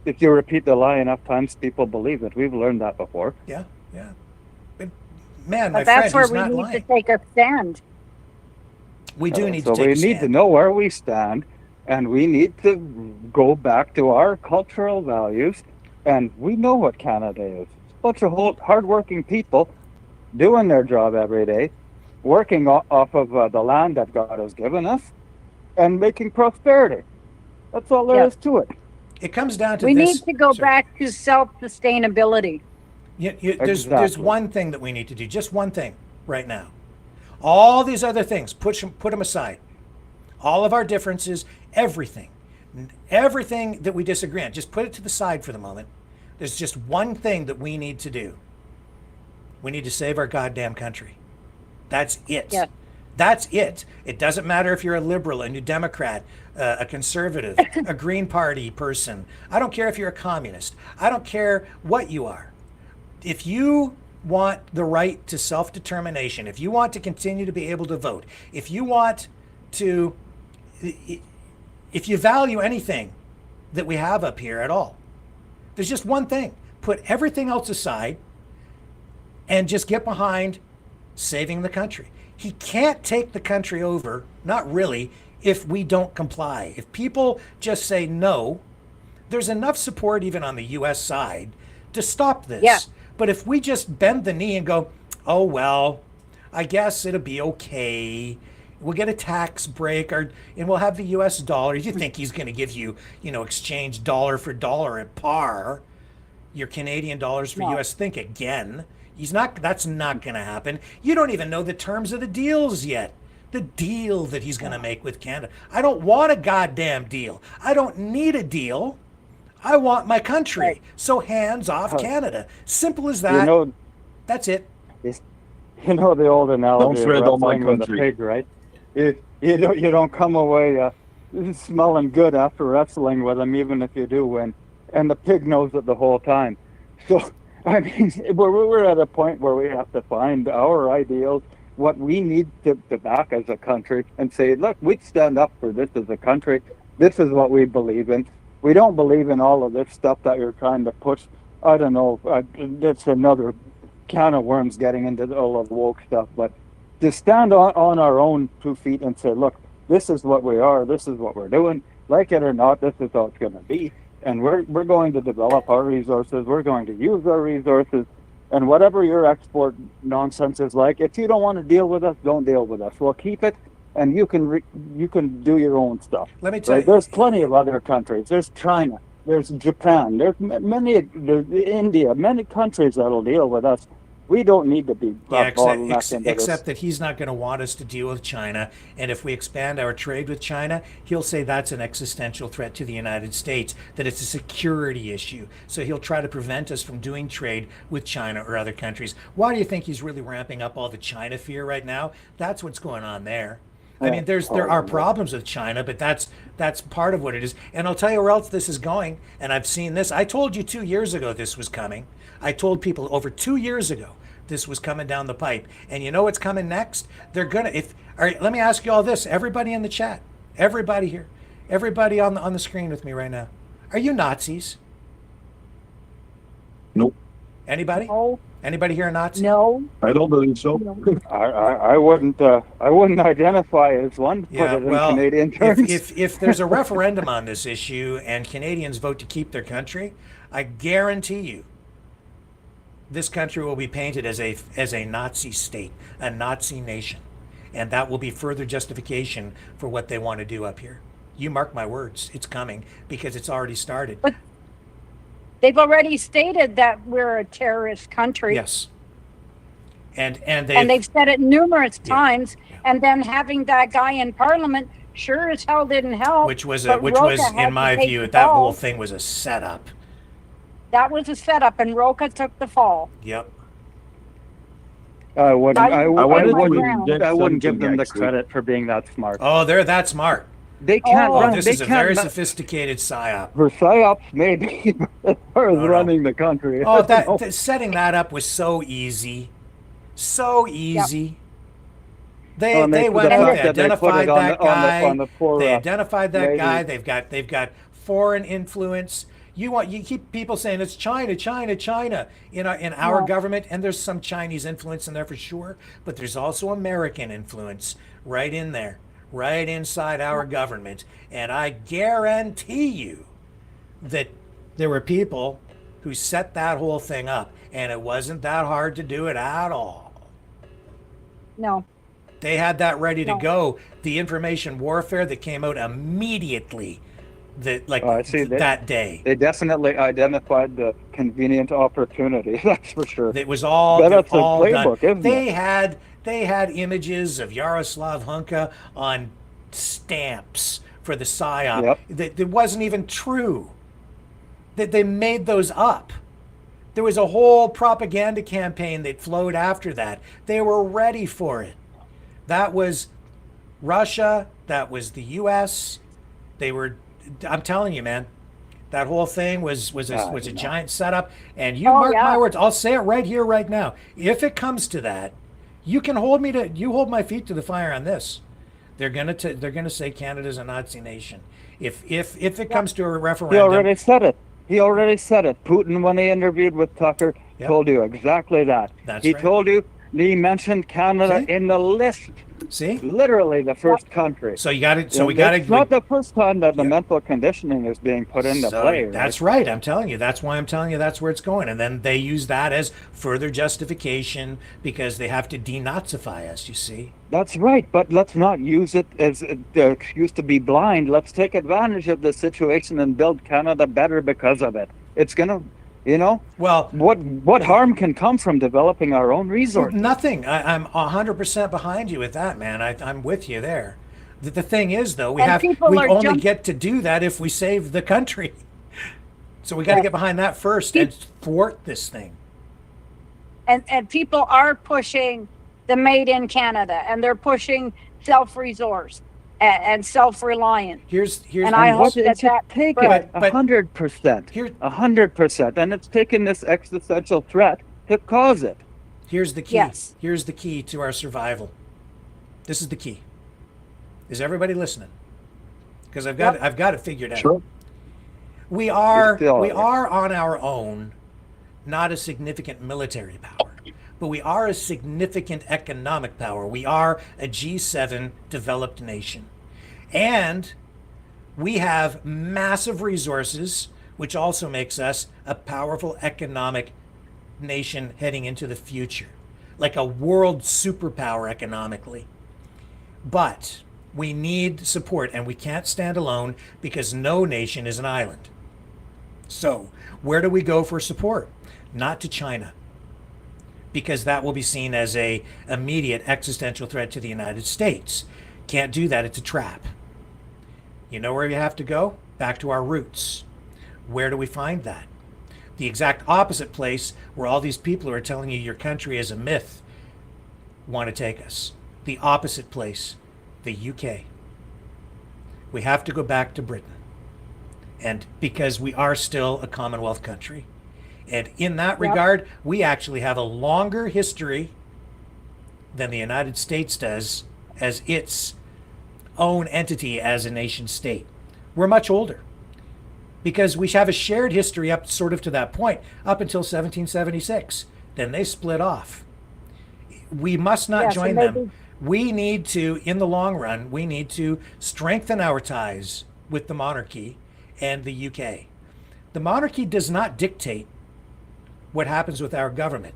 If you repeat the lie enough times, people believe it. We've learned that before. Yeah. But, man, my But that's friend, where he's we not need lying. to take a stand. We do need so to take we a stand. need to know where we stand, and we need to go back to our cultural values. And we know what Canada is. It's a bunch of hardworking people doing their job every day, working off of the land that God has given us, and making prosperity. That's all there is to it. It comes down to We this. need to go back to self-sustainability. There's one thing that we need to do, just one thing right now. All these other things, put them aside. All of our differences, everything that we disagree on, just put it to the side for the moment. There's just one thing that we need to do. We need to save our goddamn country. That's it. Yeah. That's it. It doesn't matter if you're a liberal, a New Democrat, a conservative, a Green Party person. I don't care if you're a communist. I don't care what you are. If you want the right to self-determination, if you want to continue to be able to vote, if you value anything that we have up here at all, there's just one thing. Put everything else aside and just get behind saving the country. He can't take the country over, not really, if we don't comply. If people just say no, there's enough support even on the U.S. side to stop this. Yeah. But if we just bend the knee and go, oh, well, I guess it'll be okay. We'll get a tax break and we'll have the U.S. dollar. You think he's going to give you, exchange dollar for dollar at par, your Canadian dollars for U.S. Think again. That's not going to happen. You don't even know the terms of the deals yet. The deal that he's going to make with Canada. I don't want a goddamn deal. I don't need a deal. I want my country. Right. So hands off Canada. Simple as that. That's it. You know the old analogy of wrestling with a pig, right? You don't come away smelling good after wrestling with him, even if you do win. And the pig knows it the whole time. So, I mean, we're at a point where we have to find our ideals, what we need to back as a country, and say, look, we stand up for this as a country. This is what we believe in. We don't believe in all of this stuff that you're trying to push. I don't know. That's another can of worms getting into all of the woke stuff. But to stand on our own 2 feet and say, look, this is what we are. This is what we're doing. Like it or not, this is how it's going to be. And we're going to develop our resources. We're going to use our resources. And whatever your export nonsense is like, if you don't want to deal with us, don't deal with us. We'll keep it. And you can do your own stuff. Let me tell you. There's plenty of other countries. There's China. There's Japan. There's India. Many countries that'll deal with us. We don't need to be except that he's not going to want us to deal with China. And if we expand our trade with China, he'll say that's an existential threat to the United States, that it's a security issue. So he'll try to prevent us from doing trade with China or other countries. Why do you think he's really ramping up all the China fear right now? That's what's going on there. I mean, there are problems with China, but that's part of what it is. And I'll tell you where else this is going. And I've seen this. I told you 2 years ago this was coming. I told people over 2 years ago this was coming down the pipe. And you know what's coming next? They're gonna. All right, let me ask you all this. Everybody in the chat, everybody here, everybody on the screen with me right now. Are you Nazis? Nope. Anybody? No. Anybody here a Nazi? No. I don't believe so. No. I wouldn't identify as one. Yeah, put it in well, Canadian terms. if there's a referendum on this issue and Canadians vote to keep their country, I guarantee you, this country will be painted as a Nazi state, a Nazi nation, and that will be further justification for what they want to do up here. You mark my words, it's coming because it's already started. But they've already stated that we're a terrorist country. Yes. And they've said it numerous times, and then having that guy in Parliament sure as hell didn't help. Which was Rocha in my view, that whole thing was a setup. That was a setup, and Rocha took the fall. Yep. I wouldn't give them the something credit for being that smart. Oh, they're that smart. They can't Oh, run. this They is a can't very ma- sophisticated psyop. For psyops, maybe, as far as running the country. Oh, No. setting that up was so easy. So easy. Oh, and They the went out, fact they that they put identified it on that the, on the, guy. on the poor, They identified that lady. guy. They've got foreign influence. You keep people saying it's China in our government, and there's some Chinese influence in there for sure, but there's also American influence right in there, right inside our government. And I guarantee you that there were people who set that whole thing up, and it wasn't that hard to do it at all. No. They had that ready to go. The information warfare that came out immediately, that day. They definitely identified the convenient opportunity. That's for sure. It was all, That's a all playbook, done. isn't it? They had images of Yaroslav Hunka on stamps for the PSYOP. That wasn't even true. That they made those up. There was a whole propaganda campaign that flowed after that. They were ready for it. That was Russia. That was the U.S. They were. I'm telling you, man. That whole thing was a giant setup. And you mark my words. I'll say it right here, right now. If it comes to that, you can hold my feet to the fire on this. They're gonna say Canada's a Nazi nation. If it comes to a referendum, He already said it. Putin, when he interviewed with Tucker, told you exactly that. He told you. He mentioned Canada in the list. See, literally the first country. So you got it. So we And got it's not the first time that the mental conditioning is being put into play. Right? That's right. I'm telling you. That's why I'm telling you that's where it's going. And then they use that as further justification because they have to denazify us. You see. That's right, but let's not use it as the excuse to be blind. Let's take advantage of the situation and build Canada better because of it. It's gonna. Well, what harm can come from developing our own resources? Nothing. I'm 100% behind you with that, man. I'm with you there. The thing is, though, we only get to do that if we save the country. So we got to get behind that first and thwart this thing. And people are pushing the made in Canada, and they're pushing self-resource and self-reliant. And I hope that take it 100%, 100%, and it's taken this existential threat to cause it. Here's the key. Yes. Here's the key to our survival. This is the key. Is everybody listening? Because I've got it figured out. Sure. We are on our own, not a significant military power, but we are a significant economic power. We are a G7 developed nation. And we have massive resources, which also makes us a powerful economic nation heading into the future, like a world superpower economically. But we need support, and we can't stand alone because no nation is an island. So where do we go for support? Not to China, because that will be seen as a immediate existential threat to the United States. Can't do that. It's a trap. You know where you have to go? Back to our roots. Where do we find that? The exact opposite place where all these people who are telling you your country is a myth want to take us. The opposite place, the UK. We have to go back to Britain. And because we are still a Commonwealth country. And in that regard, we actually have a longer history than the United States does as its own entity as a nation state. We're much older because we have a shared history up sort of to that point, up until 1776. Then they split off. We must not join them. We need to, in the long run, we need to strengthen our ties with the monarchy and the UK. The monarchy does not dictate what happens with our government.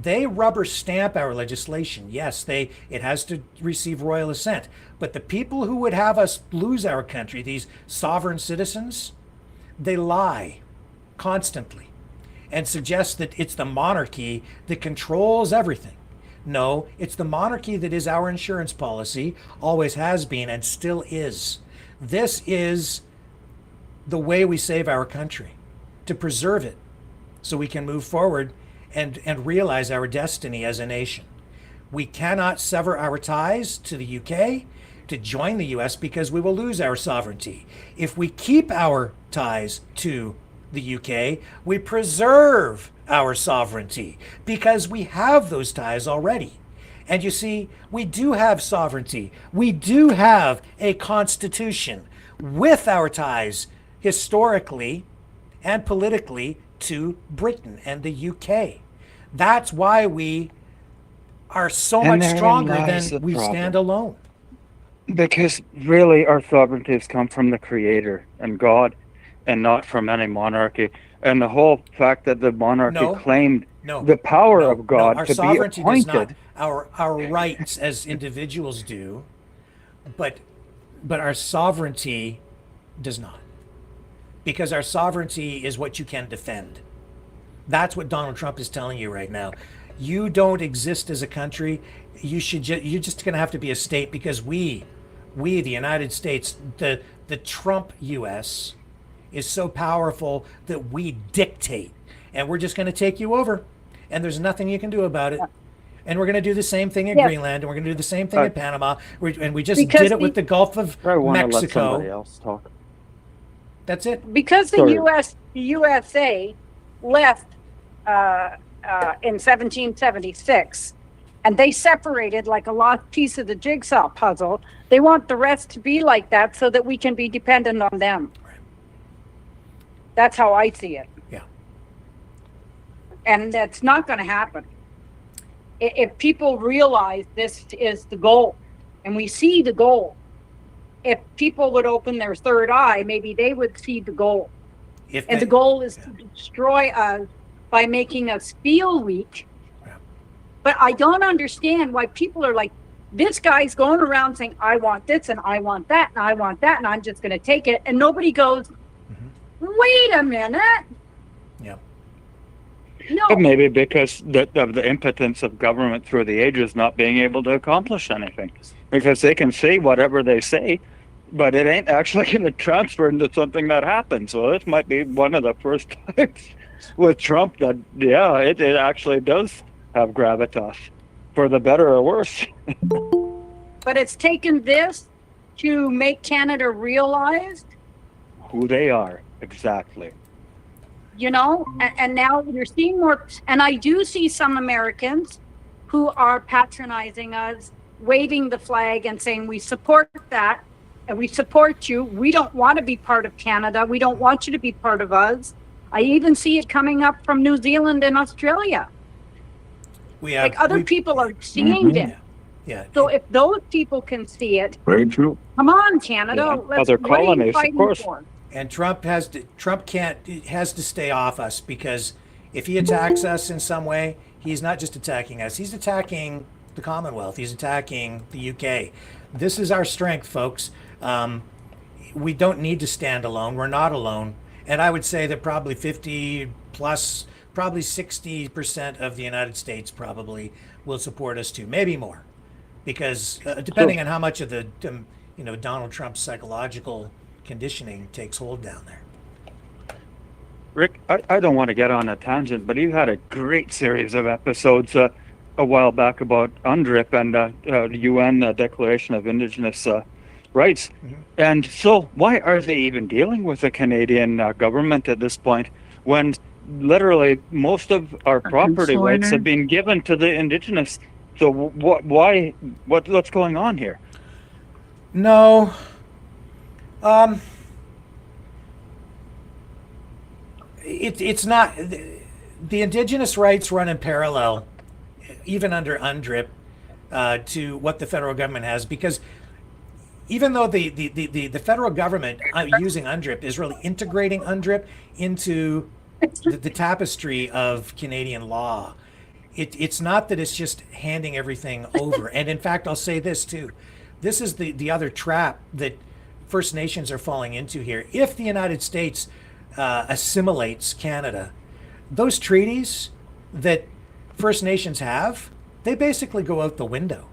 They rubber stamp our legislation. Yes, it has to receive royal assent. But the people who would have us lose our country, these sovereign citizens, they lie constantly and suggest that it's the monarchy that controls everything. No, it's the monarchy that is our insurance policy, always has been and still is. This is the way we save our country, to preserve it so we can move forward and realize our destiny as a nation. We cannot sever our ties to the UK to join the U.S. because we will lose our sovereignty. If we keep our ties to the UK, we preserve our sovereignty because we have those ties already. And you see, we do have sovereignty. We do have a constitution with our ties historically and politically to Britain and the UK. That's why we are so And much therein stronger lies than the we problem. stand alone. Because really, our sovereignty has come from the Creator and God, and not from any monarchy. And the whole fact that the monarchy claimed the power of God our to be sovereignty does not. appointed. Our rights as individuals do, but our sovereignty does not. Because our sovereignty is what you can defend. That's what Donald Trump is telling you right now. You don't exist as a country. You're just going to have to be a state because we, the United States, the Trump U.S. is so powerful that we dictate, and we're just going to take you over, and there's nothing you can do about it. And we're going to do the same thing in Greenland, and we're going to do the same thing in Panama, and we just did it with the Gulf of I want to let Mexico. somebody else talk. That's it. Because the USA left in 1776, and they separated like a lost piece of the jigsaw puzzle. They want the rest to be like that so that we can be dependent on them. Right. That's how I see it. Yeah. And that's not going to happen. If people realize this is the goal, and we see the goal, if people would open their third eye, maybe they would see the goal. The goal is to destroy us by making us feel weak. Yeah. But I don't understand why people are like, this guy's going around saying, I want this and I want that and I want that and I'm just going to take it. And nobody goes, wait a minute. Yeah. No. But maybe because of the impotence of government through the ages not being able to accomplish anything. Because they can say whatever they say, but it ain't actually going to transfer into something that happens. So this might be one of the first times with Trump that, it actually does have gravitas, for the better or worse. But it's taken this to make Canada realize who they are, exactly. You know, and now you're seeing more, and I do see some Americans who are patronizing us, waving the flag and saying, we support that, and we support you. We don't want to be part of Canada. We don't want you to be part of us. I even see it coming up from New Zealand and Australia. Other people are seeing it. Yeah. So if those people can see it, very true. Come on, Canada. Let's, other what are you colonies, of fighting course. for? And Trump has to stay off us, because if he attacks us in some way, he's not just attacking us. He's attacking the Commonwealth. He's attacking the UK. This is our strength, folks. We don't need to stand alone. We're not alone. And I would say that probably 50 plus, probably 60% of the United States probably will support us too, maybe more, because depending on how much of the Donald Trump's psychological conditioning takes hold down there. Rick, I don't want to get on a tangent, but you had a great series of episodes a while back about UNDRIP and the UN Declaration of Indigenous Rights. Mm-hmm. And so why are they even dealing with the Canadian government at this point when literally most of our property rights have been given to the Indigenous? So what's going on here? No. It's not. The Indigenous rights run in parallel, even under UNDRIP, to what the federal government has, because even though the federal government using UNDRIP is really integrating UNDRIP into the tapestry of Canadian law, it's not that it's just handing everything over. And in fact, I'll say this too. This is the other trap that First Nations are falling into here. If the United States assimilates Canada, those treaties that First Nations have, they basically go out the window.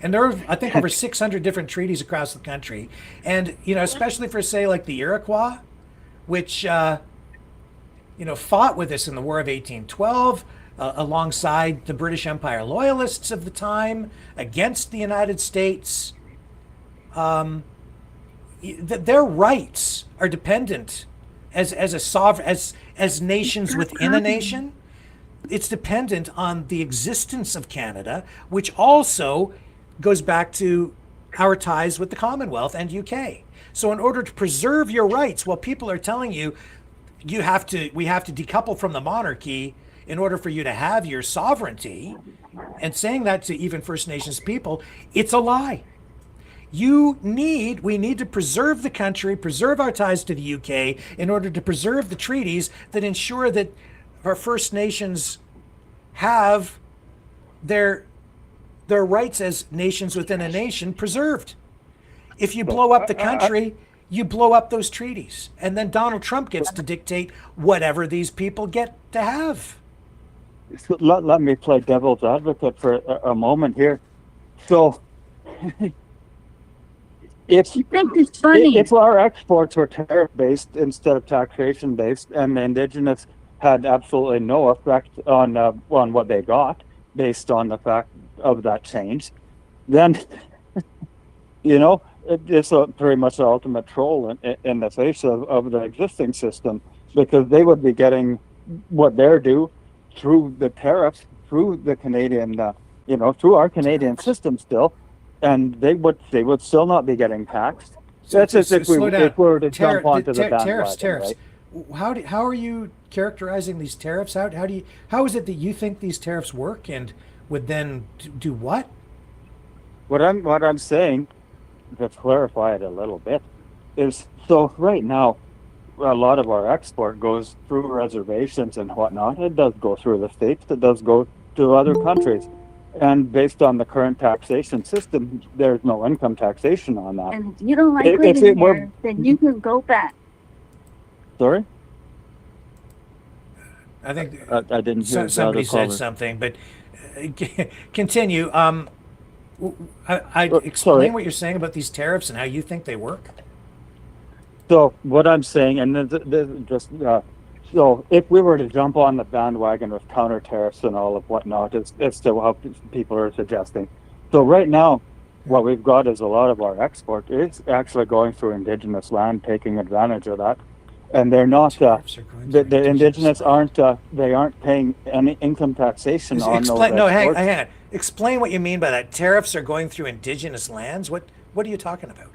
And there are, I think, over 600 different treaties across the country. And, especially for, say, like the Iroquois, which, fought with us in the War of 1812, alongside the British Empire loyalists of the time, against the United States. their rights are dependent as a sovereign, as nations within a nation. It's dependent on the existence of Canada, which also goes back to our ties with the Commonwealth and UK. So in order to preserve your rights, while people are telling you we have to decouple from the monarchy in order for you to have your sovereignty, and saying that to even First Nations people, it's a lie. We need to preserve the country, preserve our ties to the UK in order to preserve the treaties that ensure that our First Nations have their rights as nations within a nation preserved. If you blow up the country, you blow up those treaties. And then Donald Trump gets to dictate whatever these people get to have. So let me play devil's advocate for a moment here. So if our exports were tariff-based instead of taxation-based, and the Indigenous had absolutely no effect on what they got based on the fact of that change, then it's pretty much the ultimate troll in the face of the existing system, because they would be getting what they're due through the tariffs, through the Canadian, through our Canadian system still, and they would still not be getting taxed. That's if we were to jump onto the bandwagon. Tariffs. Right? How are you characterizing these tariffs? How is it that you think these tariffs work, and would then do what? What I'm saying, to clarify it a little bit, is so right now a lot of our export goes through reservations and whatnot. It does go through the states. It does go to other countries. And based on the current taxation system, there's no income taxation on that. And you don't like living here, then you can go back. Sorry? I think I didn't hear somebody said something, but continue. Explain what you're saying about these tariffs and how you think they work. So what I'm saying, and so if we were to jump on the bandwagon with counter tariffs and all of whatnot, it's still how people are suggesting. So right now, what we've got is a lot of our export is actually going through Indigenous land, taking advantage of that, and they're not. The Indigenous aren't paying any income taxation on those exports. No, hang on. Explain what you mean by that. Tariffs are going through Indigenous lands. What are you talking about?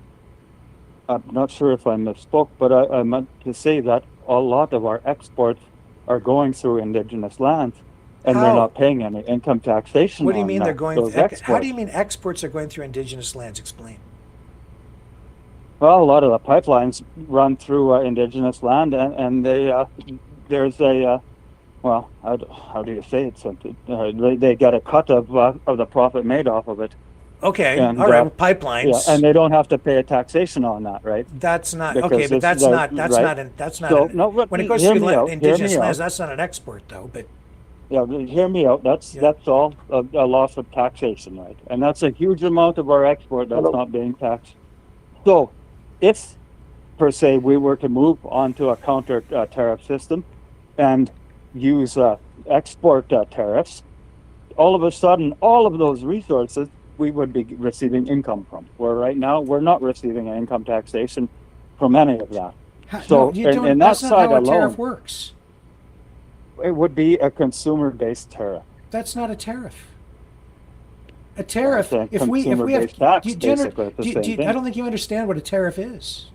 I'm not sure if I misspoke, but I meant to say that a lot of our exports are going through Indigenous lands, and they're not paying any income taxation. What do you mean they're going? How do you mean exports are going through Indigenous lands? Explain. Well, a lot of the pipelines run through Indigenous land, and there's a well, how do you say it? They get a cut of the profit made off of it. Okay, and, all right, pipelines. Yeah, and they don't have to pay a taxation on that, right? That's not okay, but that's not. When it goes to Indigenous lands, that's not an export, though. But yeah, hear me out. That's all a loss of taxation, right? And that's a huge amount of our export that's not being taxed. So, if per se we were to move onto a counter tariff system and use export tariffs, all of a sudden, all of those resources we would be receiving income from. Where right now we're not receiving an income taxation from any of that. So, in that side alone, tariff works. It would be a consumer-based tariff. That's not a tariff. A tariff. If we have tax, I don't think you understand what a tariff is.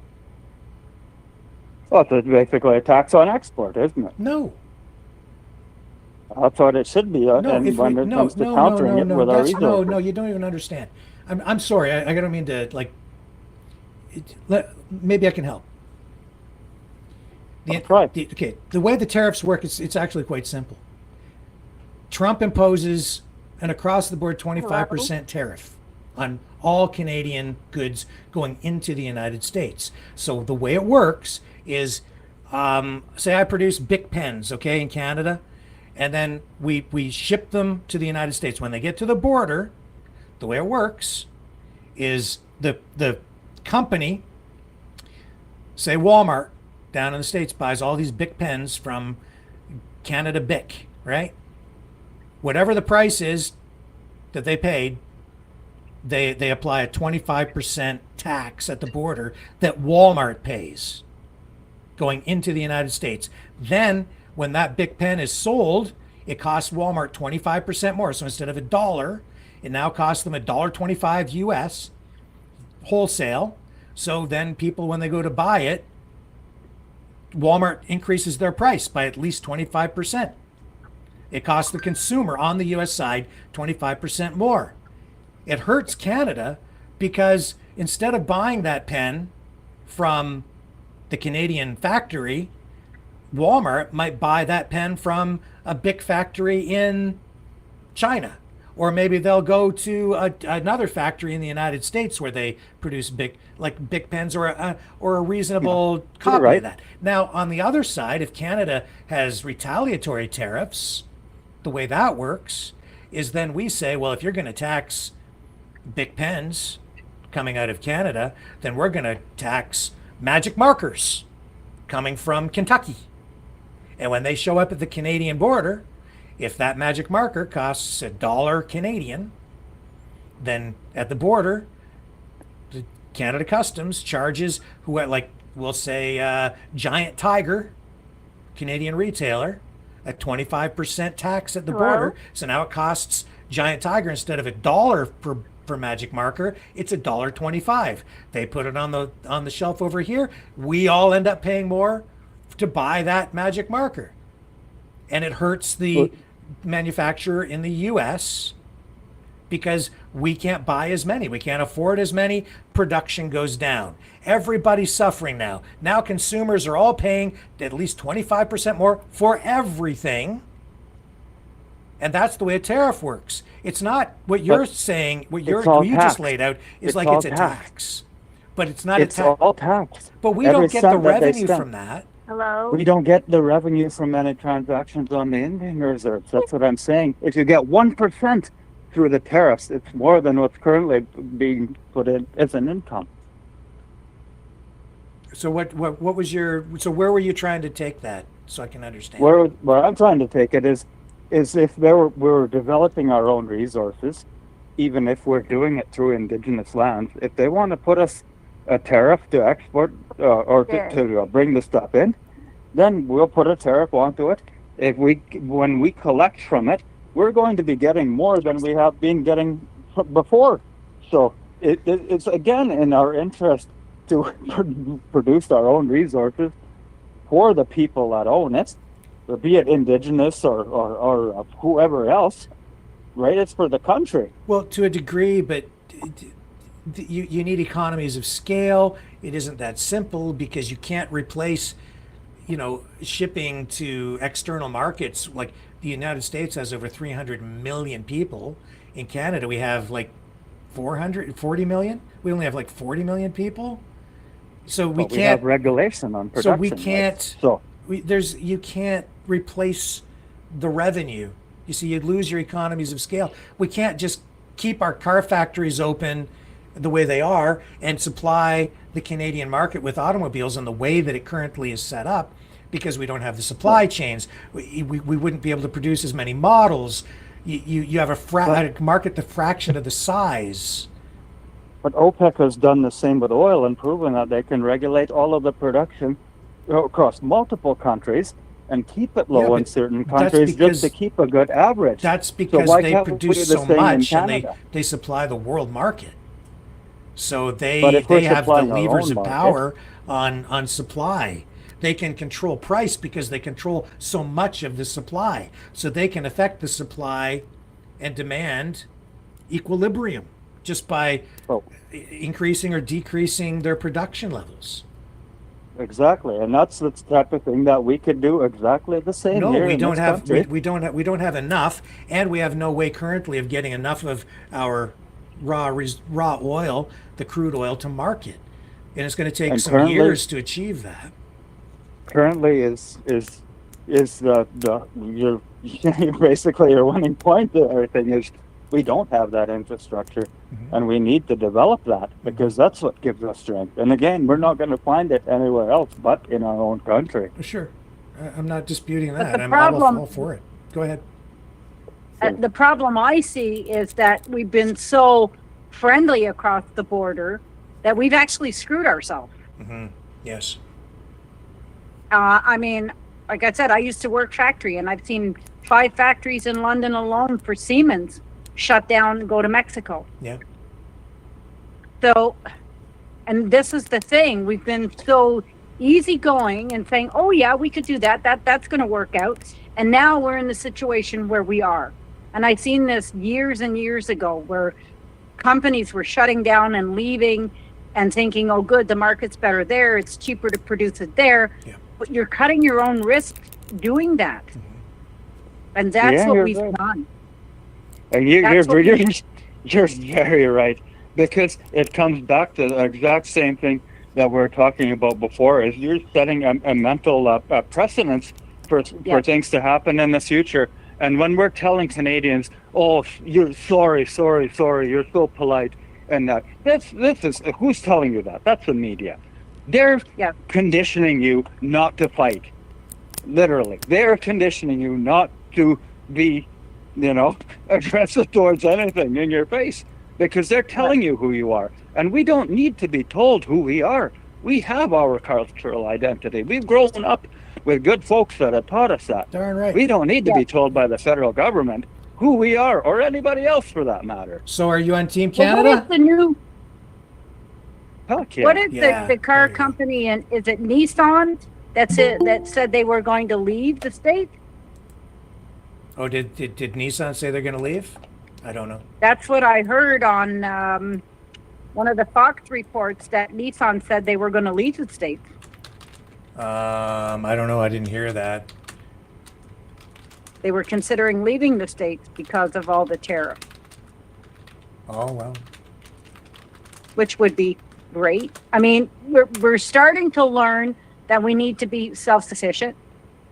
Well, it's basically a tax on export, isn't it? No. That's what it should be. When it comes to countering it with our resources. No, you don't even understand. I'm sorry. I don't mean to maybe I can help. Okay. The way the tariffs work, it's actually quite simple. Trump imposes an across-the-board 25% tariff on all Canadian goods going into the United States. So the way it works is, say I produce Bic pens, in Canada. And then we ship them to the United States. When they get to the border, the way it works is the company, say Walmart down in the States, buys all these Bic pens from Canada Bic, right? Whatever the price is that they paid, they apply a 25% tax at the border that Walmart pays going into the United States. Then when that Big Pen is sold, it costs Walmart 25% more. So instead of $1, it now costs them $1.25 US wholesale. So then people, when they go to buy it, Walmart increases their price by at least 25%. It costs the consumer on the US side 25% more. It hurts Canada because instead of buying that pen from the Canadian factory, Walmart might buy that pen from a Bic factory in China. Or maybe they'll go to another factory in the United States where they produce Bic pens or a reasonable copy of that. Now, on the other side, if Canada has retaliatory tariffs, the way that works is then we say, well, if you're going to tax Bic pens coming out of Canada, then we're going to tax magic markers coming from Kentucky. And when they show up at the Canadian border, if that magic marker costs $1 Canadian, then at the border, the Canada Customs charges we'll say Giant Tiger, Canadian retailer, a 25% tax at the border. So now it costs Giant Tiger, instead of $1 per magic marker, it's $1.25. They put it on the shelf over here. We all end up paying more to buy that magic marker. And it hurts the manufacturer in the US because we can't buy as many. We can't afford as many. Production goes down. Everybody's suffering now. Now consumers are all paying at least 25% more for everything. And that's the way a tariff works. It's not what you're saying, what you just laid out is like it's a tax. But it's not a tax. It's all tax. But we don't get the revenue from that. Hello? We don't get the revenue from any transactions on the Indian reserves. That's what I'm saying. If you get 1% through the tariffs, it's more than what's currently being put in as an income. So what was where were you trying to take that so I can understand? Where I'm trying to take it is if we're developing our own resources, even if we're doing it through indigenous lands, if they want to put us a tariff to export or to bring the stuff in, then we'll put a tariff onto it. When we collect from it, we're going to be getting more than we have been getting before. So it's again in our interest to produce our own resources for the people that own it, be it indigenous or whoever else, right? It's for the country. Well, to a degree, but you need economies of scale. It isn't that simple because you can't replace, shipping to external markets. Like the United States has over 300 million people. In Canada, we have like 440 million. We only have like 40 million people. So we can't have regulation on production. So we can't. Right? You can't replace the revenue. You see, you'd lose your economies of scale. We can't just keep our car factories open the way they are and supply the Canadian market with automobiles in the way that it currently is set up, because we don't have the supply chains. We wouldn't be able to produce as many models. You have a market the fraction of the size. But OPEC has done the same with oil and proven that they can regulate all of the production across multiple countries and keep it low in certain countries just to keep a good average. That's because they produce so much and they supply the world market. So they have the levers of power on supply. They can control price because they control so much of the supply. So they can affect the supply and demand equilibrium just by increasing or decreasing their production levels. Exactly, and that's the type of thing that we could do exactly the same. No, here we in don't this have. country. We don't have enough, and we have no way currently of getting enough of our raw oil, the crude oil, to market, and it's going to take some years to achieve that. Currently, is your basically your winning point to everything is we don't have that infrastructure, and we need to develop that because that's what gives us strength. And again, we're not going to find it anywhere else but in our own country. Sure, I'm not disputing that. The I'm problem- all for it. Go ahead. The problem I see is that we've been so friendly across the border that we've actually screwed ourselves. Mm-hmm. Yes. I mean, like I said, I used to work factory, and I've seen 5 factories in London alone for Siemens shut down and go to Mexico. Yeah. So, and this is the thing, we've been so easygoing and saying, oh yeah, we could do that. That's going to work out. And now we're in the situation where we are. And I've seen this years and years ago where companies were shutting down and leaving and thinking, oh good, the market's better there. It's cheaper to produce it there. Yeah. But you're cutting your own risk doing that. Mm-hmm. And that's what we've done. And you're very right, because it comes back to the exact same thing that we were talking about before, is you're setting a mental precedence for things to happen in the future. And when we're telling Canadians, oh, you're sorry, you're so polite, and that, this is, who's telling you that? That's the media. They're conditioning you not to fight. Literally. They're conditioning you not to be, aggressive towards anything in your face, because they're telling you who you are. And we don't need to be told who we are. We have our cultural identity. We've grown up with good folks that have taught us that. Darn right. We don't need to be told by the federal government who we are, or anybody else for that matter. So are you on Team Canada? What is the new... Heck yeah. What is the car company, and is it Nissan that said they were going to leave the state? Oh, did Nissan say they're going to leave? I don't know. That's what I heard on one of the Fox reports, that Nissan said they were going to leave the state. I don't know. I didn't hear that. They were considering leaving the States because of all the tariffs. Oh, well. Which would be great. I mean, we're starting to learn that we need to be self-sufficient.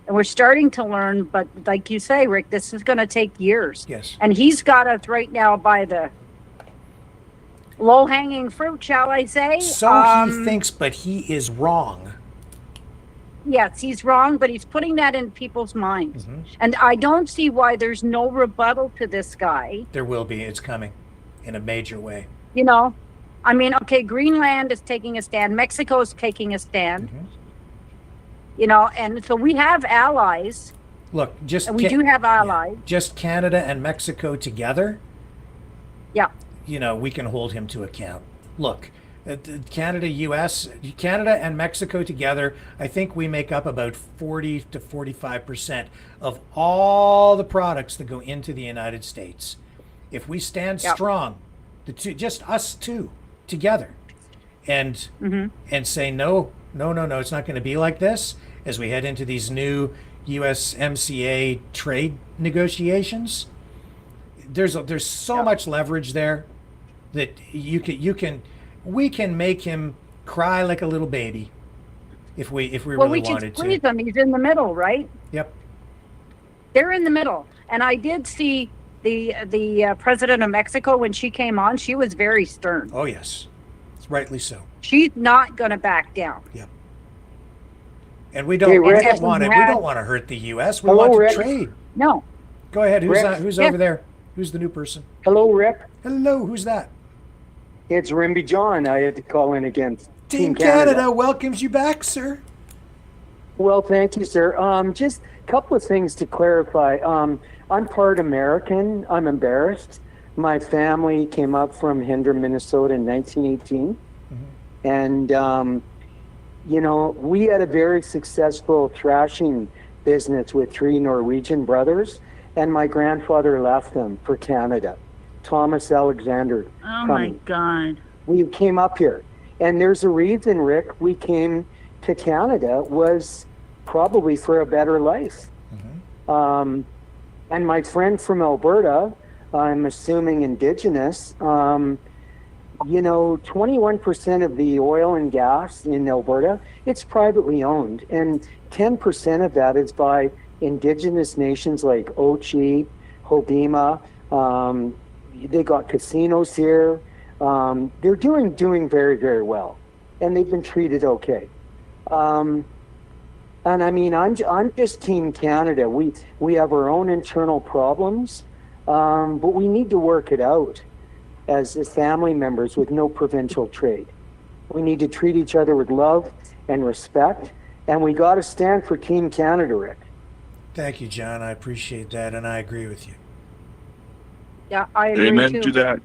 And we're starting to learn, but like you say, Rick, this is going to take years. Yes. And he's got us right now by the low-hanging fruit, shall I say? So he thinks, but he is wrong. Yes, he's wrong, but he's putting that in people's minds. Mm-hmm. And I don't see why there's no rebuttal to this guy. There will be. It's coming in a major way. I mean, okay, Greenland is taking a stand. Mexico is taking a stand. Mm-hmm. And so we have allies. Look, we do have allies. Just Canada and Mexico together. Yeah. We can hold him to account. Look, Canada and Mexico together, I think we make up about 40 to 45% of all the products that go into the United States. If we stand strong, just us two together, and say no, it's not going to be like this as we head into these new USMCA trade negotiations. There's so much leverage there that we can make him cry like a little baby if we really wanted to. Please him. He's in the middle, right? Yep. They're in the middle, and I did see the president of Mexico when she came on. She was very stern. Oh yes, it's rightly so. She's not going to back down. Yep. And we don't want to hurt the U.S. We want to trade. No. Go ahead. Who's over there? Who's the new person? Hello, Rick. Hello. Who's that? It's Rimby John. I had to call in again. Team Canada welcomes you back, sir. Well, thank you, sir. Just a couple of things to clarify. I'm part American. I'm embarrassed. My family came up from Hinder, Minnesota in 1918. Mm-hmm. And, we had a very successful thrashing business with 3 Norwegian brothers. And my grandfather left them for Canada. Thomas Alexander. Oh my God. We came up here. And there's a reason, Rick, we came to Canada was probably for a better life. Mm-hmm. And my friend from Alberta, I'm assuming Indigenous, 21% of the oil and gas in Alberta, it's privately owned. And 10% of that is by Indigenous nations like Ochi, Hobima. They got casinos here. They're doing very, very well, and they've been treated okay. And I mean, I'm just Team Canada. We have our own internal problems, but we need to work it out as family members with no provincial trade. We need to treat each other with love and respect, and we got to stand for Team Canada, Rick. Thank you, John. I appreciate that, and I agree with you. Yeah, I agree Amen too. to that.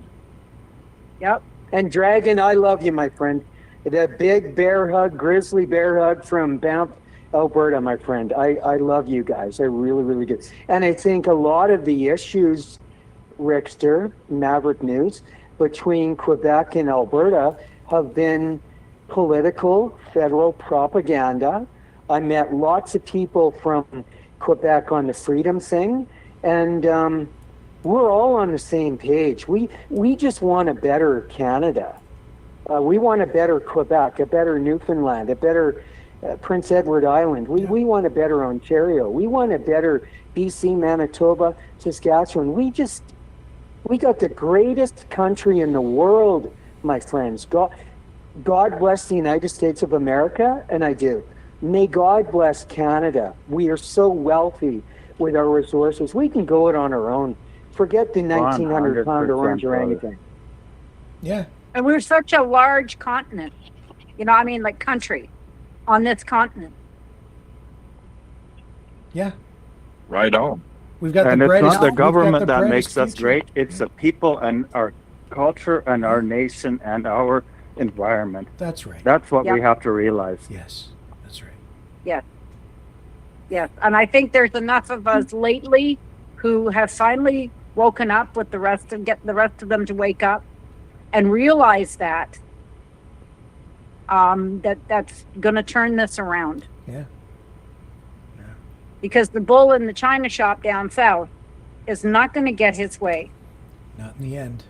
Yep. And Dragon, I love you, my friend. The big bear hug, grizzly bear hug from Banff, Alberta, my friend. I love you guys. I really, really do. And I think a lot of the issues, Rickster, Maverick News, between Quebec and Alberta have been political, federal propaganda. I met lots of people from Quebec on the freedom thing, and we're all on the same page. We just want a better Canada. We want a better Quebec, a better Newfoundland, a better Prince Edward Island. We want a better Ontario. We want a better BC, Manitoba, Saskatchewan. We got the greatest country in the world, my friends. God bless the United States of America, and I do. May God bless Canada. We are so wealthy with our resources. We can go it on our own. Forget the 1,900-pound orange orangutan. Yeah. And we're such a large continent. You know, I mean, like country on this continent. Yeah. Right on. We've got And the it's brightest, not the we've got government the that brightest makes us future. great. It's the people and our culture and our nation and our environment. That's right. That's what we Yep. have to realize. Yes, that's right. Yes. Yes. And I think there's enough of us lately who have finally woken up with get the rest of them to wake up and realize that that's going to turn this around. Yeah. Because the bull in the china shop down south is not going to get his way. Not in the end.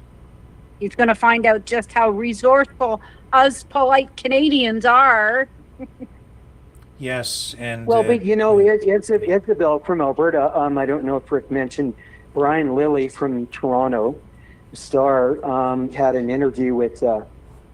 He's going to find out just how resourceful us polite Canadians are. Yes, and Well, but you know, Isabel from Alberta. I don't know if Rick mentioned Brian Lilly from Toronto Star had an interview with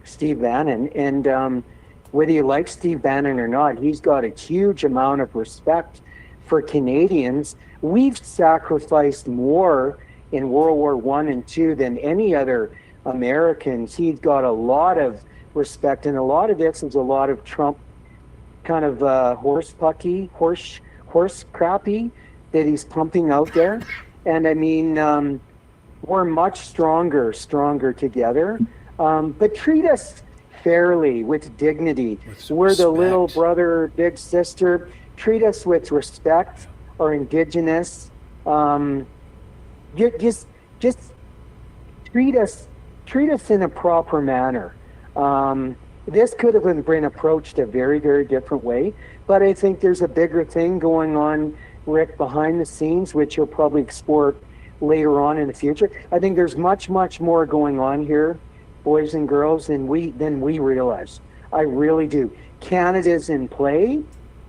Steve Bannon, and whether you like Steve Bannon or not, he's got a huge amount of respect for Canadians. We've sacrificed more in World War I and II than any other Americans. He's got a lot of respect, and a lot of this is a lot of Trump kind of horse crappy that he's pumping out there. And I mean, we're much stronger together. But treat us fairly, with dignity. We're the little brother, big sister. Treat us with respect. Our Indigenous. Just treat us in a proper manner. This could have been approached a very, very different way, but I think there's a bigger thing going on, Rick, behind the scenes, which you'll probably explore later on in the future. I think there's much, much more going on here, boys and girls, than we realize. I really do. Canada's in play.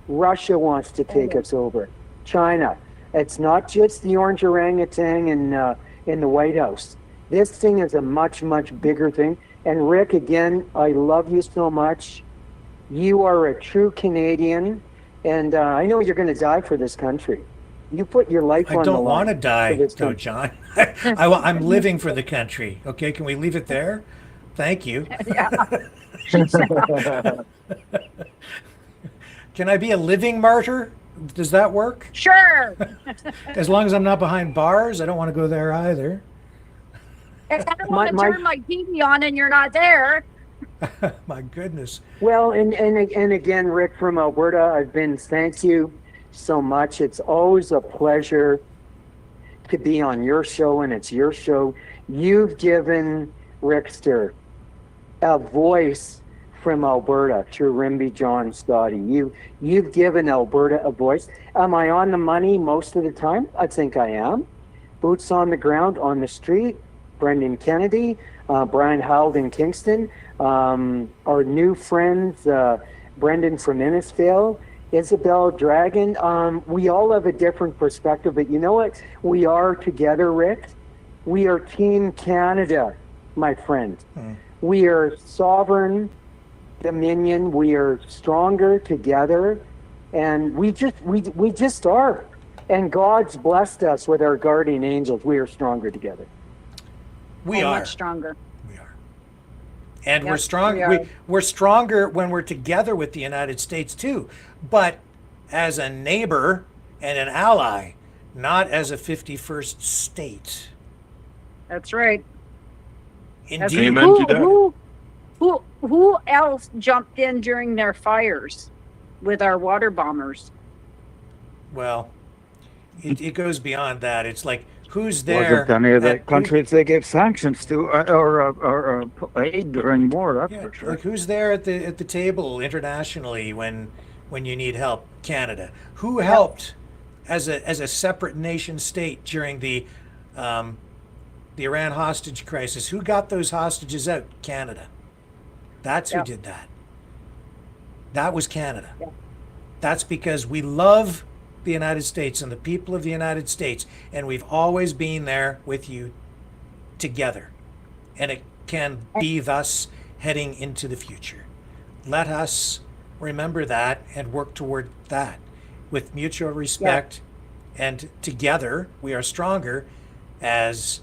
Russia wants to take us over. China. It's not just the orange orangutan in the White House. This thing is a much, much bigger thing. And Rick, again, I love you so much. You are a true Canadian, and I know you're going to die for this country. You put your life on the line. I don't want to die, for this though, country. John. I'm living for the country. Okay, can we leave it there? Thank you. Can I be a living martyr? Does that work? Sure. As long as I'm not behind bars, I don't want to go there either. I don't want to turn my TV on and you're not there. My goodness. Well, and again, Rick from Alberta, thank you so much. It's always a pleasure to be on your show, and it's your show. You've given Rickster a voice from Alberta through Rimby John Scotty. You've given Alberta a voice. Am I on the money most of the time? I think I am. Boots on the ground, on the street. Brendan Kennedy, Brian Howell in Kingston, our new friends, Brendan from Innisfail, Isabel Dragon. We all have a different perspective, but you know what? We are together, Rick. We are Team Canada, my friend. We are sovereign dominion. We are stronger together, and we just are. And God's blessed us with our guardian angels. We are stronger together. We are much stronger. We are. And we're Yep, strong. we are. We're stronger when we're together with the United States too, but as a neighbor and an ally, not as a 51st state. That's right. Indeed. Amen to that. Who else jumped in during their fires with our water bombers? Well, it goes beyond that. It's like, who's there? Wasn't any of the at- countries they gave sanctions to or aid during war, that's Yeah, for sure. like who's there at the table internationally when you need help? Canada. Who helped as a separate nation state during the Iran hostage crisis? Who got those hostages out? Canada. That's who did that. That was Canada. That's because we love the United States and the people of the United States, and we've always been there with you together. And it can be thus heading into the future. Let us remember that and work toward that with mutual respect. And together we are stronger as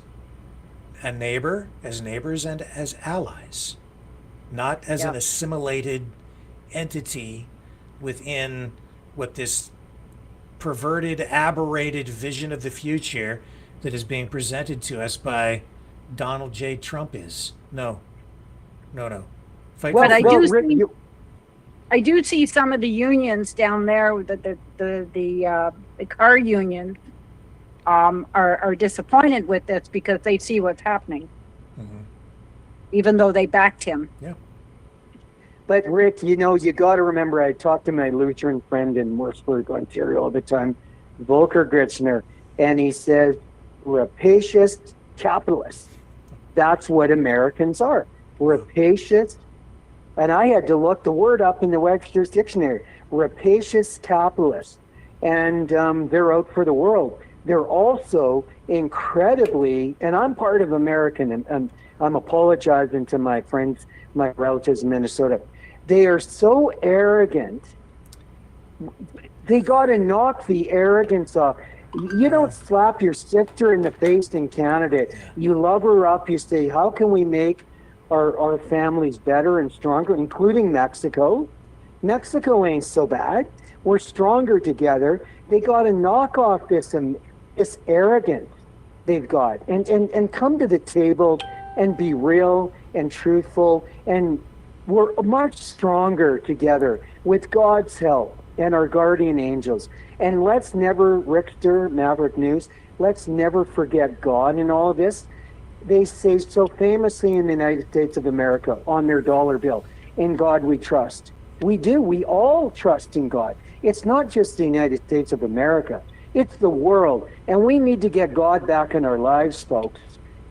a neighbor, as neighbors, and as allies, not as an assimilated entity within what this perverted, aberrated vision of the future that is being presented to us by Donald J. Trump is. No. Fight But for I do see some of the unions down there, the car union, are disappointed with this because they see what's happening, even though they backed him. Yeah. But Rick, you got to remember, I talked to my Lutheran friend in Morrisburg, Ontario all the time, Volker Gritzner, and he says, rapacious capitalists. That's what Americans are. Rapacious. And I had to look the word up in the Webster's Dictionary. Rapacious capitalists. And they're out for the world. They're also incredibly, and I'm part of American, and I'm apologizing to my friends, my relatives in Minnesota. They are so arrogant. They got to knock the arrogance off. You don't slap your sister in the face in Canada. You love her up. You say, how can we make our families better and stronger, including Mexico? Mexico ain't so bad. We're stronger together. They got to knock off this arrogance they've got and come to the table and be real and truthful, and we're much stronger together with God's help and our guardian angels. And let's never, Richter, Maverick News, let's never forget God in all of this. They say so famously in the United States of America on their dollar bill, in God we trust. We do. We all trust in God. It's not just the United States of America. It's the world. And we need to get God back in our lives, folks.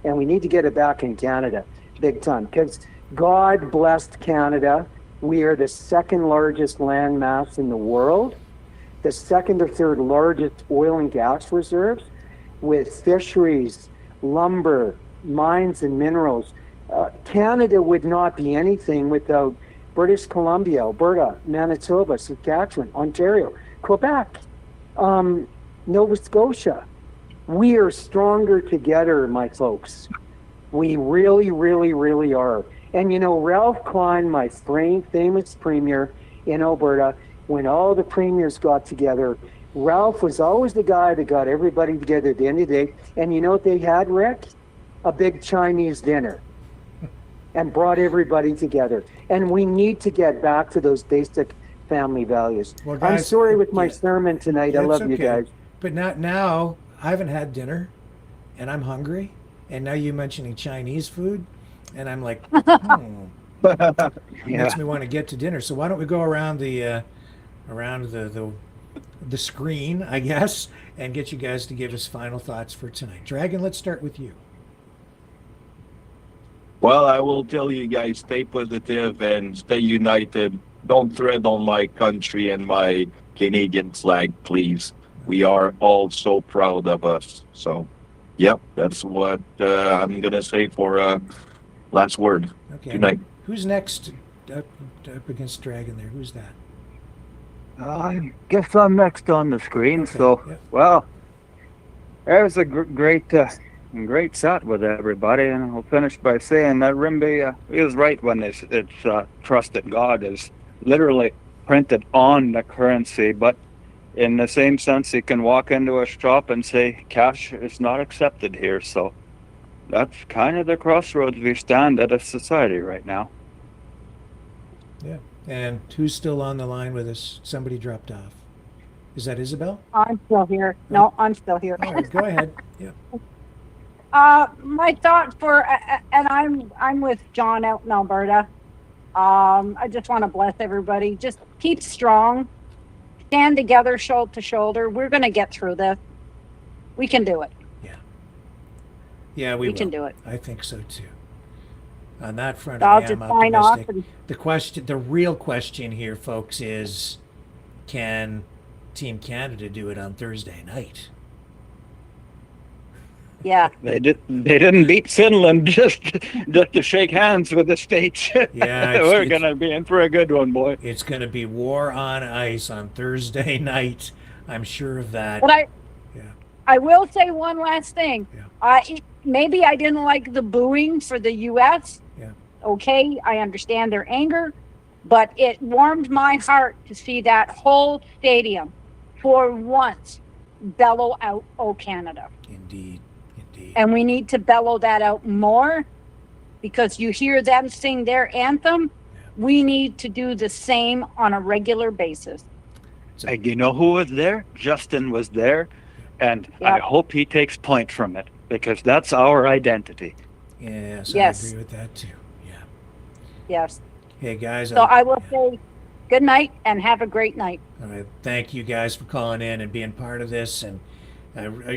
And we need to get it back in Canada, big time. Because God blessed Canada. We are the second largest land mass in the world, the second or third largest oil and gas reserves, with fisheries, lumber, mines and minerals. Canada would not be anything without British Columbia, Alberta, Manitoba, Saskatchewan, Ontario, Quebec, Nova Scotia. We are stronger together, my folks. We really, really, really are. And Ralph Klein, my famous premier in Alberta, when all the premiers got together, Ralph was always the guy that got everybody together at the end of the day. And you know what they had, Rick? A big Chinese dinner. And brought everybody together. And we need to get back to those basic family values. Well, guys, I'm sorry with my sermon tonight. I love you guys. But now I haven't had dinner, and I'm hungry. And now you mentioning Chinese food, and I'm like, makes me want to get to dinner. So why don't we go around the screen, I guess, and get you guys to give us final thoughts for tonight. Dragon, let's start with you. Well, I will tell you guys, stay positive and stay united. Don't tread on my country and my Canadian flag, please. We are all so proud of us. So, yep, that's what I'm going to say for last word. Okay. Good night. Who's next up against Dragon there? Who's that? I guess I'm next on the screen. Okay. So, well, there's a great great chat with everybody, and I'll finish by saying that Rimby is right when it's trust that God is literally printed on the currency, but in the same sense, you can walk into a shop and say cash is not accepted here. So that's kind of the crossroads we stand at as society right now. Yeah. And who's still on the line with us? Somebody dropped off. Is that Isabel? I'm still here. No, I'm still here. All right, go ahead. Yeah. My thought for, and I'm with John out in Alberta. I just want to bless everybody. Just keep strong, stand together, shoulder to shoulder. We're going to get through this. We can do it. Yeah, we can do it. I think so too. On that front, I'll I just am sign off optimistic. The real question here, folks, is can Team Canada do it on Thursday night? Yeah. They didn't beat Finland just to shake hands with the States. Yeah, we're gonna be in for a good one, boy. It's gonna be war on ice on Thursday night. I'm sure of that. But I will say one last thing. Maybe I didn't like the booing for the U.S. Yeah. Okay, I understand their anger, but it warmed my heart to see that whole stadium for once bellow out, "Oh, Canada." Indeed. And we need to bellow that out more, because you hear them sing their anthem. We need to do the same on a regular basis. And you know who was there? Justin was there, and I hope he takes point from it, because that's our identity. Yes, Yes. I agree with that too. Yes. Hey guys. So I will say good night and have a great night. All right. Thank you guys for calling in and being part of this, and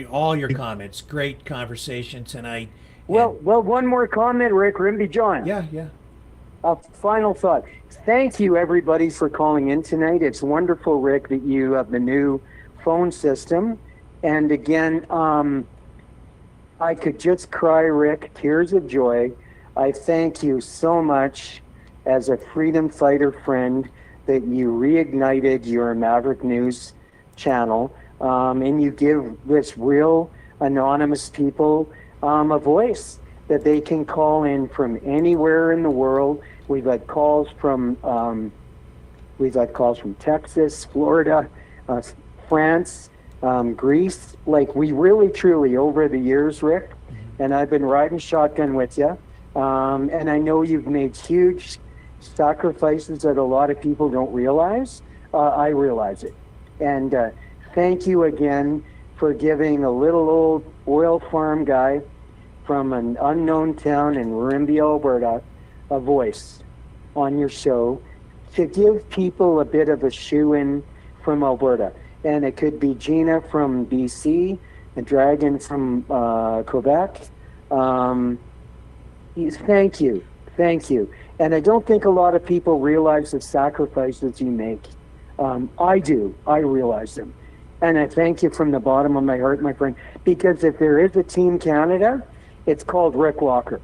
all your comments. Great conversation tonight. Well, one more comment, Rick. Rimby John. Yeah. A final thought. Thank you, everybody, for calling in tonight. It's wonderful, Rick, that you have the new phone system. And again, I could just cry, Rick, tears of joy. I thank you so much as a freedom fighter friend that you reignited your Maverick News channel, and you give this real anonymous people a voice that they can call in from anywhere in the world. We've had calls from Texas, Florida, France, Greece. Like, we really, truly, over the years, Rick, and I've been riding shotgun with you, and I know you've made huge sacrifices that a lot of people don't realize. I realize it. And thank you again for giving a little old oil farm guy from an unknown town in Rimby, Alberta, a voice on your show to give people a bit of a shoe-in from Alberta. And it could be Gina from BC, a Dragon from Quebec. Thank you. And I don't think a lot of people realize the sacrifices you make. I do. I realize them. And I thank you from the bottom of my heart, my friend, because if there is a Team Canada, it's called Rick Walker.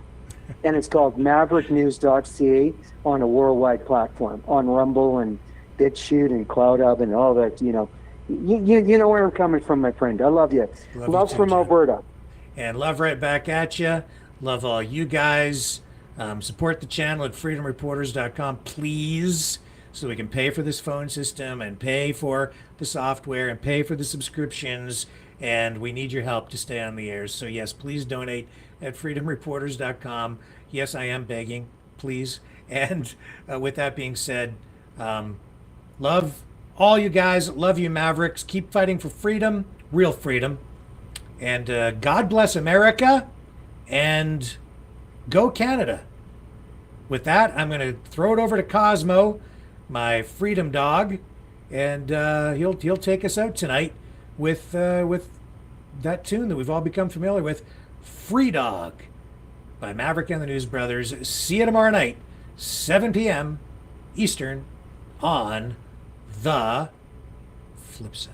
And it's called mavericknews.ca on a worldwide platform, on Rumble and BitChute and CloudHub and all that, you know. You know where I'm coming from, my friend. I love you. Love from Alberta. And love right back at you. Love all you guys. Support the channel at freedomreporters.com, please, so we can pay for this phone system and pay for the software and pay for the subscriptions. And we need your help to stay on the air. So yes, please donate at freedomreporters.com. Yes, I am begging, please. And with that being said, love all you guys. Love you, Mavericks. Keep fighting for freedom, real freedom. And God bless America, and go Canada. With that, I'm going to throw it over to Cosmo, my freedom dog, and he'll take us out tonight with that tune that we've all become familiar with, Free Dog by Maverick and the News Brothers. See you tomorrow night, 7 p.m. Eastern, on The Flip Side.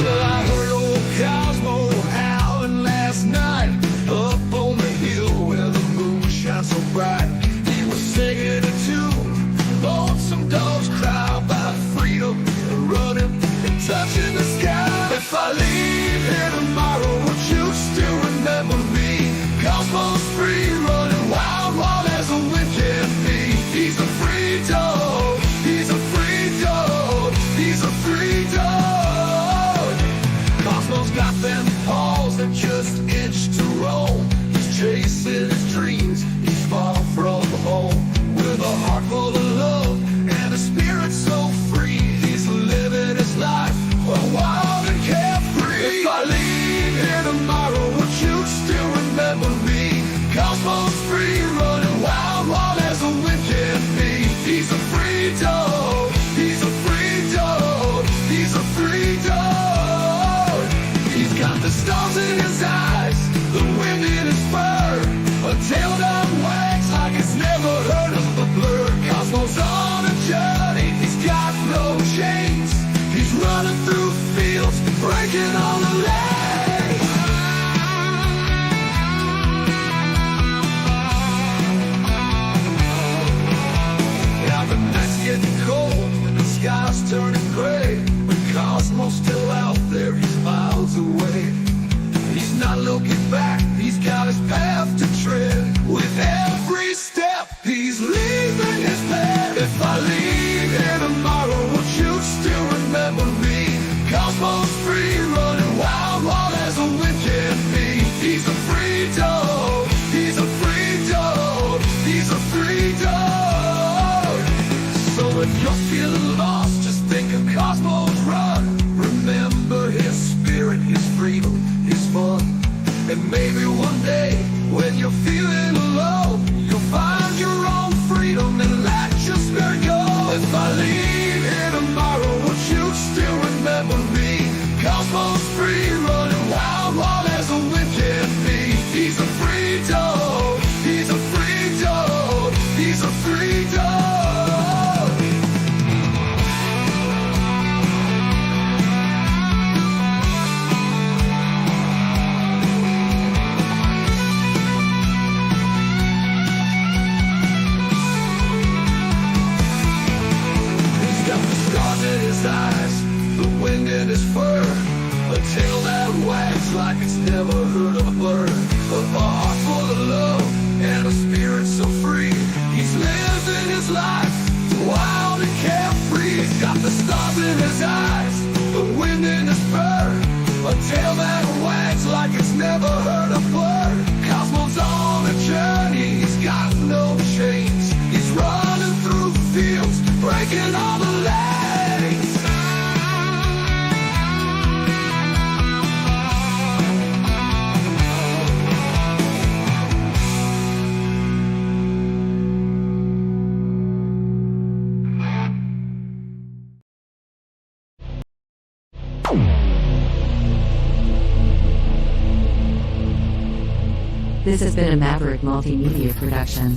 I heard old Cosmo howling last night up on the hill where the moon shines so bright. He was singing a tune When you're feeling lost, just think of Cosmos Run. Remember his spirit, his freedom, his fun. And maybe one day, when you're feeling low, you'll find your own freedom and let your spirit go. If I leave here tomorrow, would you still remember me? Cosmos free, running wild, wild as the wind can be. He's a free dog, he's a free dog, he's a free dog. In his eyes, the wind in his fur, a tail that wags like it's never heard of a bird, a heart full of love and a spirit so free. He's living his life wild and carefree. He's got the stars in his eyes, the wind in his fur, a tail that wags like it's never heard a bird. Cosmos on a journey, he's got no chains. He's running through the fields, breaking all the lanes. This has been a Maverick Multimedia production.